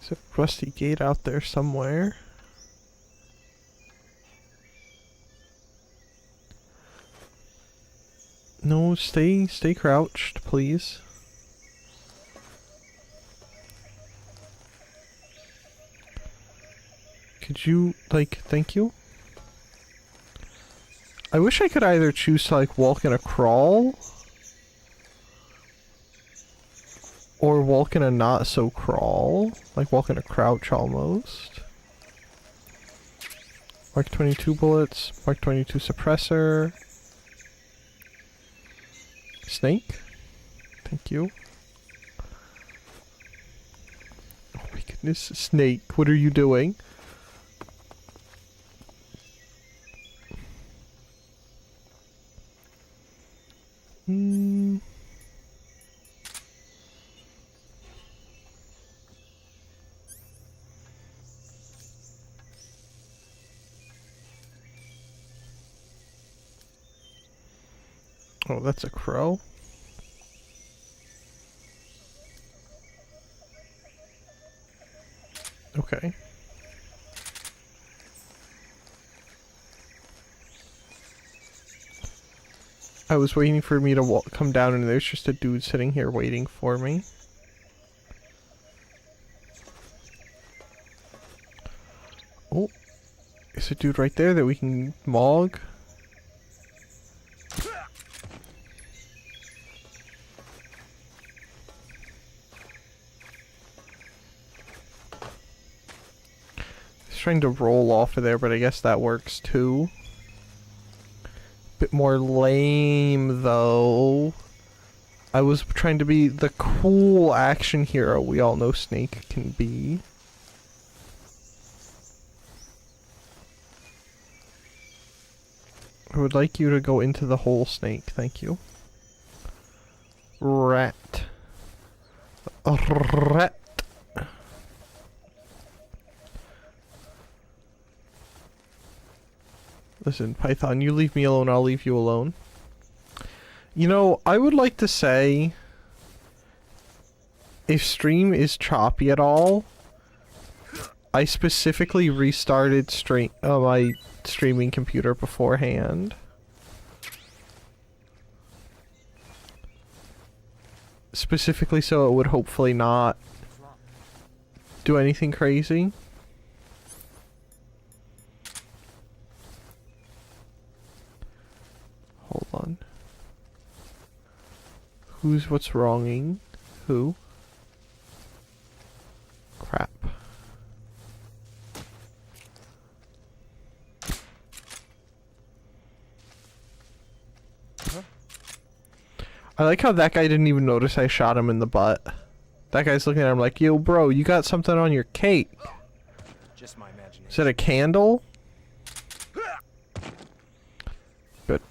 There's a rusty gate out there somewhere. No, stay crouched, please. Could you, like, thank you? I wish I could either choose to, like, walk in a crawl or walk in a not so crawl. Like, walk in a crouch almost. Mark 22 bullets, Mark 22 suppressor. Snake? Thank you. Oh my goodness, Snake, what are you doing? Oh, that's a crow. Okay. I was waiting for me to come down and there's just a dude sitting here waiting for me. Oh. Is a dude right there that we can maug. He's trying to roll off of there, but I guess that works too. Bit more lame though. I was trying to be the cool action hero we all know Snake can be. I would like you to go into the hole, Snake. Thank you. Rat. Rat. Listen, Python, you leave me alone, I'll leave you alone. You know, I would like to say, if stream is choppy at all, I specifically restarted my streaming computer beforehand. Specifically so it would hopefully not do anything crazy. Hold on. What's wronging? Who? Crap. I like how that guy didn't even notice I shot him in the butt. That guy's looking at him like, yo bro, you got something on your cake. Just my imagination. Is it a candle? Good.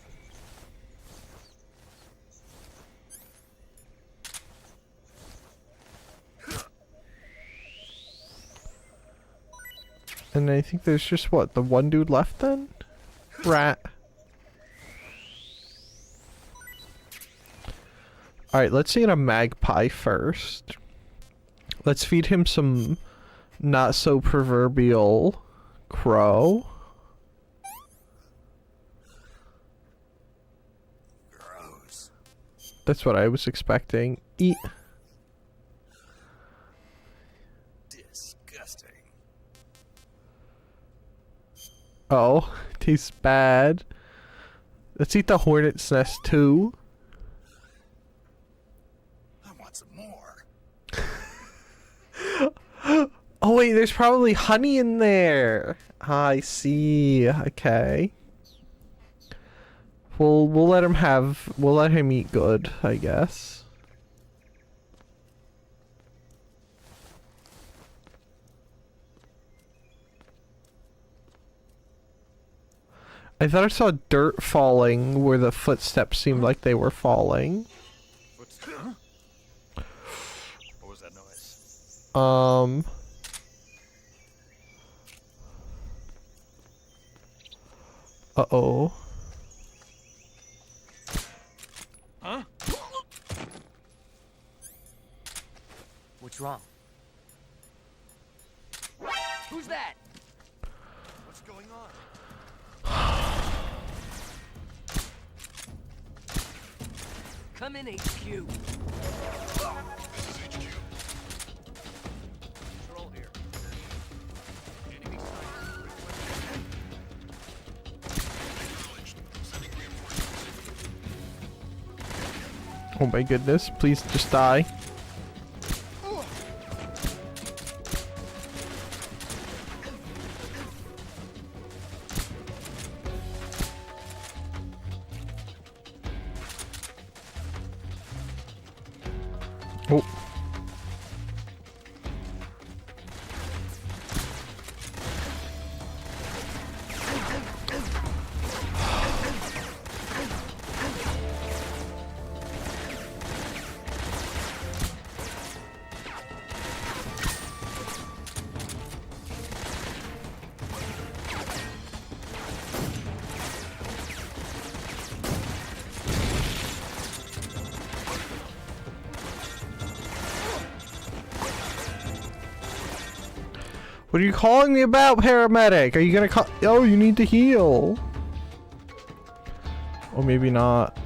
And I think there's just what, the one dude left then? Rat. Alright, let's see a magpie first. Let's feed him some not so proverbial crow. Gross. That's what I was expecting. Eat. Disgusting. Oh, tastes bad. Let's eat the hornet's nest too. Some more. Oh wait, there's probably honey in there. I see. Okay. We'll let him eat good, I guess. I thought I saw dirt falling where the footsteps seemed like they were falling. What was that noise? Uh-oh. Huh? What's wrong? Who's that? What's going on? Come in, HQ. This is HQ. Control here. Enemy sighted. Acknowledged. Sending reinforcements. Oh my goodness, please just die. Oh. What are you calling me about, paramedic? Are you gonna call? Oh, you need to heal. Or maybe not.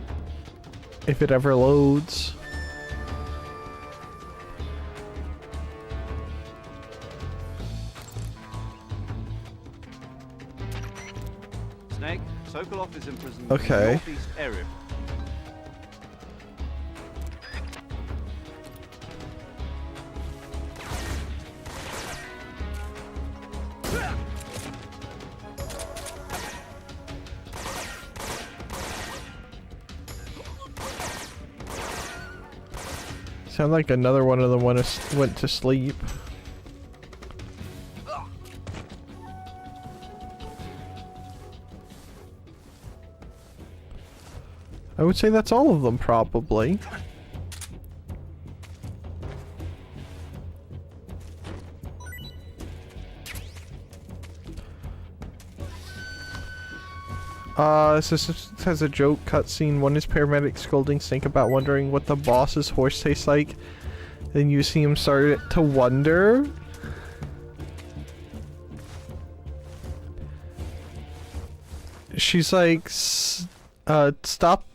If it ever loads. Snake, Sokolov is imprisoned Okay. in the northeast area. Sound like another one of them went to sleep. I would say that's all of them, probably. This has a joke cutscene. One is paramedic scolding Snake about wondering what the boss's horse tastes like. Then you see him start to wonder. She's like, stop.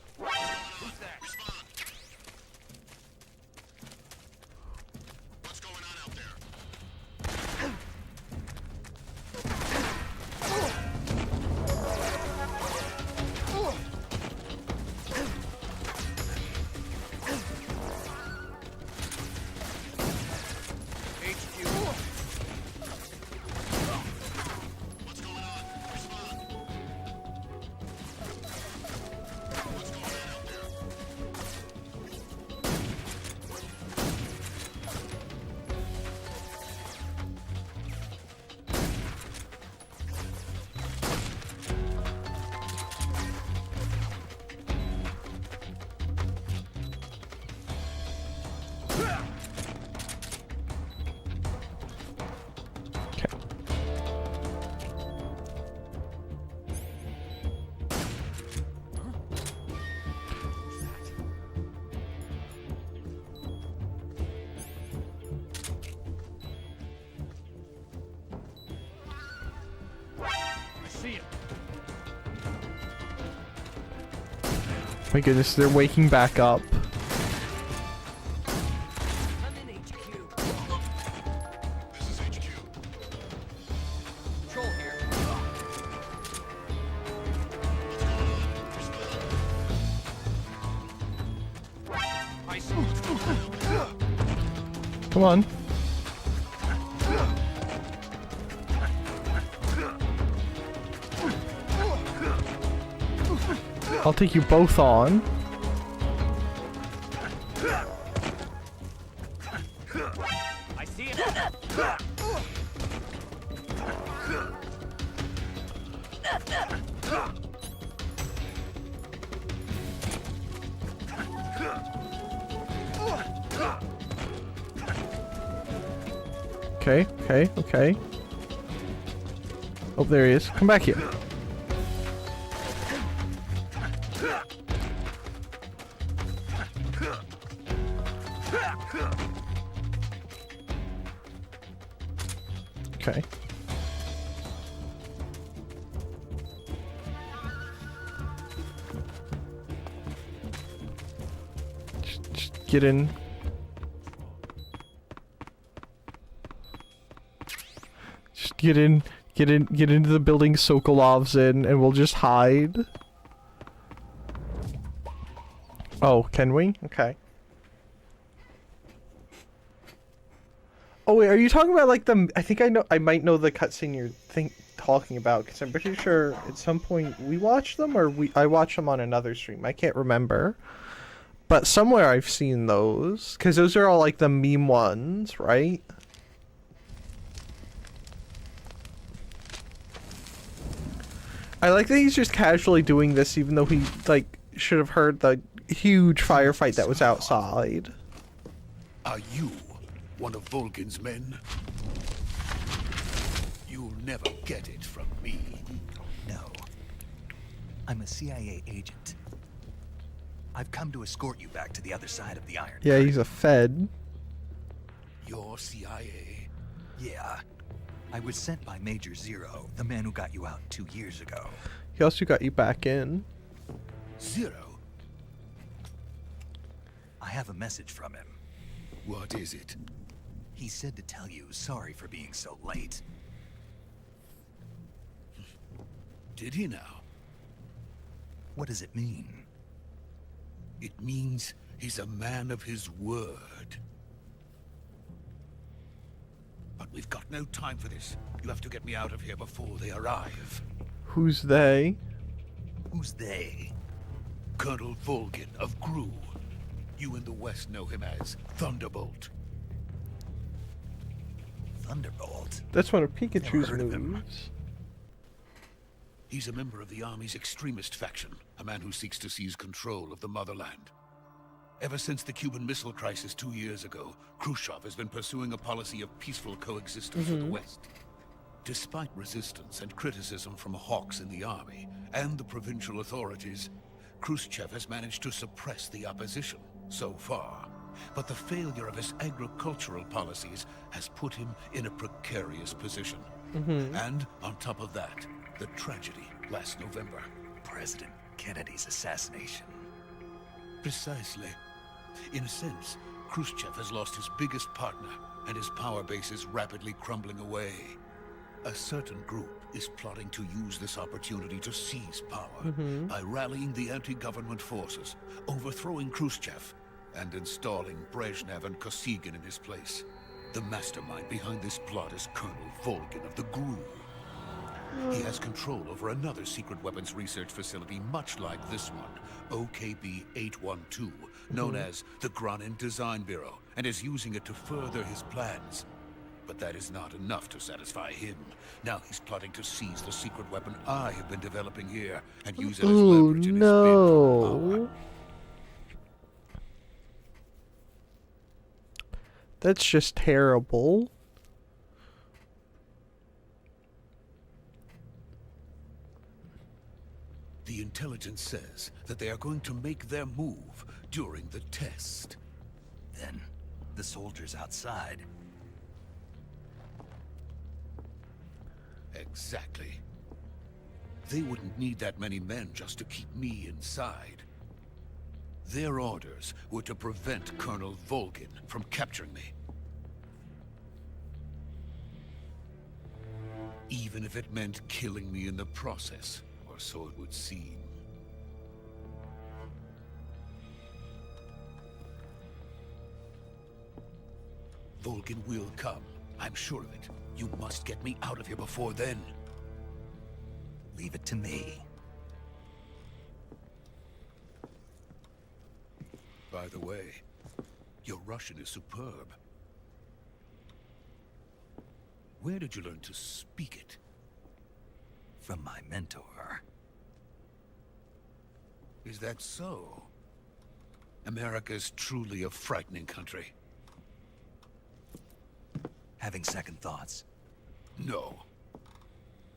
My goodness, they're waking back up. I'm in HQ. This is HQ. Control here. I see. Come on. I'll take you both on. I see him. Okay, okay, okay. Oh, there he is. Come back here. Okay. Just get in. Just get into the building Sokolov's in, and we'll just hide. Oh, can we? Okay. Oh wait, are you talking about like the? I think I might know the cutscene you're talking about, because I'm pretty sure at some point we watched them, or I watched them on another stream. I can't remember, but somewhere I've seen those, because those are all like the meme ones, right? I like that he's just casually doing this, even though he like should have heard the huge firefight that was outside. Are you one of Vulcan's men? You'll never get it from me. No. I'm a CIA agent. I've come to escort you back to the other side of the Iron Yeah, Curtain. he's a Fed. You're CIA? Yeah. I was sent by Major Zero, the man who got you out 2 years ago. He also got you back in. Zero? I have a message from him. What is it? He said to tell you sorry for being so late. Did he now? What does it mean? It means he's a man of his word. But we've got no time for this. You have to get me out of here before they arrive. Who's they? Who's they? Colonel Volgin of Gru. You in the West know him as Thunderbolt. Thunderbolt? That's one of Pikachu's heard of him. moves. He's a member of the Army's extremist faction, a man who seeks to seize control of the motherland. Ever since the Cuban Missile Crisis 2 years ago, Khrushchev has been pursuing a policy of peaceful coexistence with the West. Despite resistance and criticism from hawks in the army and the provincial authorities, Khrushchev has managed to suppress the opposition so far. But the failure of his agricultural policies has put him in a precarious position. And on top of that, the tragedy last November. President Kennedy's assassination. Precisely. In a sense, Khrushchev has lost his biggest partner, and his power base is rapidly crumbling away. A certain group is plotting to use this opportunity to seize power by rallying the anti-government forces, overthrowing Khrushchev, and installing Brezhnev and Kosygin in his place. The mastermind behind this plot is Colonel Volgin of the Gru. He has control over another secret weapons research facility much like this one, OKB-812, known as the Granin Design Bureau, and is using it to further his plans. But that is not enough to satisfy him. Now he's plotting to seize the secret weapon I have been developing here and use it as leverage in his bid for power. That's just terrible. The intelligence says that they are going to make their move during the test. Then, the soldiers outside. Exactly. They wouldn't need that many men just to keep me inside. Their orders were to prevent Colonel Volgin from capturing me. Even if it meant killing me in the process, or so it would seem. Volgin will come. I'm sure of it. You must get me out of here before then. Leave it to me. By the way, your Russian is superb. Where did you learn to speak it? From my mentor. Is that so? America's truly a frightening country. Having second thoughts? No.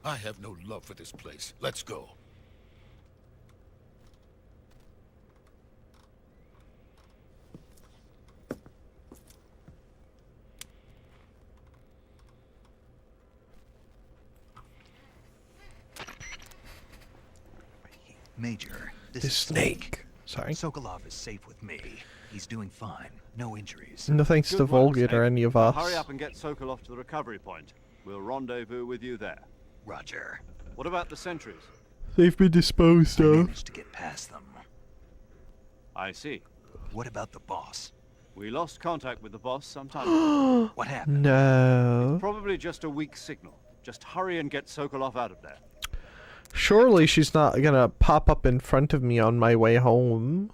I have no love for this place. Let's go. Major, this The is snake. Sorry. Sokolov is safe with me. He's doing fine. No injuries. No thanks to Good work, Volgin or Snake. any of Now us. hurry up and get Sokolov to the recovery point. We'll rendezvous with you there. Roger. What about the sentries? They've been disposed I of. managed to get past them. I see. What about the boss? We lost contact with the boss some time ago. What happened? No. Probably just a weak signal. Just hurry and get Sokolov out of there. Surely she's not gonna pop up in front of me on my way home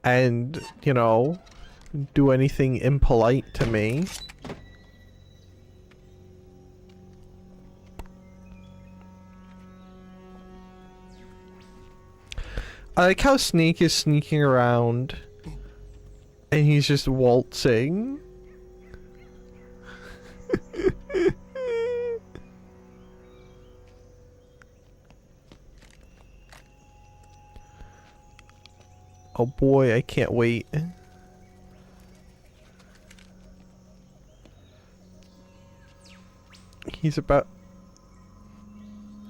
and, you know, do anything impolite to me. I like how Snake is sneaking around and he's just waltzing. Oh boy, I can't wait. He's about...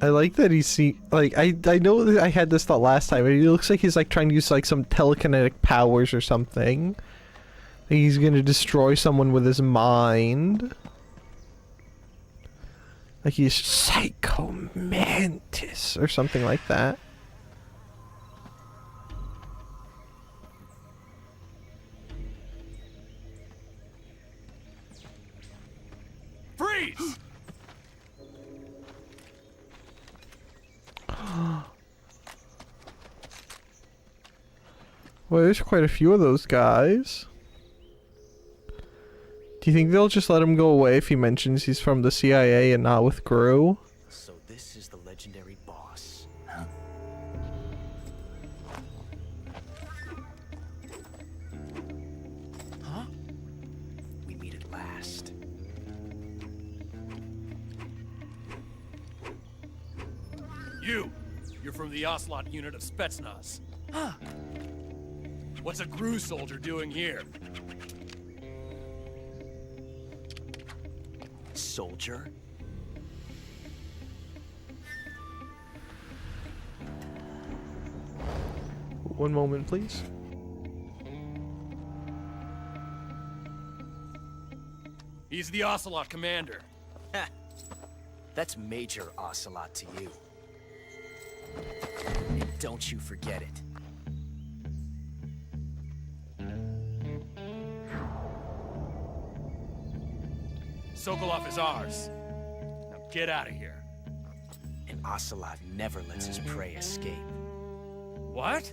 I like that he's like, I know that I had this thought last time, but he looks like he's like trying to use like some telekinetic powers or something. He's gonna destroy someone with his mind. Like he's Psycho Mantis or something like that. Well, there's quite a few of those guys. Do you think they'll just let him go away if he mentions he's from the CIA and not with Gru? So this is the legendary boss. Huh? We meet at last. You're from the Ocelot unit of Spetsnaz. Huh. What's a Gru soldier doing here? Soldier? One moment, please. He's the Ocelot commander. That's Major Ocelot to you. And don't you forget it. Sokolov is ours. Now get out of here. And Ocelot never lets his prey escape. What?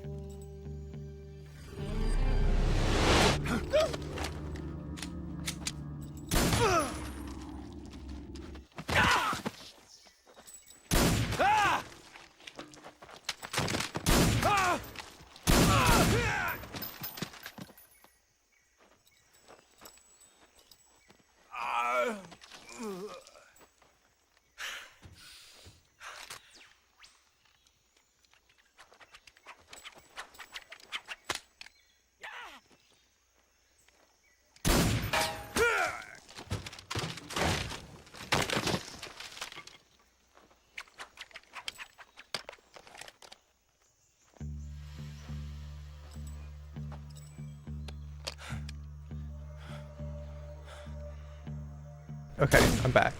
Okay, I'm back.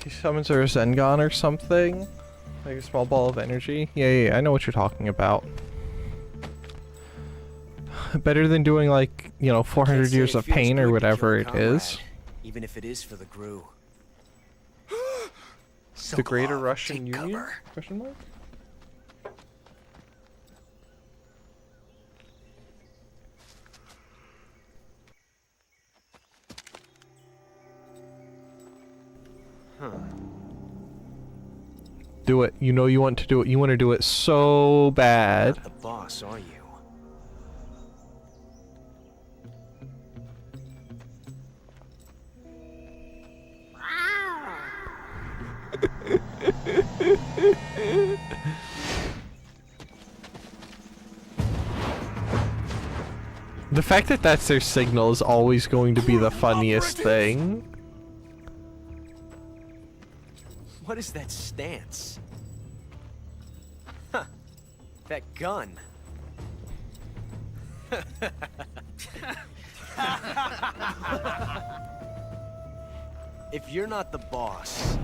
He summons a Rasengan or something? Like a small ball of energy? Yeah, I know what you're talking about. Better than doing like, you know, 400 years of pain or whatever it is. Even if it is for the Gru. The Greater Russian Union? Question mark? Do it. You know you want to do it. You want to do it so bad. Not the boss, are you? The fact that that's their signal is always going to be the funniest thing. What is that stance? Huh. That gun. If you're not the boss,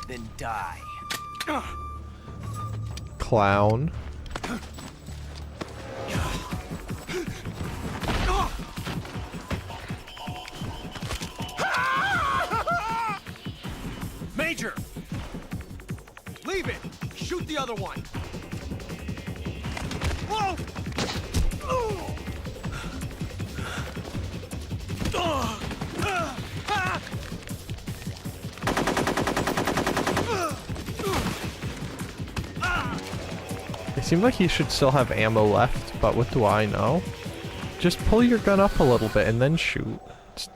then die. Clown. Major! Leave it! Shoot the other one! Whoa! It seemed like he should still have ammo left, but what do I know? Just pull your gun up a little bit and then shoot.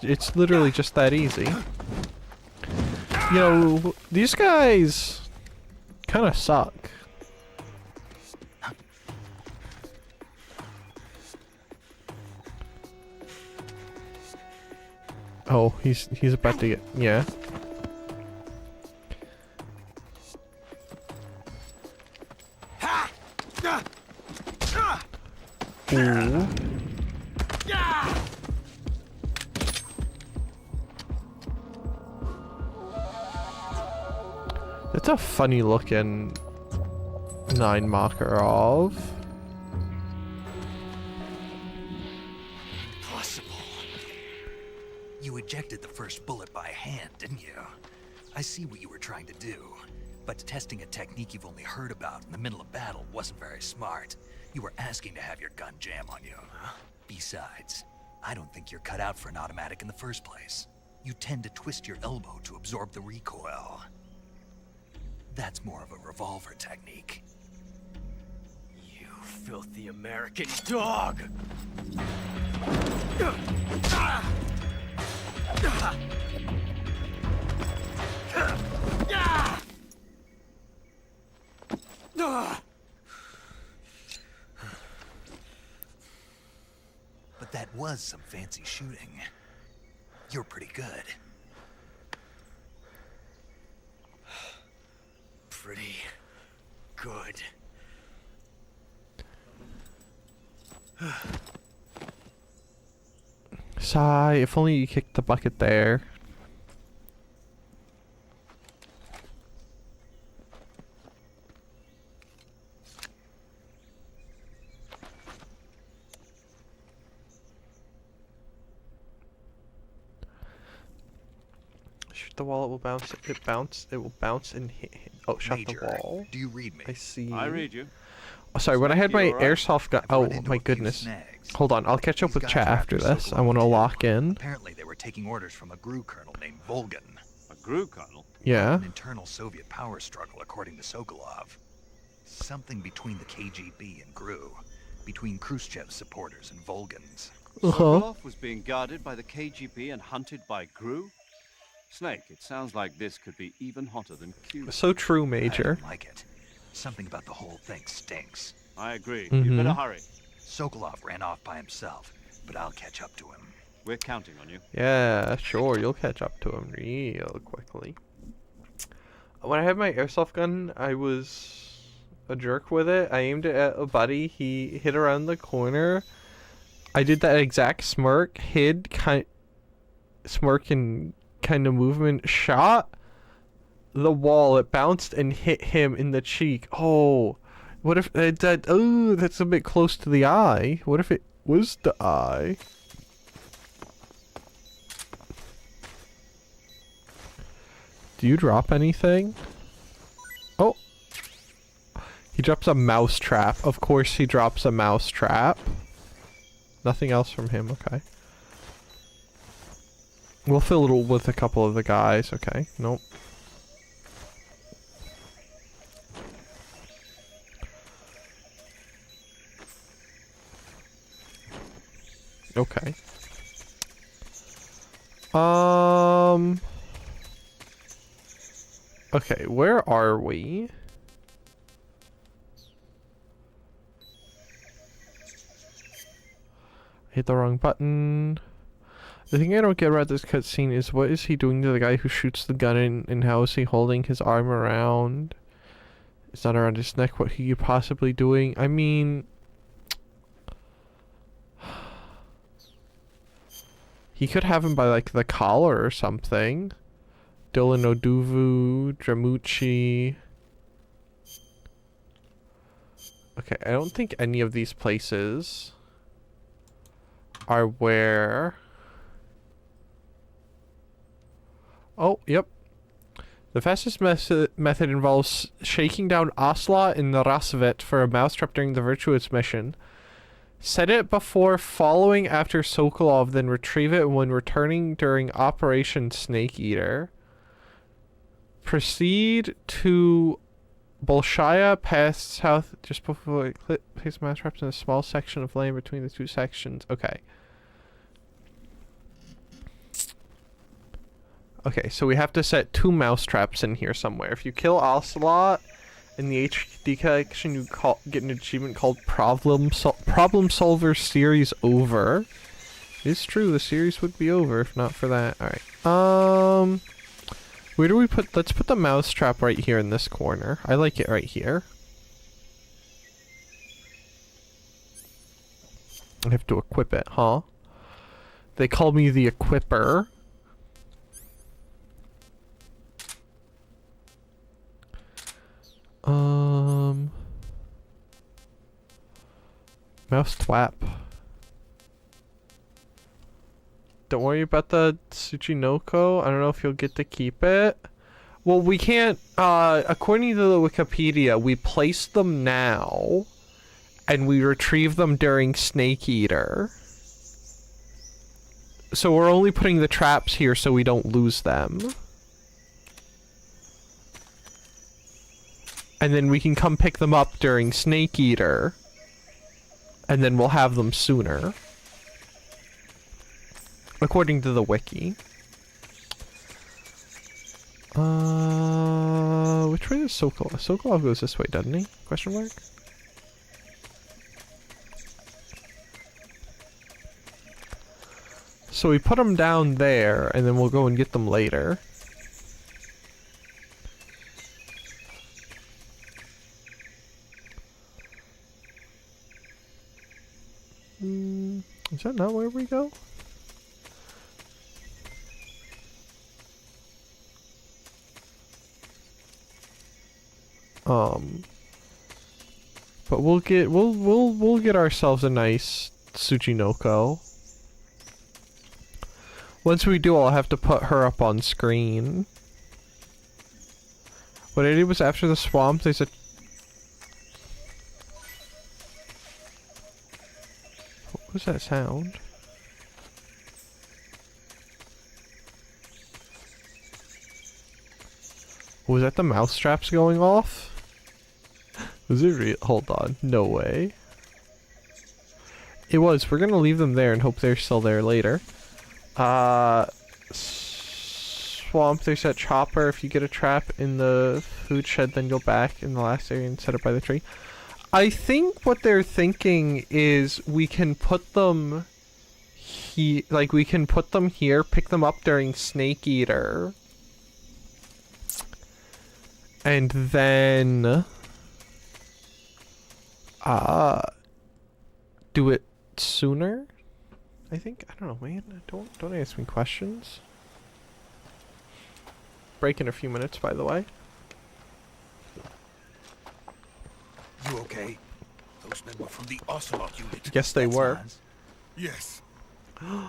It's literally just that easy. You know, these guys kind of suck. Oh, he's about to get, yeah. Ooh. That's a funny looking 9 Makarov. Possible. You ejected the first bullet by hand, didn't you? I see what you were trying to do. But testing a technique you've only heard about in the middle of battle wasn't very smart. You were asking to have your gun jam on you. Besides, I don't think you're cut out for an automatic in the first place. You tend to twist your elbow to absorb the recoil. That's more of a revolver technique. You filthy American dog! But that was some fancy shooting. You're pretty good. Pretty good. Sigh, if only you kicked the bucket there. Shoot the wall, it will bounce. It will bounce and hit. Oh, shut Major, the wall. do you read me? I see. I read you. Oh, sorry, when I had my airsoft gun. Oh my goodness. Hold on, I'll catch up with chat after this. I want to lock in. Apparently they were taking orders from a GRU colonel named Volgan. A GRU colonel? Yeah. An internal Soviet power struggle, according to Sokolov. Something between the KGB and GRU. Between Khrushchev's supporters and Volgan's. Sokolov was being guarded by the KGB and hunted by GRU? Snake, it sounds like this could be even hotter than Cuba. So true, I Major. don't like it. Something about the whole thing stinks. I agree. Mhm. You better hurry. Sokolov ran off by himself, but I'll catch up to him. We're counting on you. Yeah, sure, you'll catch up to him real quickly. When I had my airsoft gun, I was a jerk with it. I aimed it at a buddy. He hit around the corner. I did that exact smirk, hid, smirk and kind of movement, shot the wall. It bounced and hit him in the cheek. Oh, what if that? Oh, that's a bit close to the eye. What if it was the eye? Do you drop anything? Oh. He drops a mouse trap. Of course he drops a mouse trap. Nothing else from him, okay. We'll fill it with a couple of the guys, okay. Nope. Okay. Okay, where are we? Hit the wrong button. The thing I don't get about this cutscene is what is he doing to the guy who shoots the gun and how is he holding his arm around? It's not around his neck. What he possibly doing? I mean, he could have him by like the collar or something. Dylan Oduvu, Dramucci. Okay, I don't think any of these places are where... Oh, yep. The fastest method involves shaking down Ocelot in the Rasvet for a mousetrap during the Virtuous mission. Set it before following after Sokolov, then retrieve it when returning during Operation Snake Eater. Proceed to Bolshaya, past south, just before place mousetraps in a small section of land between the two sections. Okay. Okay, so we have to set 2 mousetraps in here somewhere. If you kill Ocelot in the HD collection, you get an achievement called Problem Solver Series Over. It's true, the series would be over if not for that. Alright. Where do we put... Let's put the mousetrap right here in this corner. I like it right here. I have to equip it, huh? They call me the Equipper. Mouse twap. Don't worry about the Tsuchinoko. I don't know if you'll get to keep it. Well, we can't, according to the Wikipedia, we place them now, and we retrieve them during Snake Eater. So we're only putting the traps here so we don't lose them. And then we can come pick them up during Snake Eater. And then we'll have them sooner. According to the wiki. Which way is Sokolov? Sokolov goes this way, doesn't he? Question mark? So we put them down there, and then we'll go and get them later. Is that not where we go? But we'll get ourselves a nice Tsuchinoko. Once we do, I'll have to put her up on screen. What I did was after the swamp, there's a... What was that sound? Was that the mouse traps going off? Was it real? Hold on. No way. It was. We're gonna leave them there and hope they're still there later. Swamp, there's that chopper. If you get a trap in the food shed, then go back in the last area and set it by the tree. I think what they're thinking is we can put them we can put them here, pick them up during Snake Eater. And then do it sooner? I think. I don't know, man. Don't ask me questions. Break in a few minutes, by the way. You okay? Those men were from the Ocelot unit. Yes, they were. Nice. Yes.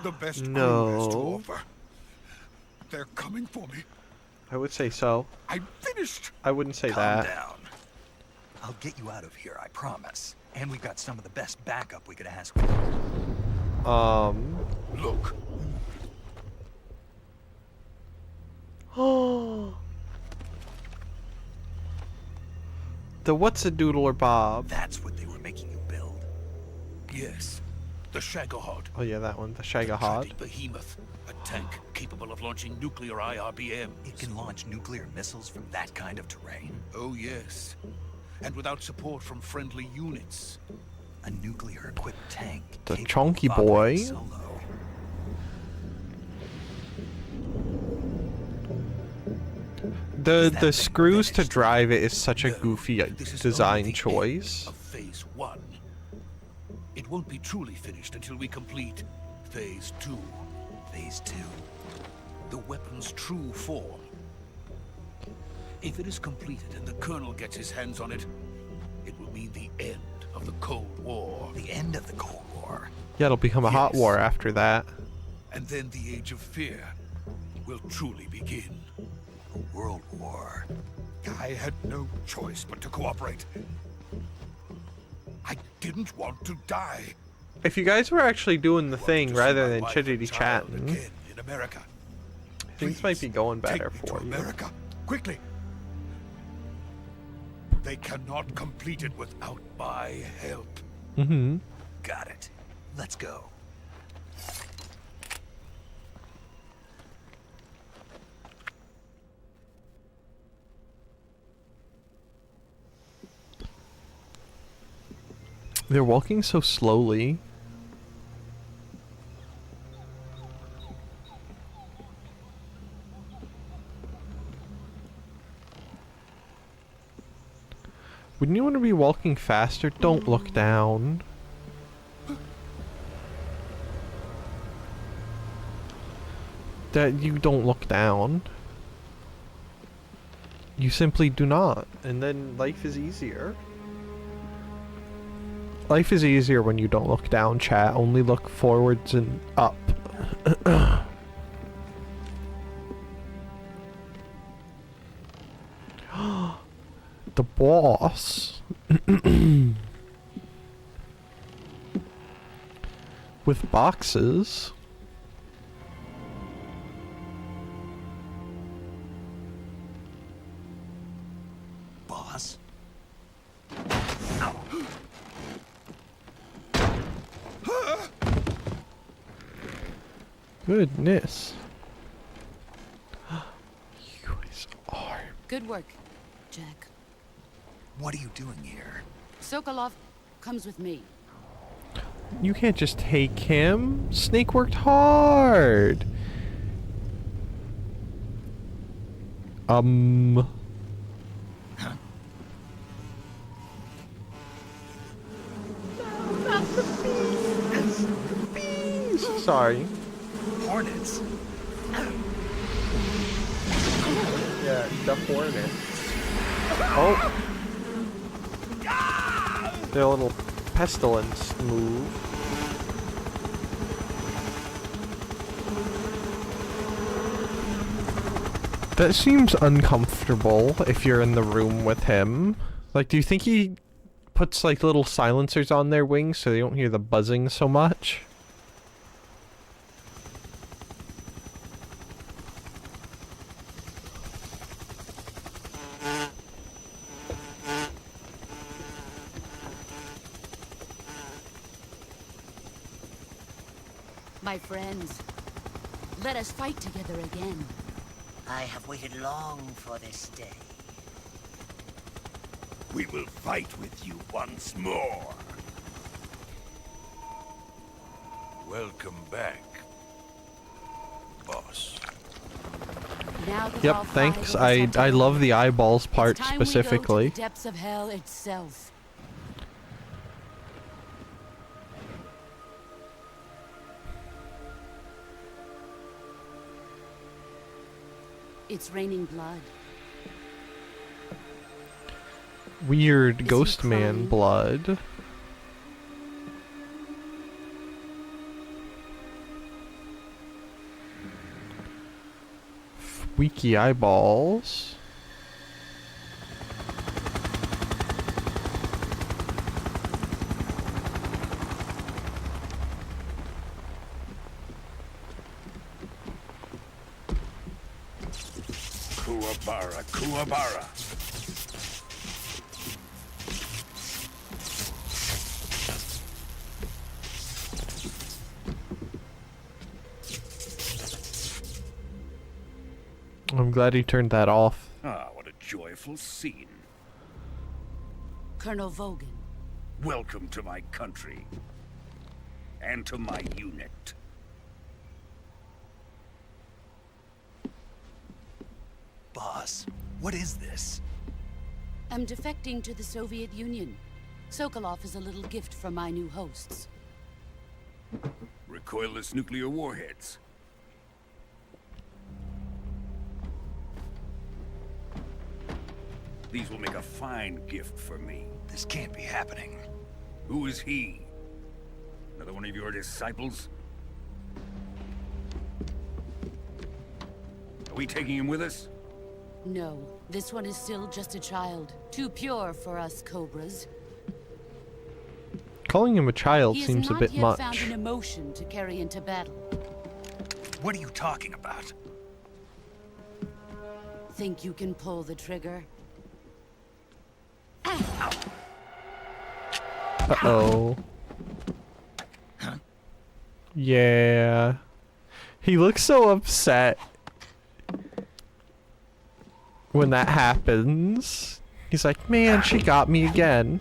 The best No. crew has to offer. They're coming for me. I would say so. I'm finished. I wouldn't say Calm that. down. I'll get you out of here, I promise. And we've got some of the best backup we could ask for. Look. The what's a doodler Bob? That's what they were making you build. Yes. The Shagahod. Oh yeah, that one. The Shagahod. Behemoth. A tank capable of launching nuclear IRBM. It can launch nuclear missiles from that kind of terrain? Oh yes. And without support from friendly units. A nuclear-equipped tank. The chonky boy. The screws to drive it is such a goofy design choice. Of phase 1. It won't be truly finished until we complete phase 2. Phase 2. The weapon's true form. If it is completed and the Colonel gets his hands on it, it will mean the end of the Cold War. The end of the Cold War? Yeah, it'll become a hot war after that. And then the Age of Fear will truly begin. A world war. I had no choice but to cooperate. I didn't want to die. If you guys were actually doing the thing rather than chittity chatting, In America. things might be going better for you. America, quickly. They cannot complete it without my help. Mm-hmm. Got it. Let's go. They're walking so slowly. Wouldn't you want to be walking faster? Don't look down. That you don't look down. You simply do not. And then life is easier. Life is easier when you don't look down, chat. Only look forwards and up. The boss. With boxes. Boss? Goodness. You guys are. Good work, Jack. What are you doing here? Sokolov comes with me. You can't just take him. Snake worked hard. Sorry. Hornets. Yeah, the hornet. Oh. Their little pestilence move. That seems uncomfortable if you're in the room with him. Like, do you think he puts like little silencers on their wings so they don't hear the buzzing so much? My friends, let us fight together again. I have waited long for this day. We will fight with you once more. Welcome back, boss. Now that Yep, all five thanks. of us have I love died, the eyeballs part it's time we go to specifically. the depths of hell itself. It's raining blood. Weird ghost man blood. Squeaky eyeballs. Kuwabara, Kuwabara. I'm glad he turned that off. Ah, what a joyful scene. Colonel Vogan. Welcome to my country. And to my unit. Boss, what is this? I'm defecting to the Soviet Union. Sokolov is a little gift from my new hosts. Recoilless nuclear warheads. These will make a fine gift for me. This can't be happening. Who is he? Another one of your disciples? Are we taking him with us? No, this one is still just a child. Too pure for us Cobras. Calling him a child He has seems a not bit yet much. found an emotion to carry into battle. What are you talking about? Think you can pull the trigger? Uh-oh. Yeah. He looks so upset when that happens. He's like, man, she got me again.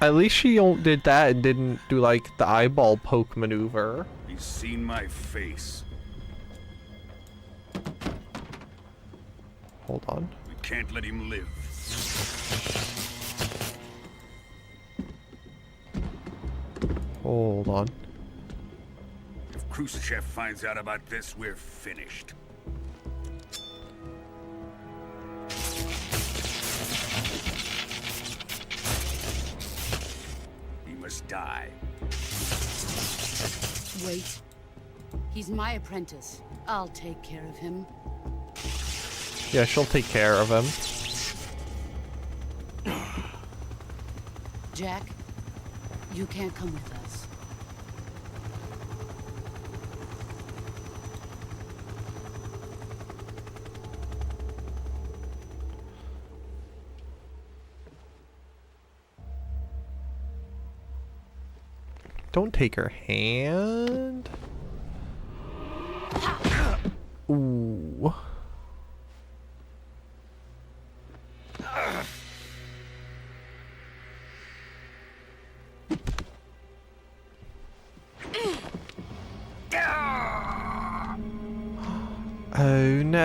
At least she did that and didn't do like the eyeball poke maneuver. He's seen my face. Hold on. We can't let him live. Hold on. If Khrushchev finds out about this, we're finished. He must die. Wait. He's my apprentice. I'll take care of him. Yeah, she'll take care of him. Jack, you can't come with us. Don't take her hand. Ooh. Oh no.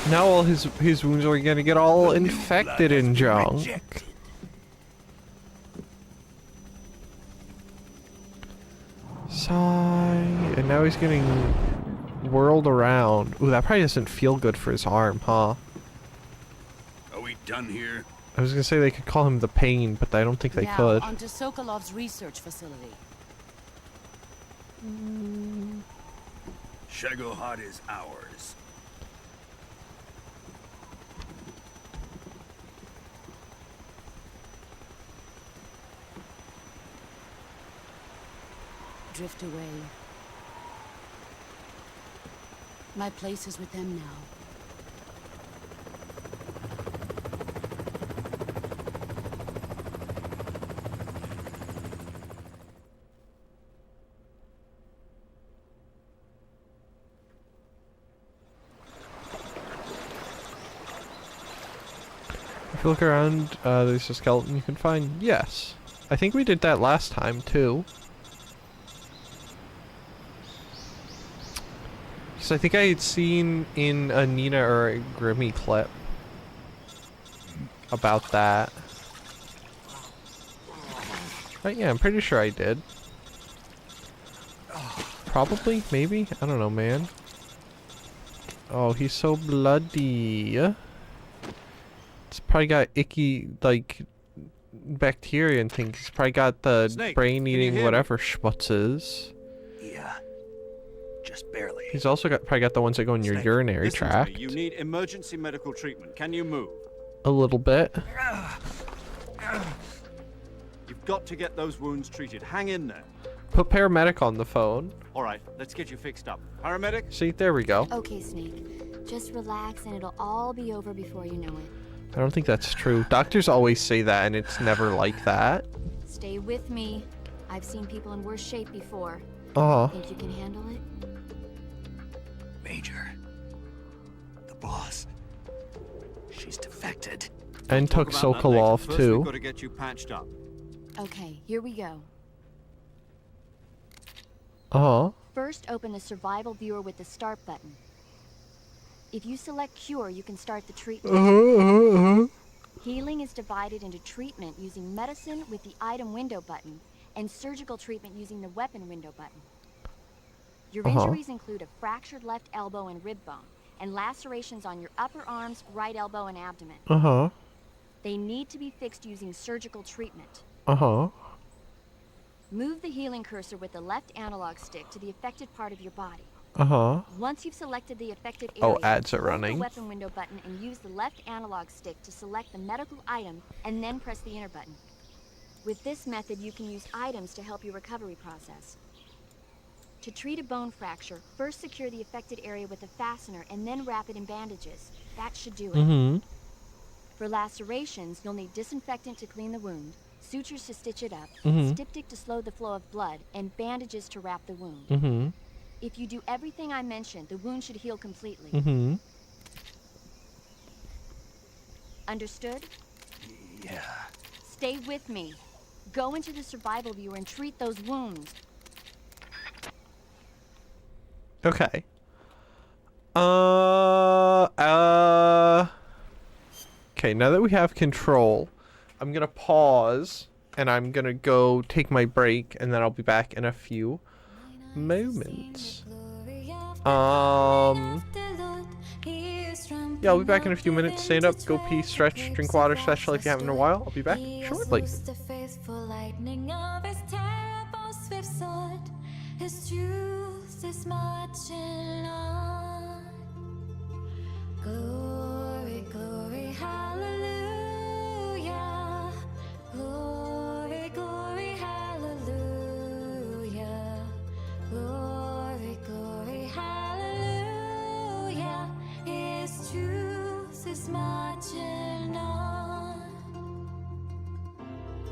Now all his wounds are gonna get all infected and junk. Sigh. And now he's getting whirled around. Ooh, that probably doesn't feel good for his arm, huh? Are we done here? I was gonna say they could call him the Pain, but I don't think they could. Now, onto Sokolov's research facility. Shagohod is ours. Drift away. My place is with them now. If you look around, there's a skeleton you can find. Yes. I think we did that last time, too. Because I think I had seen in a Nina or a Grimmy clip about that. But yeah, I'm pretty sure I did. Probably? Maybe? I don't know, man. Oh, he's so bloody. It's probably got icky, like, bacteria and things. He's probably got the Snake, brain-eating whatever schmutzes. Yeah, just barely. He's also probably got the ones that go in your urinary Listen to me. tract. You need emergency medical treatment. Can you move? A little bit. You've got to get those wounds treated. Hang in there. Put paramedic on the phone. All right, let's get you fixed up. Paramedic? See, there we go. Okay, Snake. Just relax and it'll all be over before you know it. I don't think that's true. Doctors always say that, and it's never like that. Stay with me. I've seen people in worse shape before. Uh-huh. Think you can handle it? Major. The boss. She's defected. And took Talk about that Sokolov, later. First, too. we've got to get you patched up. Okay, here we go. Uh-huh. First, open the survival viewer with the start button. If you select cure, you can start the treatment. Healing is divided into treatment using medicine with the item window button and surgical treatment using the weapon window button. Your injuries include a fractured left elbow and rib bone and lacerations on your upper arms, right elbow, and abdomen. Uh-huh. They need to be fixed using surgical treatment. Uh-huh. Move the healing cursor with the left analog stick to the affected part of your body. Uh-huh. Once you've selected the affected area, Oh, ads are hold running. the weapon window button and use the left analog stick to select the medical item and then press the enter button. With this method, you can use items to help your recovery process. To treat a bone fracture, first secure the affected area with a fastener and then wrap it in bandages. That should do it. For lacerations, you'll need disinfectant to clean the wound, sutures to stitch it up, styptic to slow the flow of blood, and bandages to wrap the wound. If you do everything I mentioned, the wound should heal completely. Understood? Yeah. Stay with me. Go into the survival viewer and treat those wounds. Okay. Okay, now that we have control, I'm gonna pause and I'm gonna go take my break and then I'll be back in a few moments. Here's Yeah, I'll be back in a few minutes. Stand up, go pee, stretch, drink water, stretch like you haven't in a while. I'll be back shortly. The faithful lightning of his terrible swift sword. His truth is marching on. Glory, glory, hallelujah. Glory, glory, hallelujah. Glory, glory, hallelujah. His truth is marching on.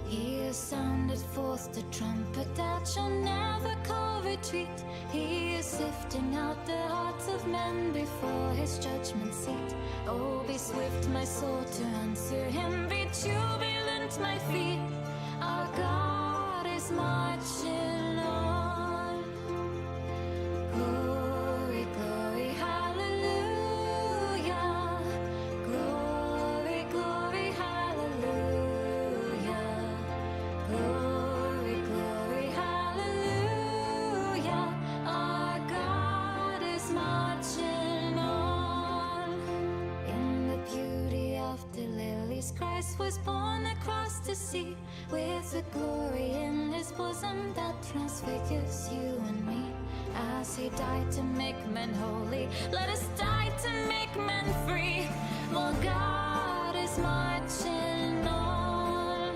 He has sounded forth the trumpet that shall never call retreat. He is sifting out the hearts of men before his judgment seat. Oh, be swift, my soul, to answer him. Be jubilant, my feet. Our God is marching on. Glory, glory, hallelujah. Glory, glory, hallelujah. Glory, glory, hallelujah. Our God is marching on. In the beauty of the lilies, Christ was born across the sea, with the glory in his bosom that transfigures you and me. As he died to make men holy, let us die to make men free. Well, God is marching on.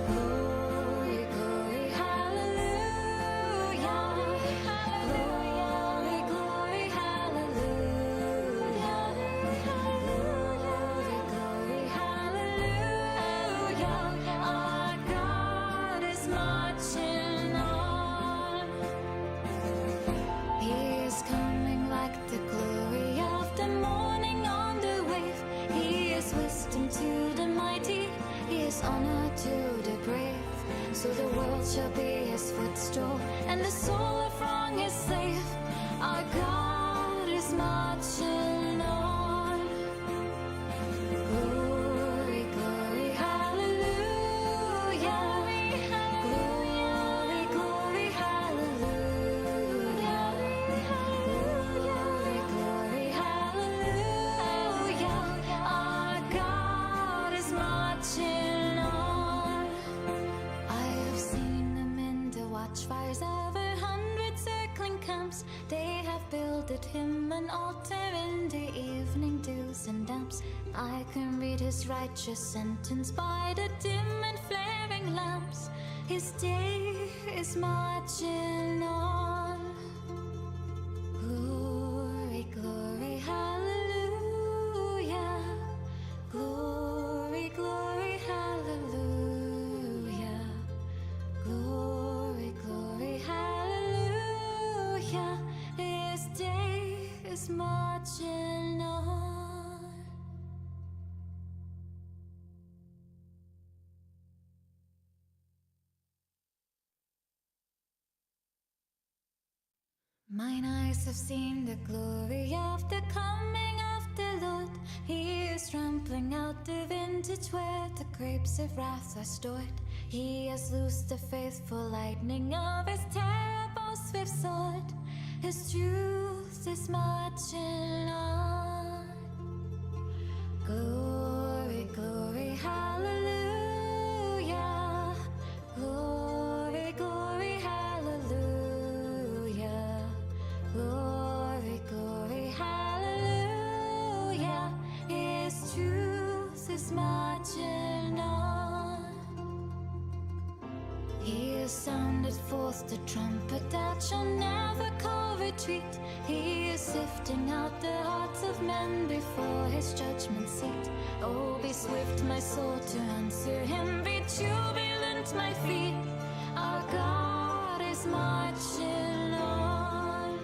Glory, glory, hallelujah. Glory, glory, hallelujah. Glory, glory, hallelujah. Our God is marching on. He is coming like the glory of the morning on the wave. He is wisdom to the mighty. He is honor to the brave. So the world shall be his footstool, and the soul of wrong his slave. Our God is marching on. Glory, glory, hallelujah. Glory, glory, hallelujah. Glory, glory, hallelujah. Our God is marching on. I have seen them in the watchfires of 100 circling camps. They have builded him an altar in the evening dews and damps. I can read his righteous sentence by the dim and flaring lamps. His day is marching on. Glory, glory, hallelujah. Glory, glory, hallelujah. Glory, glory, hallelujah. His day is marching on. Mine eyes have seen the glory of the coming of the Lord. He is trampling out the vintage where the grapes of wrath are stored. He has loosed the faithful lightning of his terrible swift sword. His truth is marching on. Glory, glory, hallelujah. Glory, glory, hallelujah. Glory, glory, hallelujah. His truth is marching on. He has sounded forth the trumpet that shall never call retreat. He is sifting out the hearts of men before his judgment seat. Oh, be swift, my soul, to answer him. Be jubilant, my feet. Our God is marching on.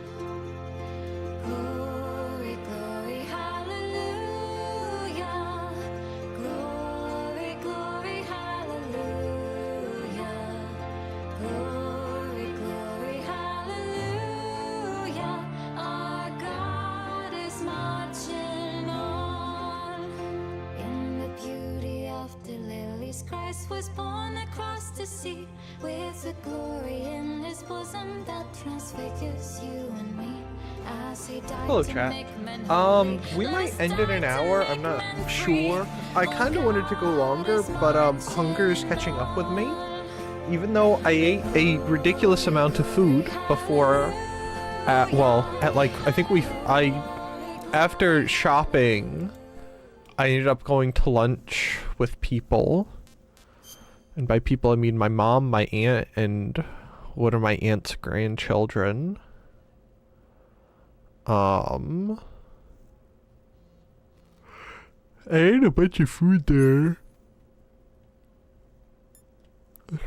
Glory, glory, hallelujah. Glory, glory, hallelujah. Glory, glory, hallelujah. Our God is marching on. In the beauty of the lilies, Christ was born across the sea, with the glory in his bosom that transfigures you and me. Hello, chat. We might end in an hour. I'm not sure. I kind of wanted to go longer, but hunger is catching up with me. Even though I ate a ridiculous amount of food before, after shopping, I ended up going to lunch with people. And by people, I mean my mom, my aunt, and one of my aunt's grandchildren. I ate a bunch of food there.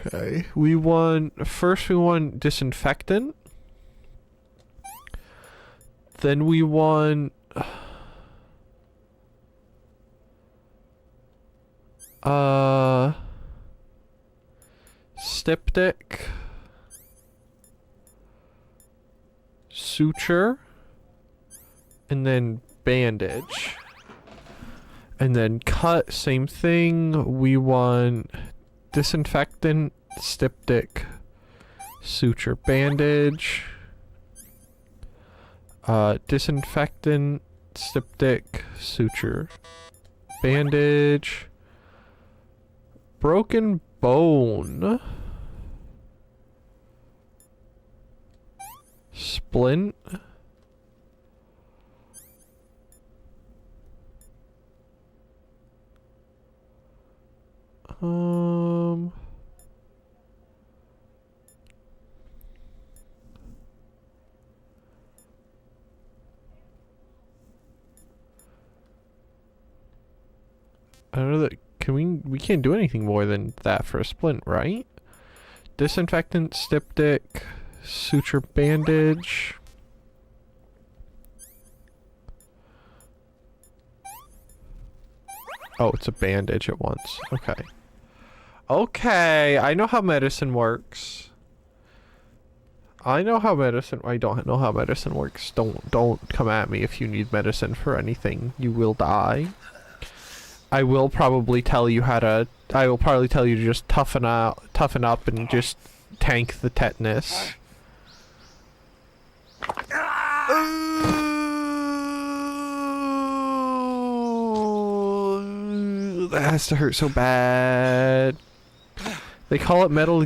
Okay, first we won disinfectant. Then we won styptic, suture, and then bandage. And then cut, same thing. We want disinfectant, styptic, suture, bandage. Disinfectant, styptic, suture, bandage. Broken bone. Splint. I don't know that we can't do anything more than that for a splint, right? Disinfectant, styptic, suture, bandage. Oh, it's a bandage at once. Okay. Okay, I know how medicine works. I don't know how medicine works. Don't come at me if you need medicine for anything. You will die. I will probably tell you to just toughen up and just tank the tetanus. That has to hurt so bad. They call it Metal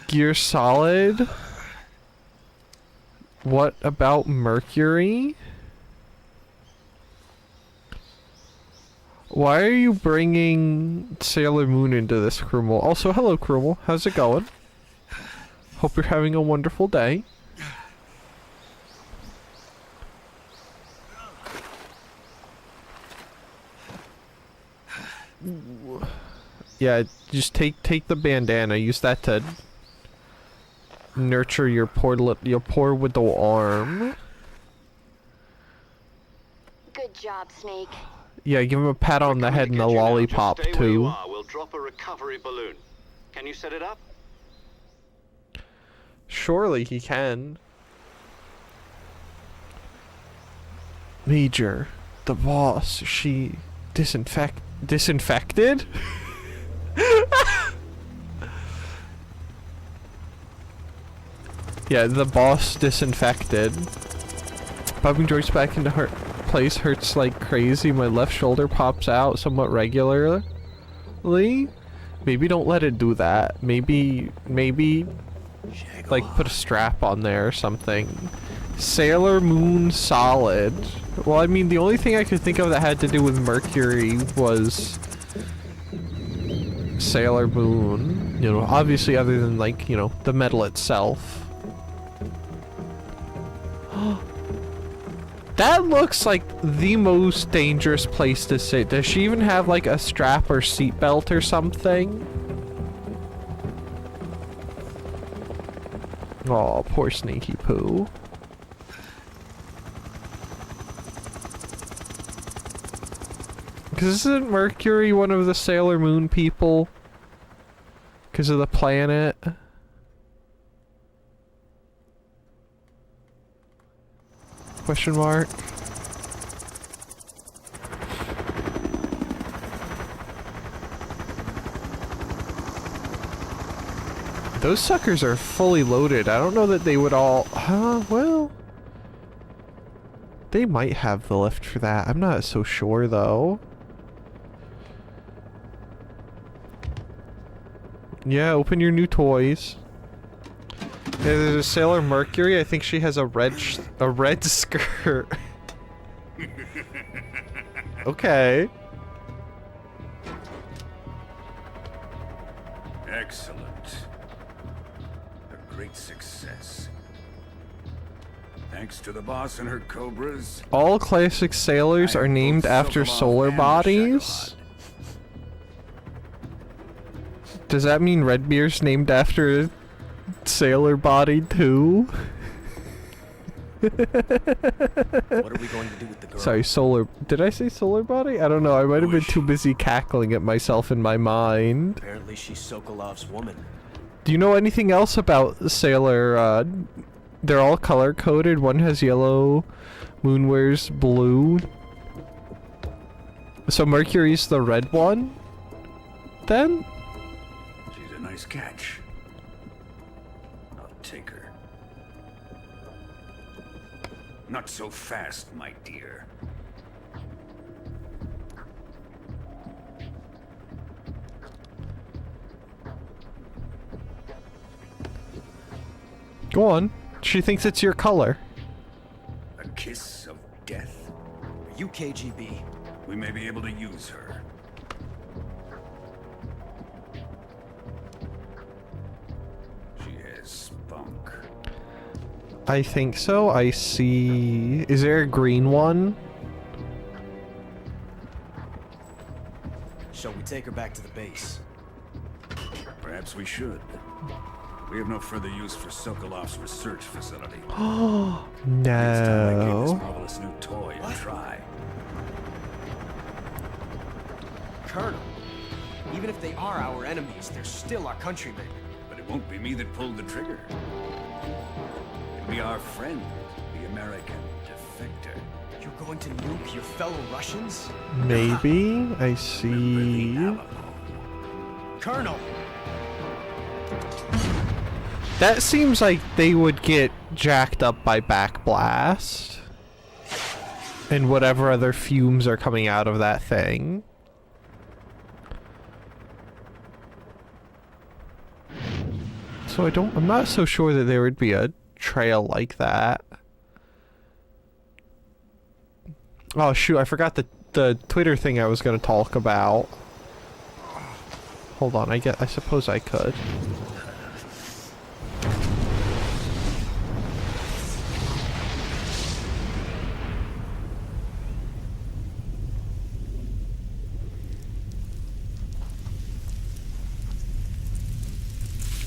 Gear Solid. What about Mercury? Why are you bringing Sailor Moon into this, Krumel? Also, hello, Krumel. How's it going? Hope you're having a wonderful day. Yeah, just take the bandana. Use that to nurture your poor little arm. Good job, Snake. Yeah, give him a pat on the head and a lollipop Just stay too. where you are. We'll drop a recovery balloon. Can you set it up? Surely he can. Major, the boss, she disinfected? Yeah, the boss disinfected. Popping Joyce back into her place hurts like crazy. My left shoulder pops out somewhat regularly. Maybe don't let it do that. Maybe like put a strap on there or something. Sailor Moon Solid. Well, I mean, the only thing I could think of that had to do with Mercury was Sailor Moon. You know, obviously other than, like, you know, the metal itself. That looks like the most dangerous place to sit. Does she even have, like, a strap or seatbelt or something? Aw, poor Sneaky Poo. Because isn't Mercury one of the Sailor Moon people? Because of the planet? Question mark. Those suckers are fully loaded. I don't know that they would all... well... They might have the lift for that. I'm not so sure though. Yeah, open your new toys. Yeah, there's a Sailor Mercury. I think she has a red skirt. Okay. Excellent. A great success. Thanks to the boss and her cobras. All classic sailors are named after solar bodies. Does that mean Redbeard's named after a sailor body too? What are we going to do with the girl? Sorry, solar. Did I say solar body? I don't know. I might have been too busy cackling at myself in my mind. Apparently she's Sokolov's woman. Do you know anything else about Sailor? They're all color-coded. One has yellow, Moon wears blue. So Mercury's the red one? Then? She's a nice catch. I'll take her. Not so fast, my dear. Go on. She thinks it's your color. A kiss of death? Are you KGB? We may be able to use her. She has spunk. I think so. I see... Is there a green one? Shall we take her back to the base? Perhaps we should. We have no further use for Sokolov's research facility. Oh, Next time I give this no. marvelous new toy a try. Colonel, even if they are our enemies, they're still our countrymen. But it won't be me that pulled the trigger. It'll be our friend, the American defector. You're going to nuke your fellow Russians? Maybe? I see... Colonel! That seems like they would get jacked up by backblast. And whatever other fumes are coming out of that thing. So I'm not so sure that there would be a trail like that. Oh shoot, I forgot the Twitter thing I was gonna talk about. Hold on, I suppose I could.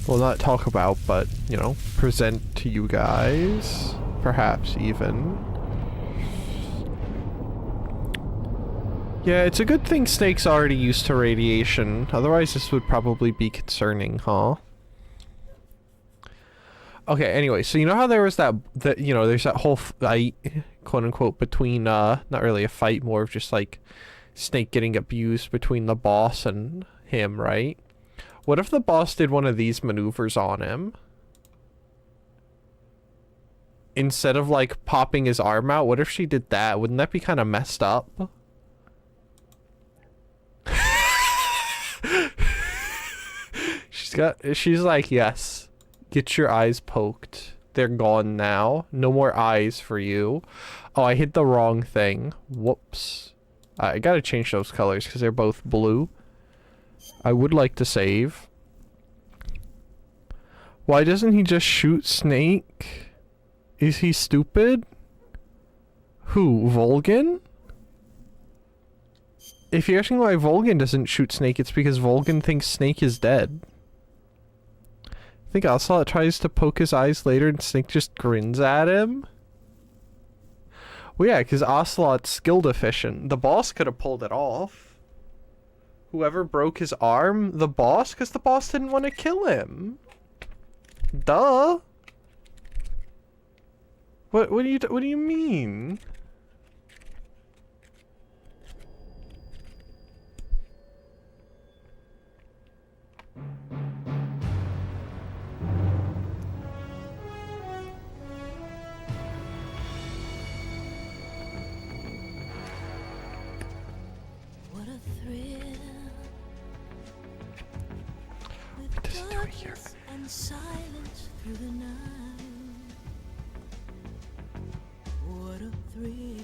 Well, not talk about, but, you know, present to you guys. Perhaps even. Yeah, it's a good thing Snake's already used to radiation. Otherwise, this would probably be concerning, huh? Okay, anyway, so you know how there was that you know, there's that whole fight, quote-unquote, between, not really a fight, more of just, like, Snake getting abused between the boss and him, right? What if the boss did one of these maneuvers on him? Instead of, like, popping his arm out, what if she did that? Wouldn't that be kind of messed up? She's like, yes. Get your eyes poked. They're gone now. No more eyes for you. Oh, I hit the wrong thing. Whoops. I gotta change those colors because they're both blue. I would like to save. Why doesn't he just shoot Snake? Is he stupid? Who? Volgin? If you're asking why Volgin doesn't shoot Snake, it's because Volgin thinks Snake is dead. I think Ocelot tries to poke his eyes later and Snake just grins at him. Well, yeah, because Ocelot's skill deficient. The boss could have pulled it off. Whoever broke his arm, the boss, because the boss didn't want to kill him. Duh. What do you mean? What does it do here? And silence through the night. What a thrill.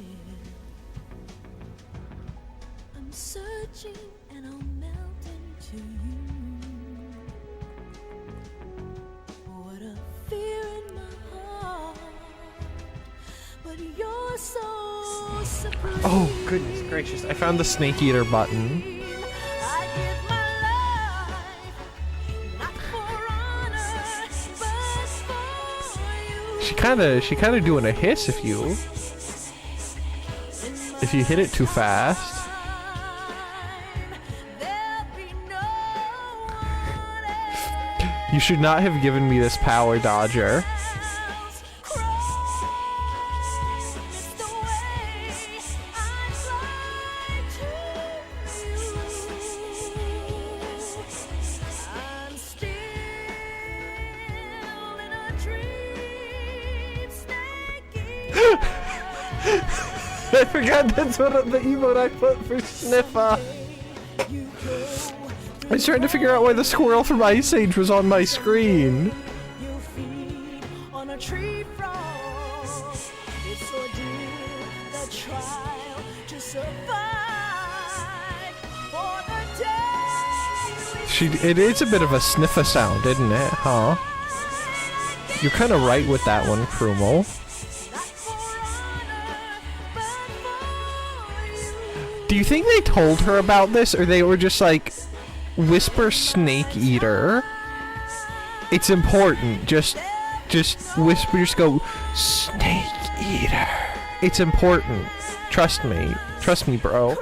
I'm searching and I'll melt into you. What a fear in my heart. But you're so supreme. Oh, goodness gracious. I found the snake eater button. I give my life, not for honor, but for you. She kinda doing a hiss if you hit it too fast. You should not have given me this power, Dodger. I forgot that's what the emote I put for Sniffer. I was trying to figure out why the squirrel from Ice Age was on my screen. You feed on a tree frog. It's ordeal, the trial to survive for the day. It is a bit of a sniffer sound, isn't it? Huh? You're kind of right with that one, Krumel. Do you think they told her about this, or they were just like, whisper snake eater? It's important. Just whisper. Just go snake eater. It's important. Trust me. Trust me, bro.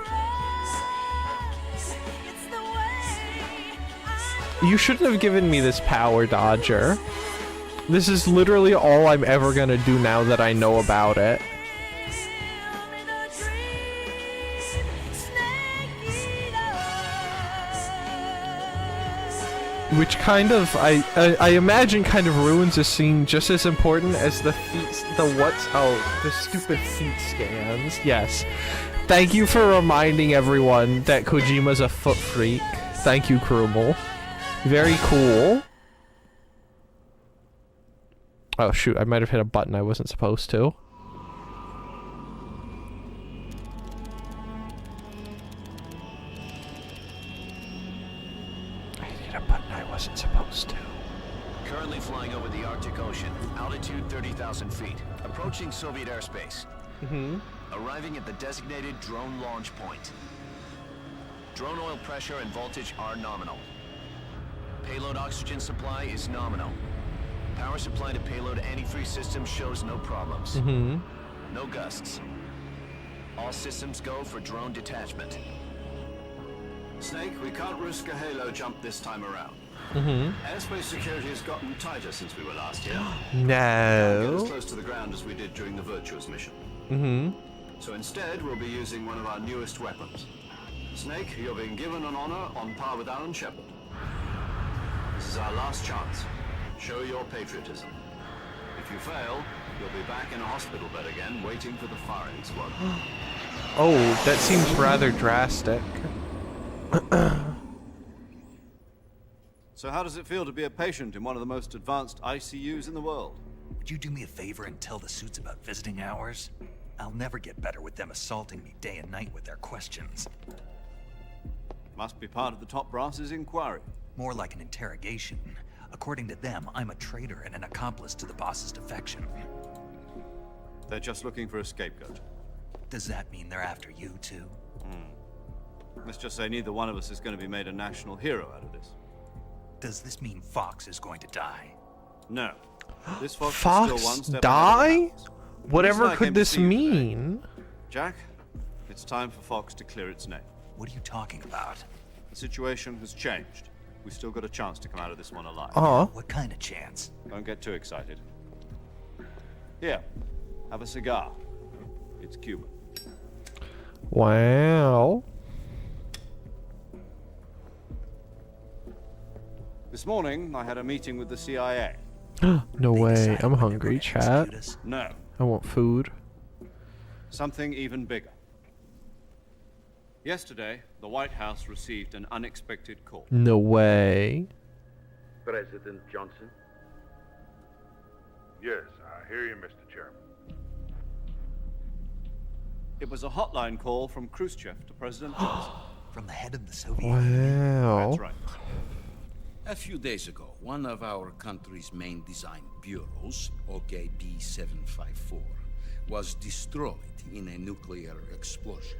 You shouldn't have given me this power, Dodger. This is literally all I'm ever gonna do now that I know about it. Which kind of, I imagine kind of ruins a scene just as important as the stupid feet scans. Yes. Thank you for reminding everyone that Kojima's a foot freak. Thank you, Krumel. Very cool. Oh shoot, I might have hit a button I wasn't supposed to. Wasn't supposed to. Currently flying over the Arctic Ocean, altitude 30,000 feet, approaching Soviet airspace. Arriving at the designated drone launch point. Drone oil pressure and voltage are nominal. Payload oxygen supply is nominal. Power supply to payload antifreeze system shows no problems. No gusts. All systems go for drone detachment. Snake, we can't risk a halo jump this time around. Airspace security has gotten tighter since we were last here. No. Get as close to the ground as we did during the Virtuous mission. So instead, we'll be using one of our newest weapons. Snake, you're being given an honor on par with Alan Shepard. This is our last chance. Show your patriotism. If you fail, you'll be back in a hospital bed again, waiting for the firing squad. Oh, that seems rather drastic. So how does it feel to be a patient in one of the most advanced ICUs in the world? Would you do me a favor and tell the suits about visiting hours? I'll never get better with them assaulting me day and night with their questions. Must be part of the top brass's inquiry. More like an interrogation. According to them, I'm a traitor and an accomplice to the boss's defection. They're just looking for a scapegoat. Does that mean they're after you too? Let's just say neither one of us is going to be made a national hero out of this. Does this mean Fox is going to die? No. This Fox, is Fox still one step die? ahead of ours. Whatever Reason I could came to this see you today. mean? Jack, it's time for Fox to clear its name. What are you talking about? The situation has changed. We've still got a chance to come out of this one alive. What kind of chance? Don't get too excited. Here, have a cigar. It's Cuban. Wow. This morning, I had a meeting with the CIA. No way. I'm hungry, chat. No. I want food. Something even bigger. Yesterday, the White House received an unexpected call. No way. President Johnson? Yes, I hear you, Mr. Chairman. It was a hotline call from Khrushchev to President Johnson. From the head of the Soviet Wow. That's right. A few days ago, one of our country's main design bureaus, OKB-754, was destroyed in a nuclear explosion.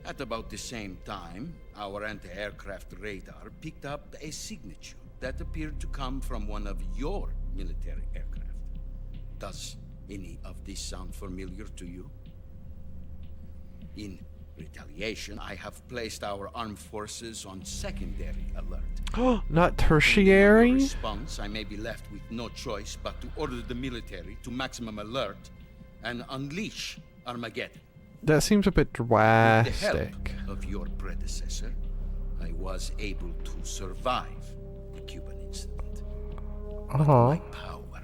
At about the same time, our anti-aircraft radar picked up a signature that appeared to come from one of your military aircraft. Does any of this sound familiar to you? In retaliation, I have placed our armed forces on secondary alert. Not tertiary? In response, I may be left with no choice but to order the military to maximum alert and unleash Armageddon. That seems a bit With the help drastic. of your predecessor, I was able to survive the Cuban incident. Uh-huh. My power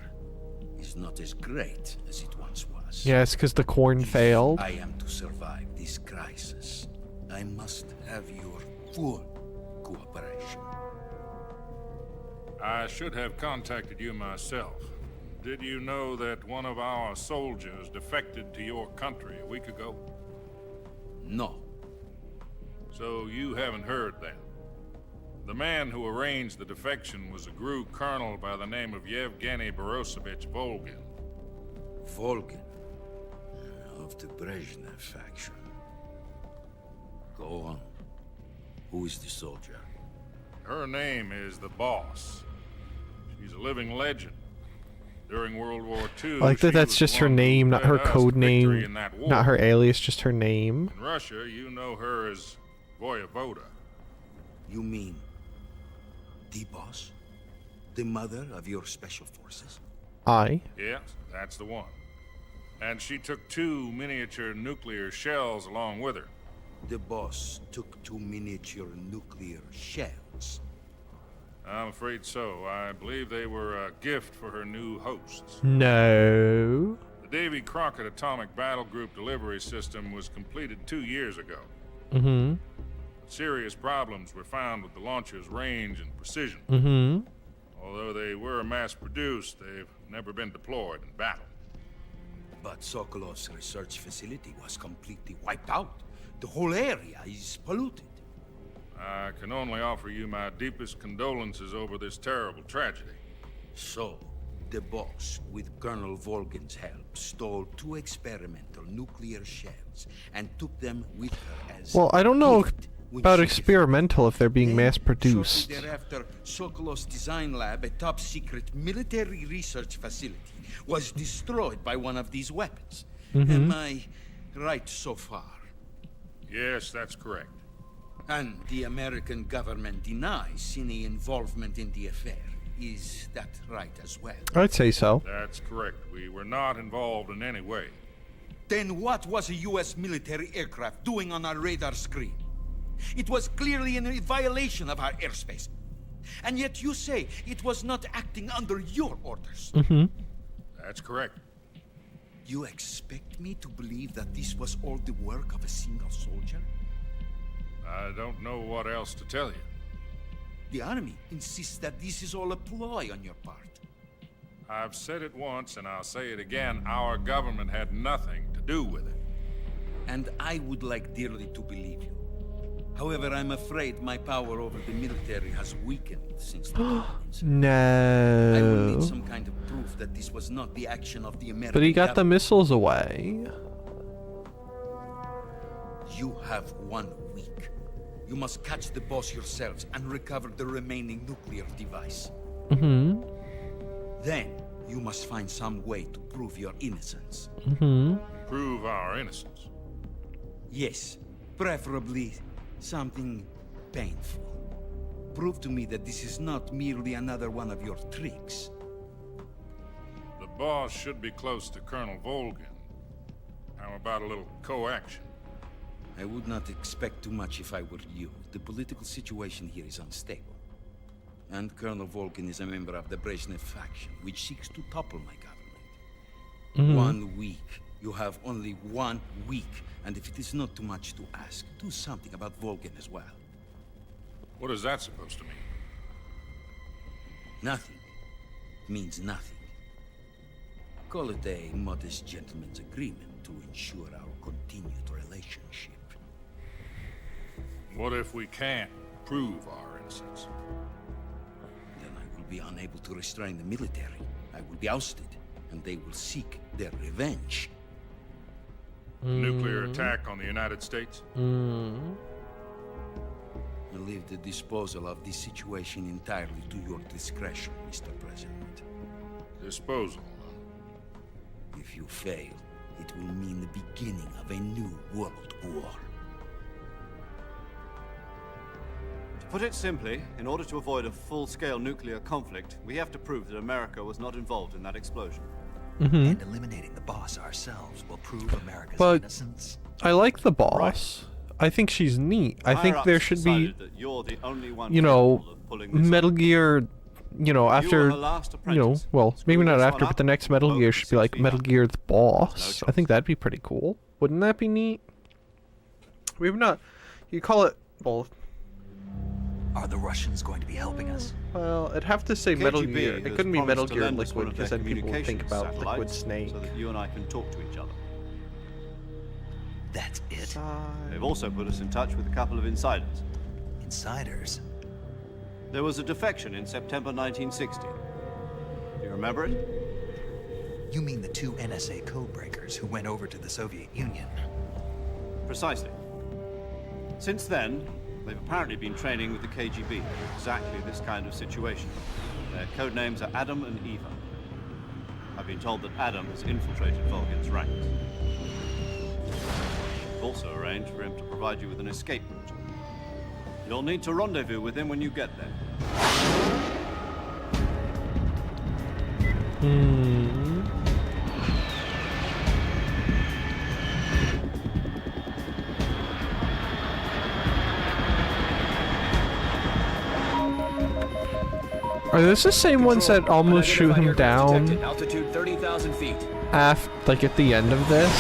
is not as great as it once was. Yeah, it's because the corn failed. I am to survive this crisis, I must have your full cooperation. I should have contacted you myself. Did you know that one of our soldiers defected to your country a week ago? No. So you haven't heard then. The man who arranged the defection was a GRU colonel by the name of Yevgeny Borosovich Volgin. Volgin? Of the Brezhnev faction. Go on. Who is the soldier? Her name is the Boss. She's a living legend. During World War II, I like that that's just her name, not her code name, not her alias, just her name. In Russia, you know her as Voyevoda. You mean the boss? The mother of your special forces? Aye. Yes, that's the one. And she took 2 miniature nuclear shells along with her. The boss took 2 miniature nuclear shells. I'm afraid so. I believe they were a gift for her new hosts. No. The Davy Crockett Atomic Battle Group delivery system was completed 2 years ago. Mm-hmm. Serious problems were found with the launcher's range and precision. Mm-hmm. Although they were mass-produced, they've never been deployed in battle. But Sokolov's research facility was completely wiped out. The whole area is polluted. I can only offer you my deepest condolences over this terrible tragedy. So, the boss, with Colonel Volgin's help, stole 2 experimental nuclear shells and took them with her as Well, I don't know gift when about she experimental if they're being mass-produced. Shortly thereafter, Sokolov's design lab, a top-secret military research facility, was destroyed by one of these weapons. Mm-hmm. Am I right so far? Yes, that's correct. And the American government denies any involvement in the affair. Is that right as well? I'd say so. That's correct. We were not involved in any way. Then what was a U.S. military aircraft doing on our radar screen? It was clearly in violation of our airspace. And yet you say it was not acting under your orders. Mm-hmm. That's correct. You expect me to believe that this was all the work of a single soldier? I don't know what else to tell you. The army insists that this is all a ploy on your part. I've said it once and I'll say it again. Our government had nothing to do with it. And I would like dearly to believe you. However, I'm afraid my power over the military has weakened since the incident. No. I will need some kind of proof that this was not the action of the American But he got the government. missiles away. You have 1 week. You must catch the boss yourselves and recover the remaining nuclear device. Mm-hmm. Then, you must find some way to prove your innocence. Mm-hmm. Prove our innocence. Yes, preferably something painful. Prove to me that this is not merely another one of your tricks. The boss should be close to Colonel Volgin. How about a little co-action? I would not expect too much if I were you. The political situation here is unstable. And Colonel Volgin is a member of the Brezhnev faction, which seeks to topple my government. Mhm. 1 week You have only 1 week, and if it is not too much to ask, do something about Vulcan as well. What is that supposed to mean? Nothing. Means nothing. Call it a modest gentleman's agreement to ensure our continued relationship. What if we can't prove our innocence? Then I will be unable to restrain the military. I will be ousted, and they will seek their revenge. Nuclear attack on the United States? I leave the disposal of this situation entirely to your discretion, Mr. President. Disposal? If you fail, it will mean the beginning of a new world war. To put it simply, in order to avoid a full-scale nuclear conflict, we have to prove that America was not involved in that explosion. And eliminating the boss ourselves will prove America's innocence. I like the boss. I think she's neat. I think there should be, you know, Metal Gear, you know, after, you know, well, maybe not after, but the next Metal Gear should be like Metal Gear the Boss. I think that'd be pretty cool. Wouldn't that be neat? We've not, you call it, well... Are the Russians going to be helping us? Well, I'd have to say Metal Gear. It couldn't be Metal Gear lend us one Liquid, of because their then people would think about communications Liquid satellites Snake. So that you and I can talk to each other. That's it? They've also put us in touch with a couple of insiders. Insiders? There was a defection in September 1960. Do you remember it? You mean the 2 NSA codebreakers who went over to the Soviet Union? Precisely. Since then, they've apparently been training with the KGB in exactly this kind of situation. Their code names are Adam and Eva. I've been told that Adam has infiltrated Vulcan's ranks. I've also arranged for him to provide you with an escape route. You'll need to rendezvous with him when you get there. Are this the same ones that almost shoot him down? Altitude 30,000 feet. Like at the end of this?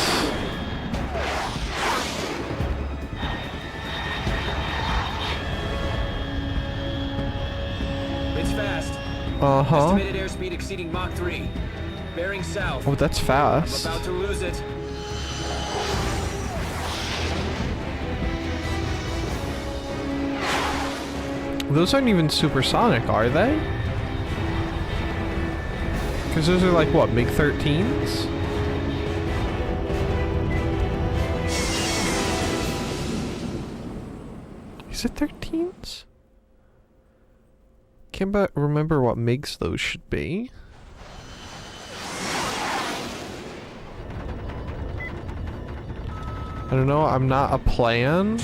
It's fast. Uh-huh. Estimated airspeed exceeding Mach 3. Bearing south. Oh, that's fast. I'm about to lose it. Those aren't even supersonic, are they? Because those are like, what, MiG-13s? Is it 13s? Can't remember what MiGs those should be. I don't know, I'm not a plan.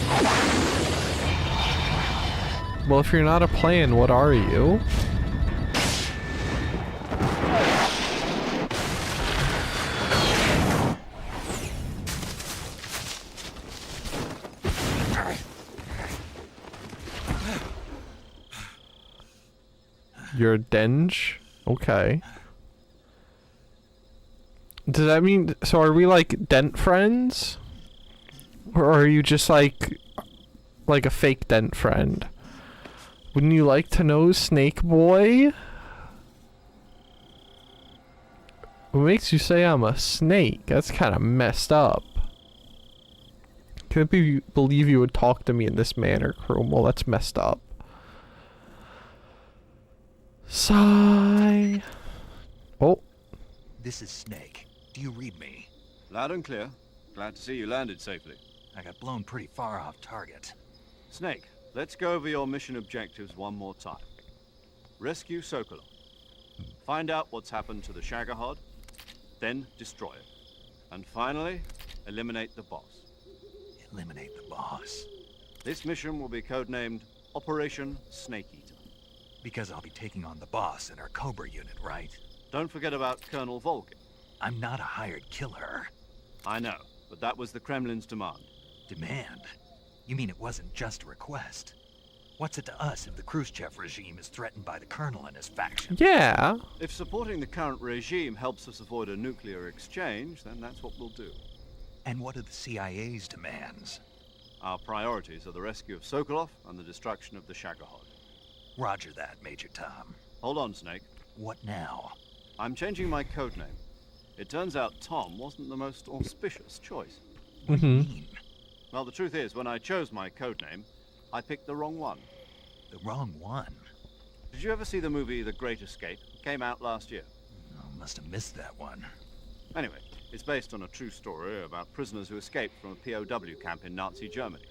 Well, if you're not a plan, what are you? You're a denge? Okay. Does that mean... So are we like dent friends? Or are you just like a fake dent friend? Wouldn't you like to know, Snake Boy? What makes you say I'm a snake? That's kind of messed up. Can't believe you would talk to me in this manner, Chrome. Well, that's messed up. Sigh. Oh. This is Snake. Do you read me? Loud and clear. Glad to see you landed safely. I got blown pretty far off target. Snake, let's go over your mission objectives one more time. Rescue Sokolov. Find out what's happened to the Shagohod, then destroy it. And finally, eliminate the boss. Eliminate the boss? This mission will be codenamed Operation Snake Eater. Because I'll be taking on the boss in our Cobra unit, right? Don't forget about Colonel Vulcan. I'm not a hired killer. I know, but that was the Kremlin's demand. Demand? You mean it wasn't just a request? What's it to us if the Khrushchev regime is threatened by the Colonel and his faction? Yeah. If supporting the current regime helps us avoid a nuclear exchange, then that's what we'll do. And what are the CIA's demands? Our priorities are the rescue of Sokolov and the destruction of the Shagohod. Roger that, Major Tom. Hold on, Snake. What now? I'm changing my codename. It turns out Tom wasn't the most auspicious choice. Well, the truth is, when I chose my codename, I picked the wrong one. The wrong one? Did you ever see the movie The Great Escape? It came out last year. Oh, must have missed that one. Anyway, it's based on a true story about prisoners who escaped from a POW camp in Nazi Germany.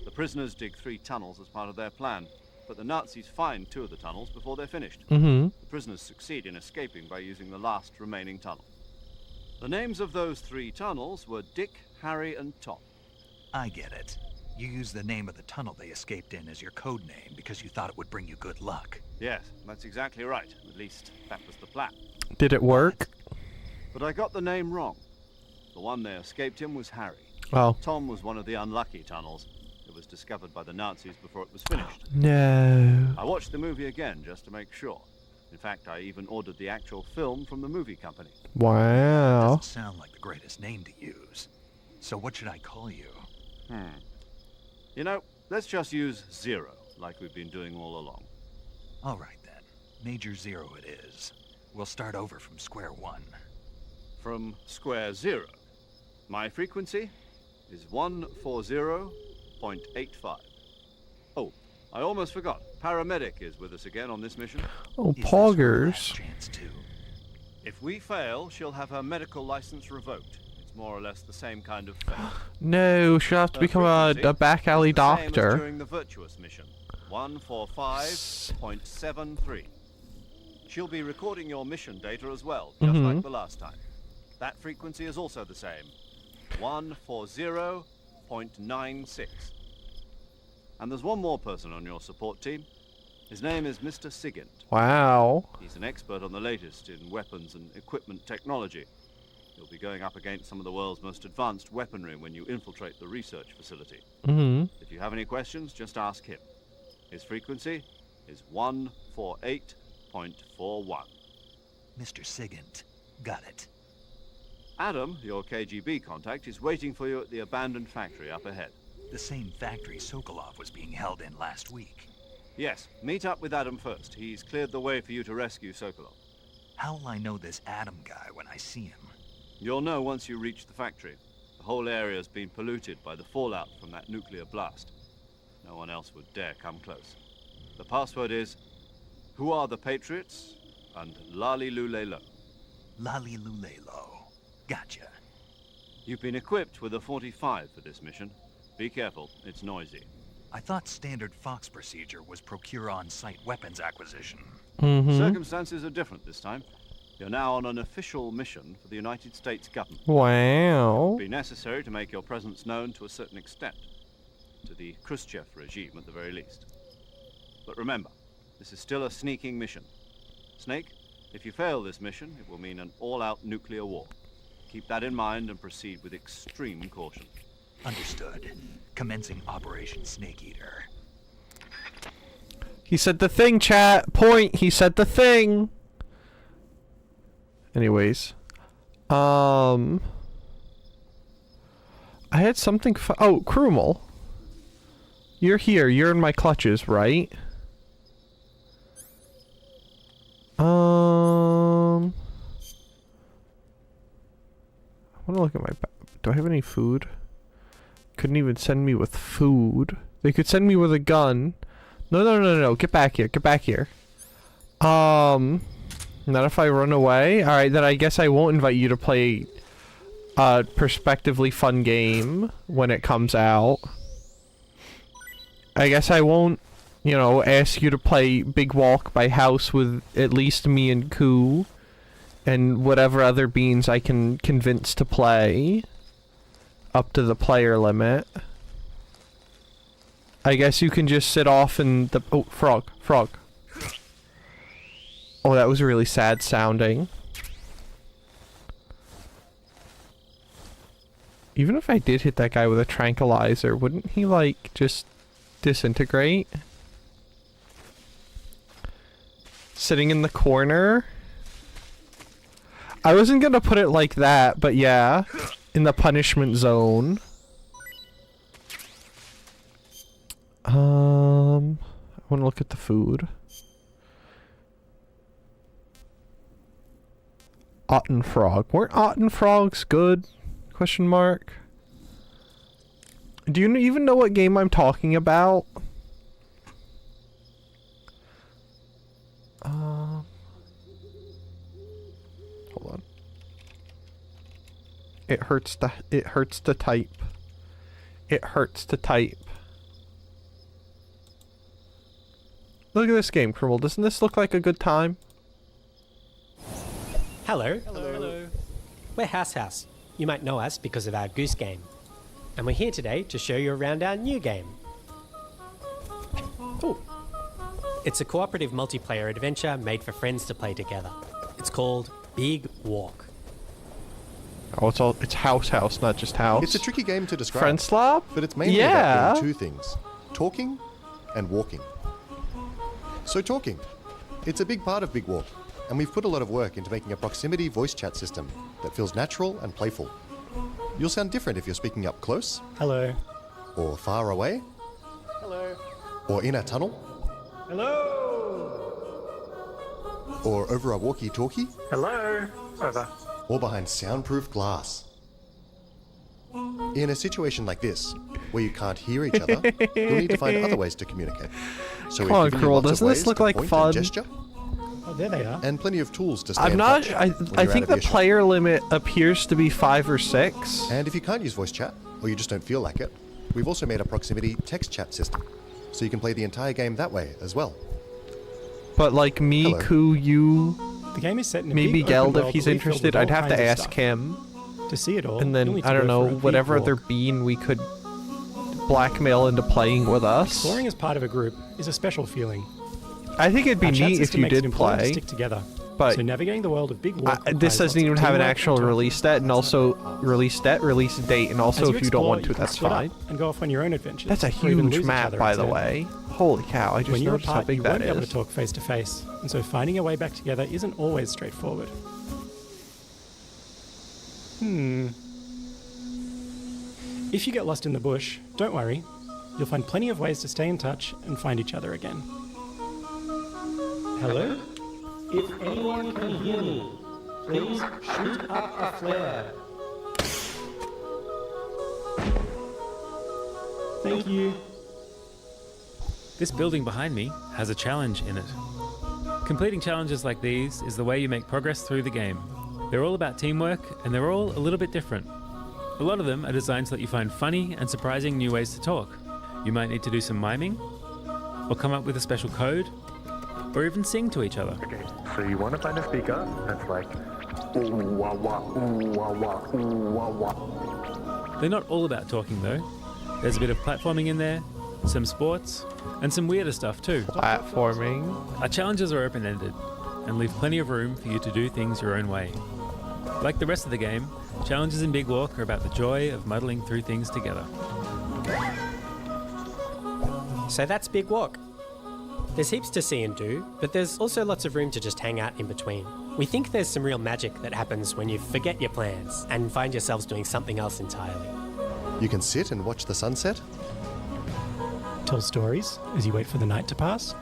The prisoners dig 3 tunnels as part of their plan, but the Nazis find 2 of the tunnels before they're finished. The prisoners succeed in escaping by using the last remaining tunnel. The names of those 3 tunnels were Dick, Harry, and Tom. I get it. You used the name of the tunnel they escaped in as your code name because you thought it would bring you good luck. Yes, that's exactly right. At least, that was the plan. Did it work? But I got the name wrong. The one they escaped in was Harry. Oh. Tom was one of the unlucky tunnels. It was discovered by the Nazis before it was finished. No. I watched the movie again just to make sure. In fact, I even ordered the actual film from the movie company. Wow. Doesn't sound like the greatest name to use. So what should I call you? You know, let's just use Zero, like we've been doing all along. All right then. Major Zero it is. We'll start over from square one. From square 0. My frequency is 140.85. Oh, I almost forgot. Paramedic is with us again on this mission. Oh, poggers. If we fail, she'll have her medical license revoked. It's more or less the same kind of fate. No, she'll have to become a back alley doctor. During the Virtuous mission, 145.73. She'll be recording your mission data as well, just like the last time. That frequency is also the same, 140.96. And there's one more person on your support team. His name is Mr. Sigint. Wow. He's an expert on the latest in weapons and equipment technology. You'll be going up against some of the world's most advanced weaponry when you infiltrate the research facility. If you have any questions, just ask him. His frequency is 148.41. Mr. Sigint. Got it. Adam, your KGB contact, is waiting for you at the abandoned factory up ahead. The same factory Sokolov was being held in last week. Yes, meet up with Adam first. He's cleared the way for you to rescue Sokolov. How will I know this Adam guy when I see him? You'll know once you reach the factory. The whole area's been polluted by the fallout from that nuclear blast. No one else would dare come close. The password is, "Who are the Patriots?" and "Lali Lulelo." Lali Lulelo. Gotcha. You've been equipped with a 45 for this mission. Be careful, it's noisy. I thought standard Fox procedure was procure on-site weapons acquisition. Circumstances are different this time. You're now on an official mission for the United States government. Wow. It will be necessary to make your presence known to a certain extent. To the Khrushchev regime, at the very least. But remember, this is still a sneaking mission. Snake, if you fail this mission, it will mean an all-out nuclear war. Keep that in mind and proceed with extreme caution. Understood. Commencing Operation Snake Eater. He said the thing, chat. Point. He said the thing. Anyways. I had something oh, Krumel. You're here. You're in my clutches, right? I want to look at my do I have any food? Couldn't even send me with food. They could send me with a gun. No. Get back here. Get back here. Not if I run away. Alright, then I guess I won't invite you to play a prospectively fun game when it comes out. I guess I won't, you know, ask you to play Big Walk by House with at least me and Koo. And whatever other beans I can convince to play. Up to the player limit. I guess you can just sit off in the... Oh, frog. Oh, that was really sad sounding. Even if I did hit that guy with a tranquilizer, wouldn't he, like, just disintegrate? Sitting in the corner. I wasn't gonna put it like that, but yeah. In the punishment zone. I wanna look at the food. Otten frog. Weren't Otten frogs good? Question mark. Do you even know what game I'm talking about? Hold on. It hurts to type. It hurts to type. Look at this game, Criminal. Doesn't this look like a good time? Hello. We're House. You might know us because of our Goose game. And we're here today to show you around our new game. Ooh. It's a cooperative multiplayer adventure made for friends to play together. It's called Big Walk. Oh, it's house, not just house. It's a tricky game to describe. Friend slop? But it's mainly about doing two things. Talking and walking. So talking. It's a big part of Big Walk. And we've put a lot of work into making a proximity voice chat system that feels natural and playful. You'll sound different if you're speaking up close. Hello. Or far away. Hello. Or in a tunnel. Hello. Or over a walkie-talkie. Hello. Over. Or behind soundproof glass. In a situation like this, where you can't hear each other, you'll need to find other ways to communicate. So Come on, Cruel, doesn't this look like fun? Gesture, oh, there they are. and plenty of tools to stay I'm in not. touch I when you're think out of the player limit appears to be 5 or 6. And if you can't use voice chat, or you just don't feel like it, we've also made a proximity text chat system, so you can play the entire game that way as well. But like me, Hello. Ku, you, The game is set in a maybe big open Geld if world he's that we filled interested. with I'd all have to kinds of ask stuff. him. To see it all, And you'll then, need to I don't go know, for a big whatever walk. other bean we could blackmail into playing with us. Exploring as part of a group is a special feeling. I think it'd be Our chat neat if system you makes it did important to play. stick together. But so navigating the world of Big Walk this requires doesn't lots even of have an teamwork actual and release date, and also release date, and also As if you don't explore, want to, you can that's split up fine. and go off on your own adventures. That's a or even huge lose each map, other by in the turn. way. Holy cow! I just When you're noticed how apart, big you that won't be able to is. talk face to face, and so finding a way back together isn't always straightforward. If you get lost in the bush, don't worry. You'll find plenty of ways to stay in touch and find each other again. Hello? If anyone can hear me, please shoot up a flare. Thank you. This building behind me has a challenge in it. Completing challenges like these is the way you make progress through the game. They're all about teamwork, and they're all a little bit different. A lot of them are designed to let you find funny and surprising new ways to talk. You might need to do some miming, or come up with a special code, or even sing to each other. Okay, so you want to find a speaker that's like ooh wah wah ooh wah wah ooh wah wah. They're not all about talking though. There's a bit of platforming in there, some sports, and some weirder stuff too. Platforming. Our challenges are open-ended, and leave plenty of room for you to do things your own way. Like the rest of the game, challenges in Big Walk are about the joy of muddling through things together. So that's Big Walk. There's heaps to see and do, but there's also lots of room to just hang out in between. We think there's some real magic that happens when you forget your plans and find yourselves doing something else entirely. You can sit and watch the sunset, Tell stories as you wait for the night to pass.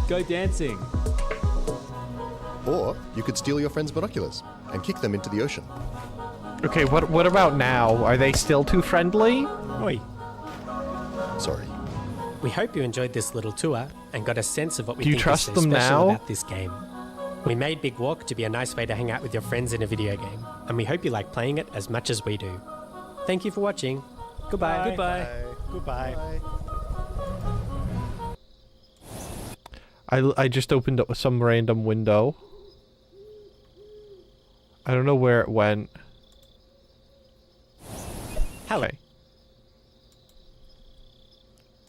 Go dancing. or you could steal your friend's binoculars and kick them into the ocean. Okay, what about now? Are they still too friendly? Oi. Sorry. We hope you enjoyed this little tour and got a sense of what we Do you think trust is so them special now? about this game. We made Big Walk to be a nice way to hang out with your friends in a video game, and we hope you like playing it as much as we do. Thank you for watching. Goodbye. Goodbye. Goodbye. I just opened up some random window. I don't know where it went. Hello. Okay.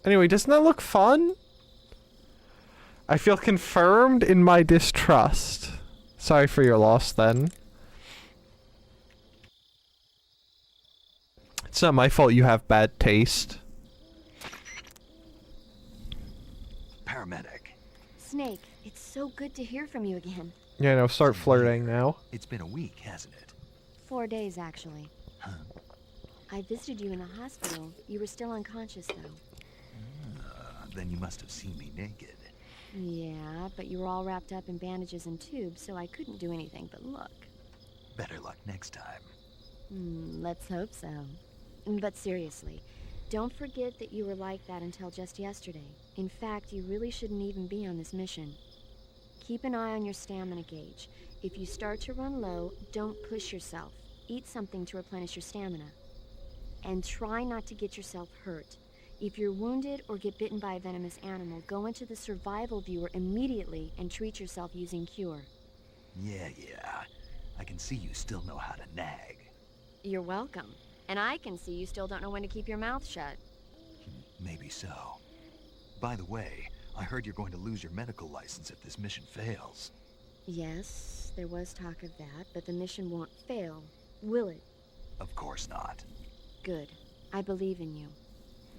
Anyway, doesn't that look fun? I feel confirmed in my distrust. Sorry for your loss then. It's not my fault you have bad taste. Paramedic. Snake, it's so good to hear from you again. Yeah, no, start flirting now. It's been a week, hasn't it? 4 days, actually. Huh? I visited you in the hospital. You were still unconscious, though. Then you must have seen me naked. Yeah, but you were all wrapped up in bandages and tubes, so I couldn't do anything but look. Better luck next time. Let's hope so. But seriously, don't forget that you were like that until just yesterday. In fact, you really shouldn't even be on this mission. Keep an eye on your stamina gauge. If you start to run low, don't push yourself. Eat something to replenish your stamina. And try not to get yourself hurt. If you're wounded or get bitten by a venomous animal, go into the survival viewer immediately and treat yourself using Cure. Yeah. I can see you still know how to nag. You're welcome. And I can see you still don't know when to keep your mouth shut. Maybe so. By the way, I heard you're going to lose your medical license if this mission fails. Yes, there was talk of that, but the mission won't fail, will it? Of course not. Good. I believe in you.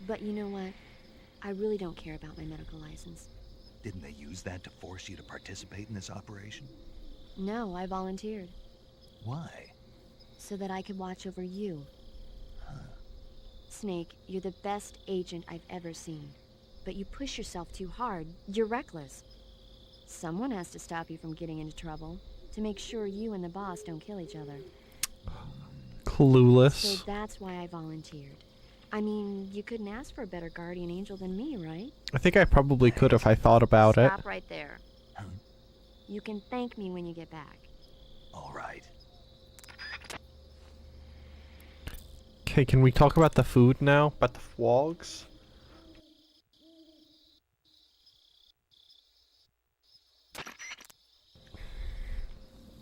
But you know what? I really don't care about my medical license. Didn't they use that to force you to participate in this operation? No, I volunteered. Why? So that I could watch over you. Snake, you're the best agent I've ever seen. But you push yourself too hard. You're reckless. Someone has to stop you from getting into trouble. To make sure you and the boss don't kill each other. Clueless. So that's why I volunteered. I mean, you couldn't ask for a better guardian angel than me, right? I think I probably could if I thought about it. Stop right there. You can thank me when you get back. All right. Okay, can we talk about the food now? About the fwogs?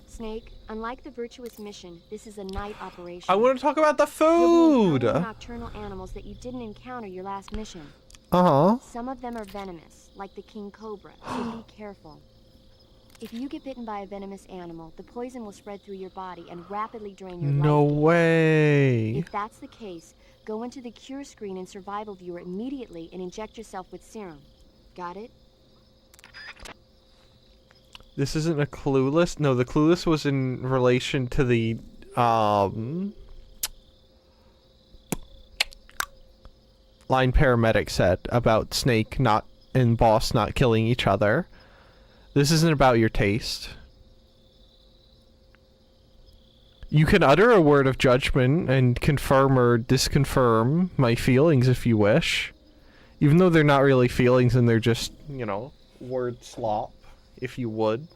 Snake, unlike the virtuous mission, this is a night operation. I want to talk about the You'll food! be encountering nocturnal animals that you didn't encounter your last mission. Uh-huh. Some of them are venomous, like the king cobra, so be careful. If you get bitten by a venomous animal, the poison will spread through your body and rapidly drain your No life. way. If that's the case, go into the cure screen and survival viewer immediately and inject yourself with serum. Got it? This isn't a Clueless? No, the Clueless was in relation to the, line paramedic said about Snake and Boss not killing each other. This isn't about your taste. You can utter a word of judgment and confirm or disconfirm my feelings if you wish. Even though they're not really feelings and they're just, you know, word slop, if you would.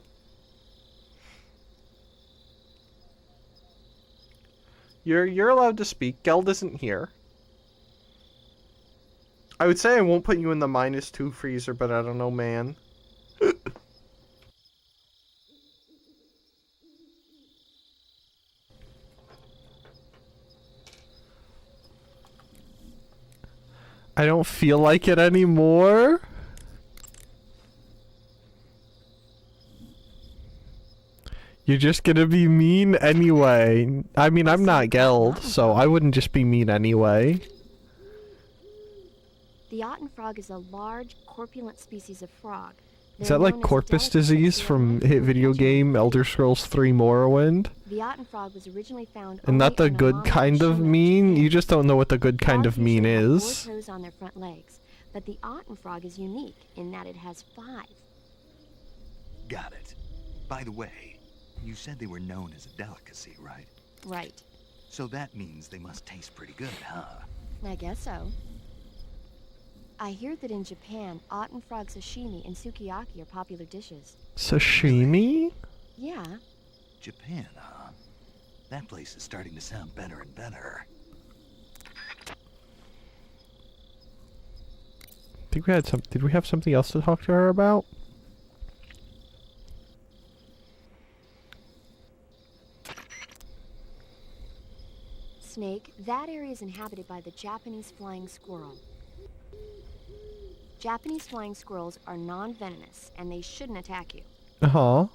You're allowed to speak. Geld isn't here. I would say I won't put you in the -2 freezer, but I don't know, man. I don't feel like it anymore. You're just gonna be mean anyway. I mean, I'm not Geld, so I wouldn't just be mean anyway. The Otten frog is a large, corpulent species of frog. Is that like corpus disease from hit video game Elder Scrolls 3 Morrowind? The Otten frog was originally found And not the good kind of mean? You just don't know what the good kind of mean is. 4 toes on their front legs, but the Otten frog is unique in that it has 5. Got it. By the way, you said they were known as a delicacy, right? Right. So that means they must taste pretty good, huh? I guess so. I hear that in Japan, Otten frog sashimi and sukiyaki are popular dishes. Sashimi? Yeah. Japan, huh? That place is starting to sound better and better. Think we had did we have something else to talk to her about? Snake, that area is inhabited by the Japanese flying squirrel. Japanese flying squirrels are non-venomous, and they shouldn't attack you. Uh-huh.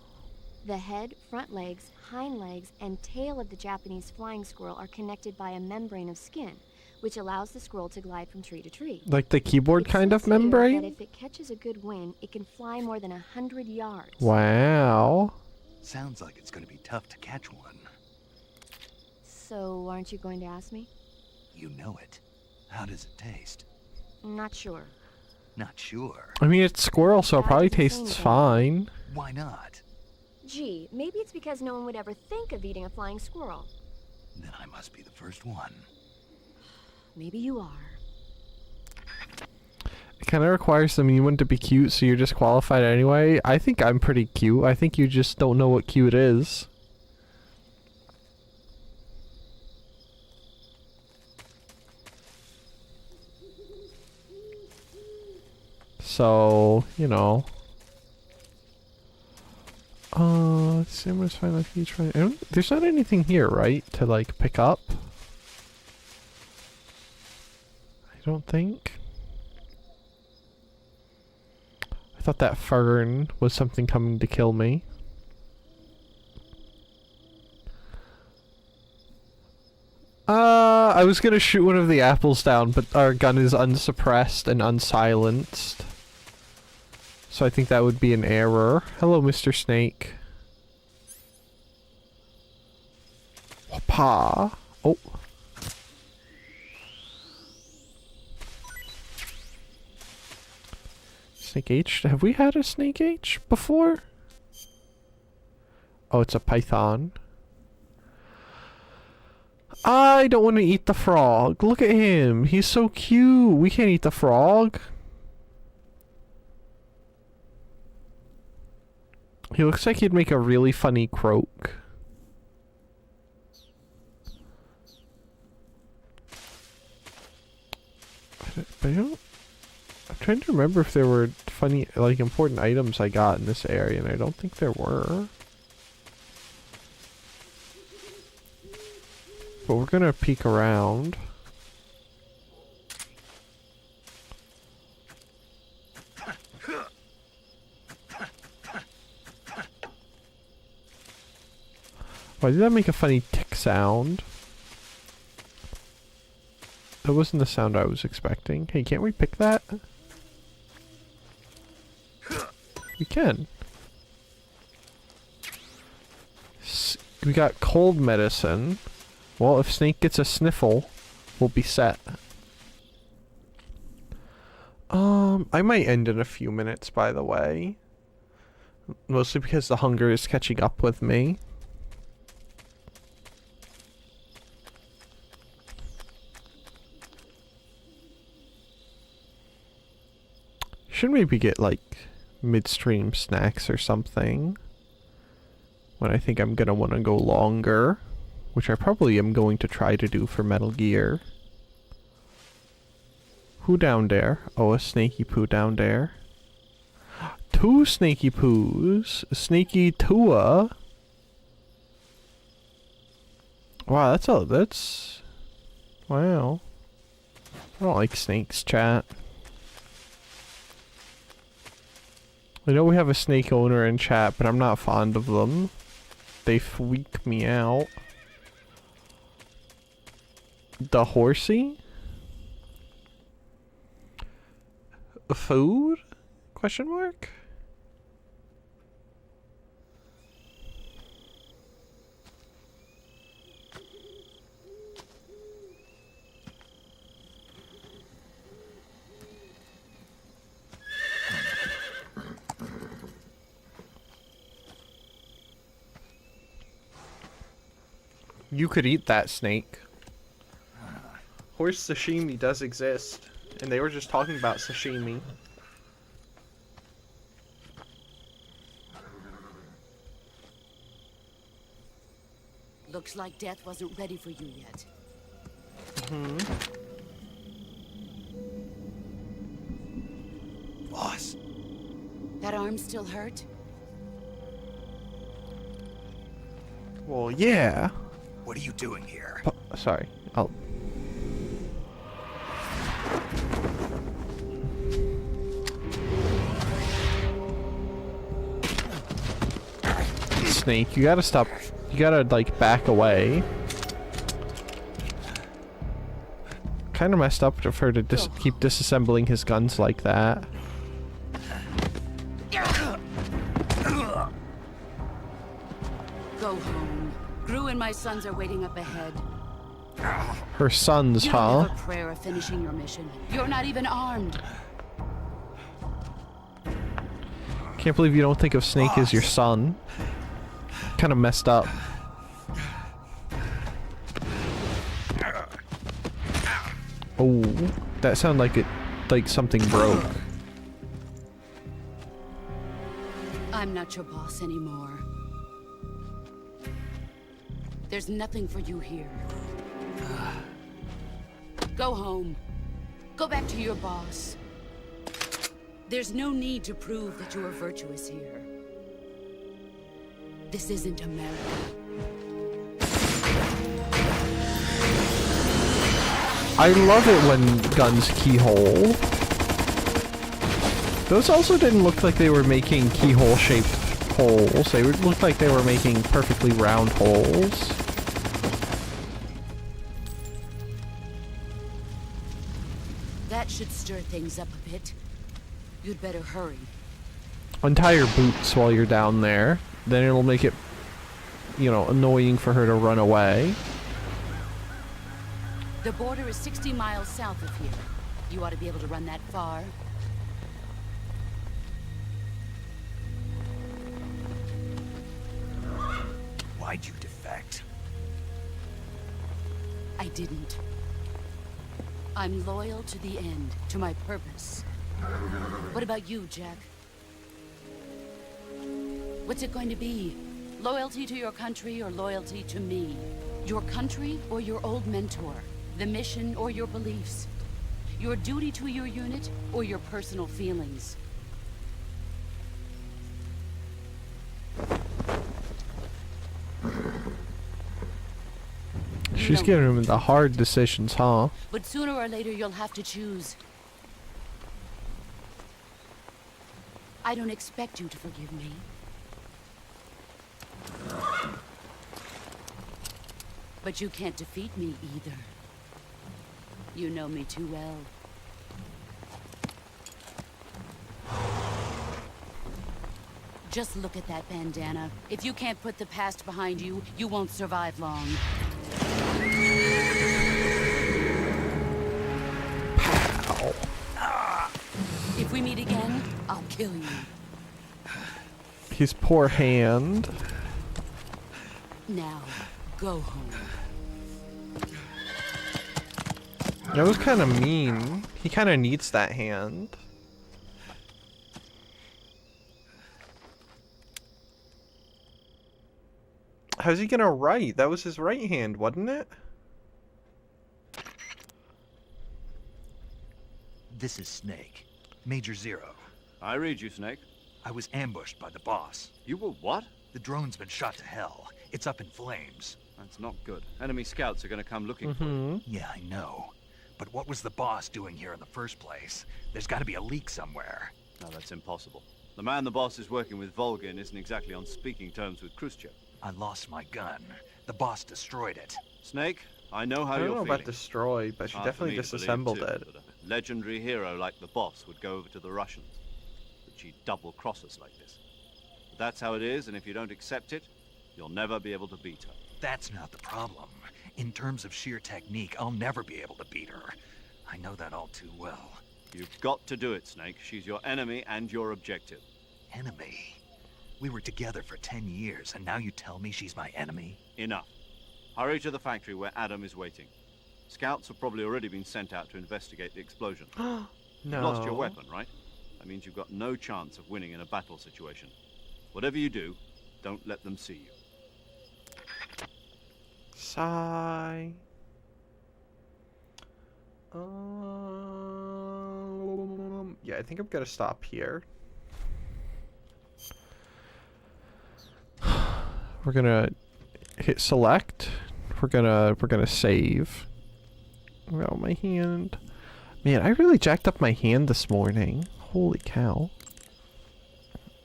The head, front legs, hind legs, and tail of the Japanese flying squirrel are connected by a membrane of skin, which allows the scroll to glide from tree to tree. Like the keyboard It kind of says here membrane? that if it catches a good wind, it can fly more than 100 yards. Wow. Sounds like it's going to be tough to catch one. So, aren't you going to ask me? You know it. How does it taste? Not sure. Not sure. I mean, it's squirrel, so it probably tastes fine. Why not? Gee, maybe it's because no one would ever think of eating a flying squirrel. Then I must be the first one. Maybe you are. It kind of requires the mean one to be cute, so you're disqualified anyway. I think I'm pretty cute. I think you just don't know what cute is. So, you know. Samurais find like each one. There's not anything here, right? To like pick up? I don't think. I thought that fern was something coming to kill me. I was gonna shoot one of the apples down, but our gun is unsuppressed and unsilenced. So I think that would be an error. Hello, Mr. Snake. Whoopah. Oh. Snake H? Have we had a Snake H before? Oh, it's a python. I don't want to eat the frog. Look at him. He's so cute. We can't eat the frog. He looks like he'd make a really funny croak. But I don't... I'm trying to remember if there were funny, like, important items I got in this area, and I don't think there were. But we're gonna peek around. Why did that make a funny tick sound? That wasn't the sound I was expecting. Hey, can't we pick that? We can. We got cold medicine. Well, if Snake gets a sniffle, we'll be set. I might end in a few minutes, by the way. Mostly because the hunger is catching up with me. Should maybe get, like, midstream snacks or something. When I think I'm gonna want to go longer. Which I probably am going to try to do for Metal Gear. Who down there? Oh, a snaky poo down there. Two snaky poos. Snaky Tua. Wow, that's... Wow. I don't like snakes, chat. I know we have a snake owner in chat, but I'm not fond of them. They freak me out. The horsey? Food? Question mark? You could eat that snake. Horse sashimi does exist, and they were just talking about sashimi. Looks like death wasn't ready for you yet. Boss. That arm still hurt? Well, yeah. What are you doing here? Sorry. I'll... Snake, you gotta stop. You gotta, like, back away. Kind of messed up of her to keep disassembling his guns like that. Go home. Gru and my sons are waiting up ahead. Her sons, You huh? don't have a prayer of finishing your mission. You're not even armed. Can't believe you don't think of Snake as your son. Kind of messed up. Oh, that sounded like something broke. I'm not your boss anymore. There's nothing for you here. Go home. Go back to your boss. There's no need to prove that you are virtuous here. This isn't America. I love it when guns keyhole. Those also didn't look like they were making keyhole-shaped holes. They looked like they were making perfectly round holes. That should stir things up a bit. You'd better hurry. Untie your boots while you're down there. Then it'll make it, you know, annoying for her to run away. The border is 60 miles south of here. You ought to be able to run that far. Why'd you defect? I didn't. I'm loyal to the end, to my purpose. What about you, Jack? What's it going to be? Loyalty to your country or loyalty to me? Your country or your old mentor? The mission or your beliefs? Your duty to your unit or your personal feelings? She's giving him the hard decisions, huh? But sooner or later you'll have to choose. I don't expect you to forgive me. But you can't defeat me either. You know me too well. Just look at that bandana. If you can't put the past behind you, you won't survive long. Pow. If we meet again, I'll kill you. His poor hand. Now, go home. That was kind of mean. He kind of needs that hand. How's he gonna write? That was his right hand, wasn't it? This is Snake. Major Zero. I read you, Snake. I was ambushed by the boss. You were what? The drone's been shot to hell. It's up in flames. That's not good. Enemy scouts are gonna come looking for you. Yeah, I know. But what was the boss doing here in the first place? There's gotta be a leak somewhere. No, that's impossible. The man the boss is working with, Volgin, isn't exactly on speaking terms with Khrushchev. I lost my gun. The boss destroyed it. Snake, I know how I you're don't know feeling. about destroy, but she Hard for definitely me to believe, disassembled too, it. that a legendary hero like the boss would go over to the Russians. That she'd double-cross us like this. But that's how it is, and if you don't accept it, you'll never be able to beat her. That's not the problem. In terms of sheer technique, I'll never be able to beat her. I know that all too well. You've got to do it, Snake. She's your enemy and your objective. Enemy? We were together for 10 years, and now you tell me she's my enemy? Enough. Hurry to the factory where Adam is waiting. Scouts have probably already been sent out to investigate the explosion. No. You've lost your weapon, right? That means you've got no chance of winning in a battle situation. Whatever you do, don't let them see you. Sigh. Yeah, I think I'm gonna stop here. We're gonna hit select. We're gonna save. Oh, my hand. Man, I really jacked up my hand this morning. Holy cow.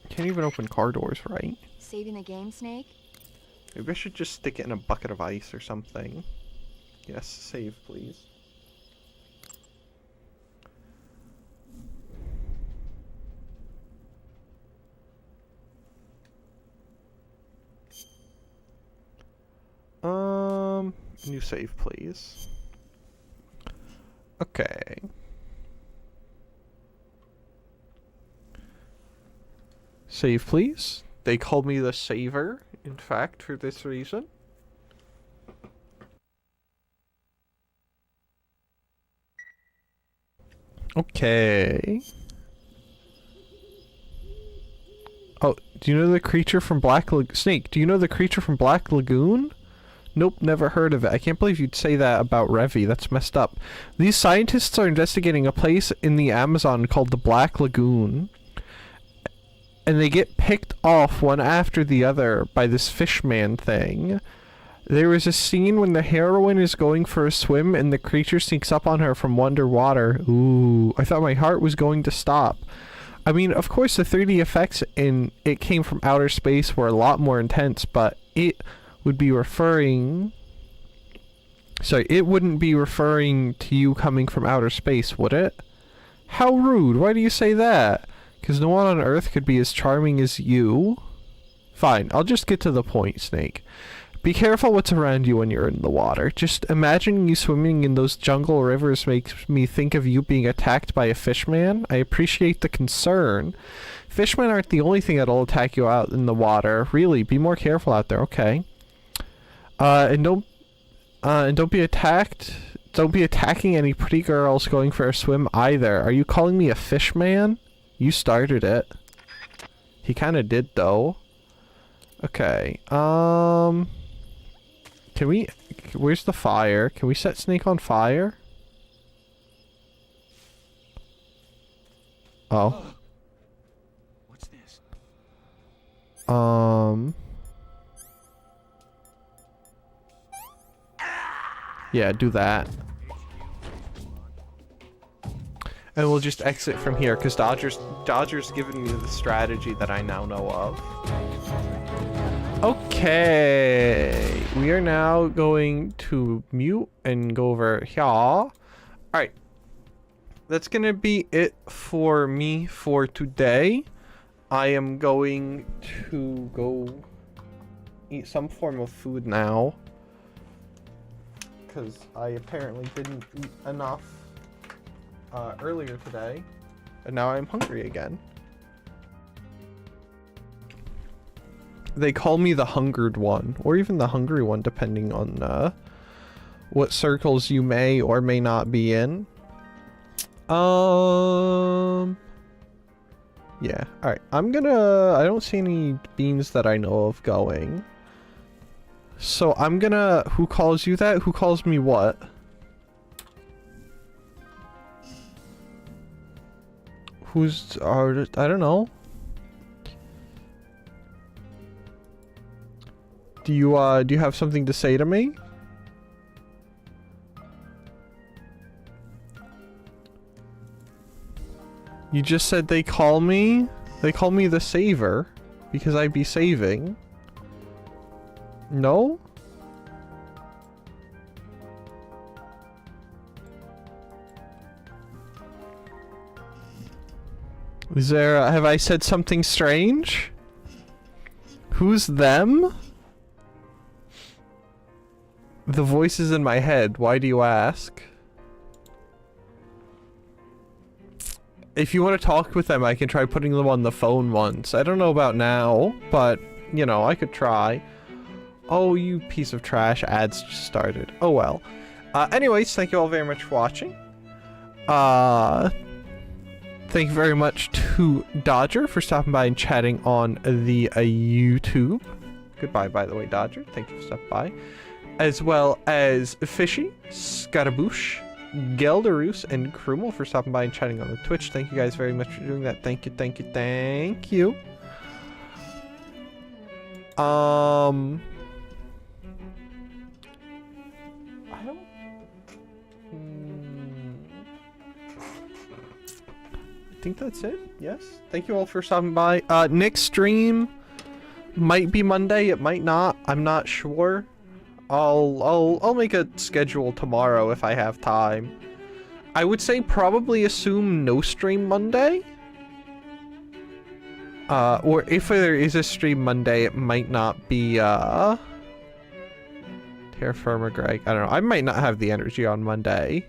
Can't even open car doors right. Saving the game, Snake? Maybe I should just stick it in a bucket of ice or something. Yes, save, please. New save, please. Okay. Save, please. They called me the saver, in fact, for this reason. Okay. Oh, do you know the creature from Snake, do you know the creature from Black Lagoon? Nope, never heard of it. I can't believe you'd say that about Revi. That's messed up. These scientists are investigating a place in the Amazon called the Black Lagoon. And they get picked off one after the other by this fishman thing. There is a scene when the heroine is going for a swim and the creature sneaks up on her from underwater. Ooh, I thought my heart was going to stop. I mean, of course the 3D effects in It Came From Outer Space were a lot more intense, but it would be referring... Sorry, it wouldn't be referring to you coming from outer space, would it? How rude, why do you say that? Because no one on Earth could be as charming as you. Fine, I'll just get to the point, Snake. Be careful what's around you when you're in the water. Just imagining you swimming in those jungle rivers makes me think of you being attacked by a fishman. I appreciate the concern. Fishmen aren't the only thing that'll attack you out in the water. Really, be more careful out there, okay? And don't be attacked. Don't be attacking any pretty girls going for a swim either. Are you calling me a fishman? You started it. He kind of did, though. Okay, can we... Where's the fire? Can we set Snake on fire? Oh. What's this? Yeah, do that. And we'll just exit from here, because Dodger's given me the strategy that I now know of. Okay, we are now going to mute and go over here. Alright, that's gonna be it for me for today. I am going to go eat some form of food now, because I apparently didn't eat enough earlier today, and now I'm hungry again. They call me the hungered one, or even the hungry one, depending on what circles you may or may not be in. Yeah, alright, I don't see any beans that I know of going. So I'm gonna, who calls you that? Who calls me what? Who's, I don't know. Do you have something to say to me? You just said they call me the saver because I'd be saving. No? Is there, have I said something strange? Who's them? The voices in my head, why do you ask? If you want to talk with them, I can try putting them on the phone once. I don't know about now, but, you know, I could try. Oh, you piece of trash, ads just started. Oh well. Anyways, thank you all very much for watching. Thank you very much to Dodger for stopping by and chatting on the YouTube. Goodbye, by the way, Dodger. Thank you for stopping by. As well as Fishy, Scaramouche, Gelderus, and Krumel for stopping by and chatting on the Twitch. Thank you guys very much for doing that. Thank you, thank you, thank you. I think that's it. Yes. Thank you all for stopping by. Next stream might be Monday. It might not. I'm not sure. I'll make a schedule tomorrow if I have time. I would say probably assume no stream Monday. Or if there is a stream Monday, it might not be Terra firma, Greg. I don't know. I might not have the energy on Monday.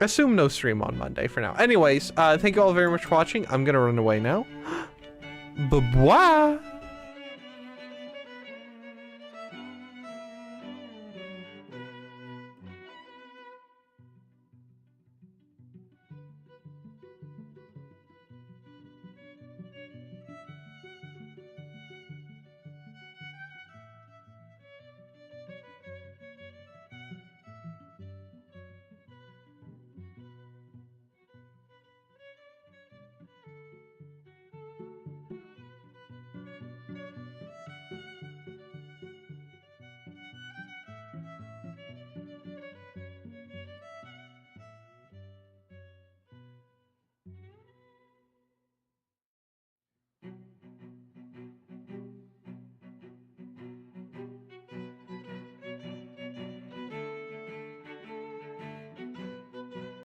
Assume no stream on Monday for now. Anyways, thank you all very much for watching. I'm gonna run away now. Bye-bye.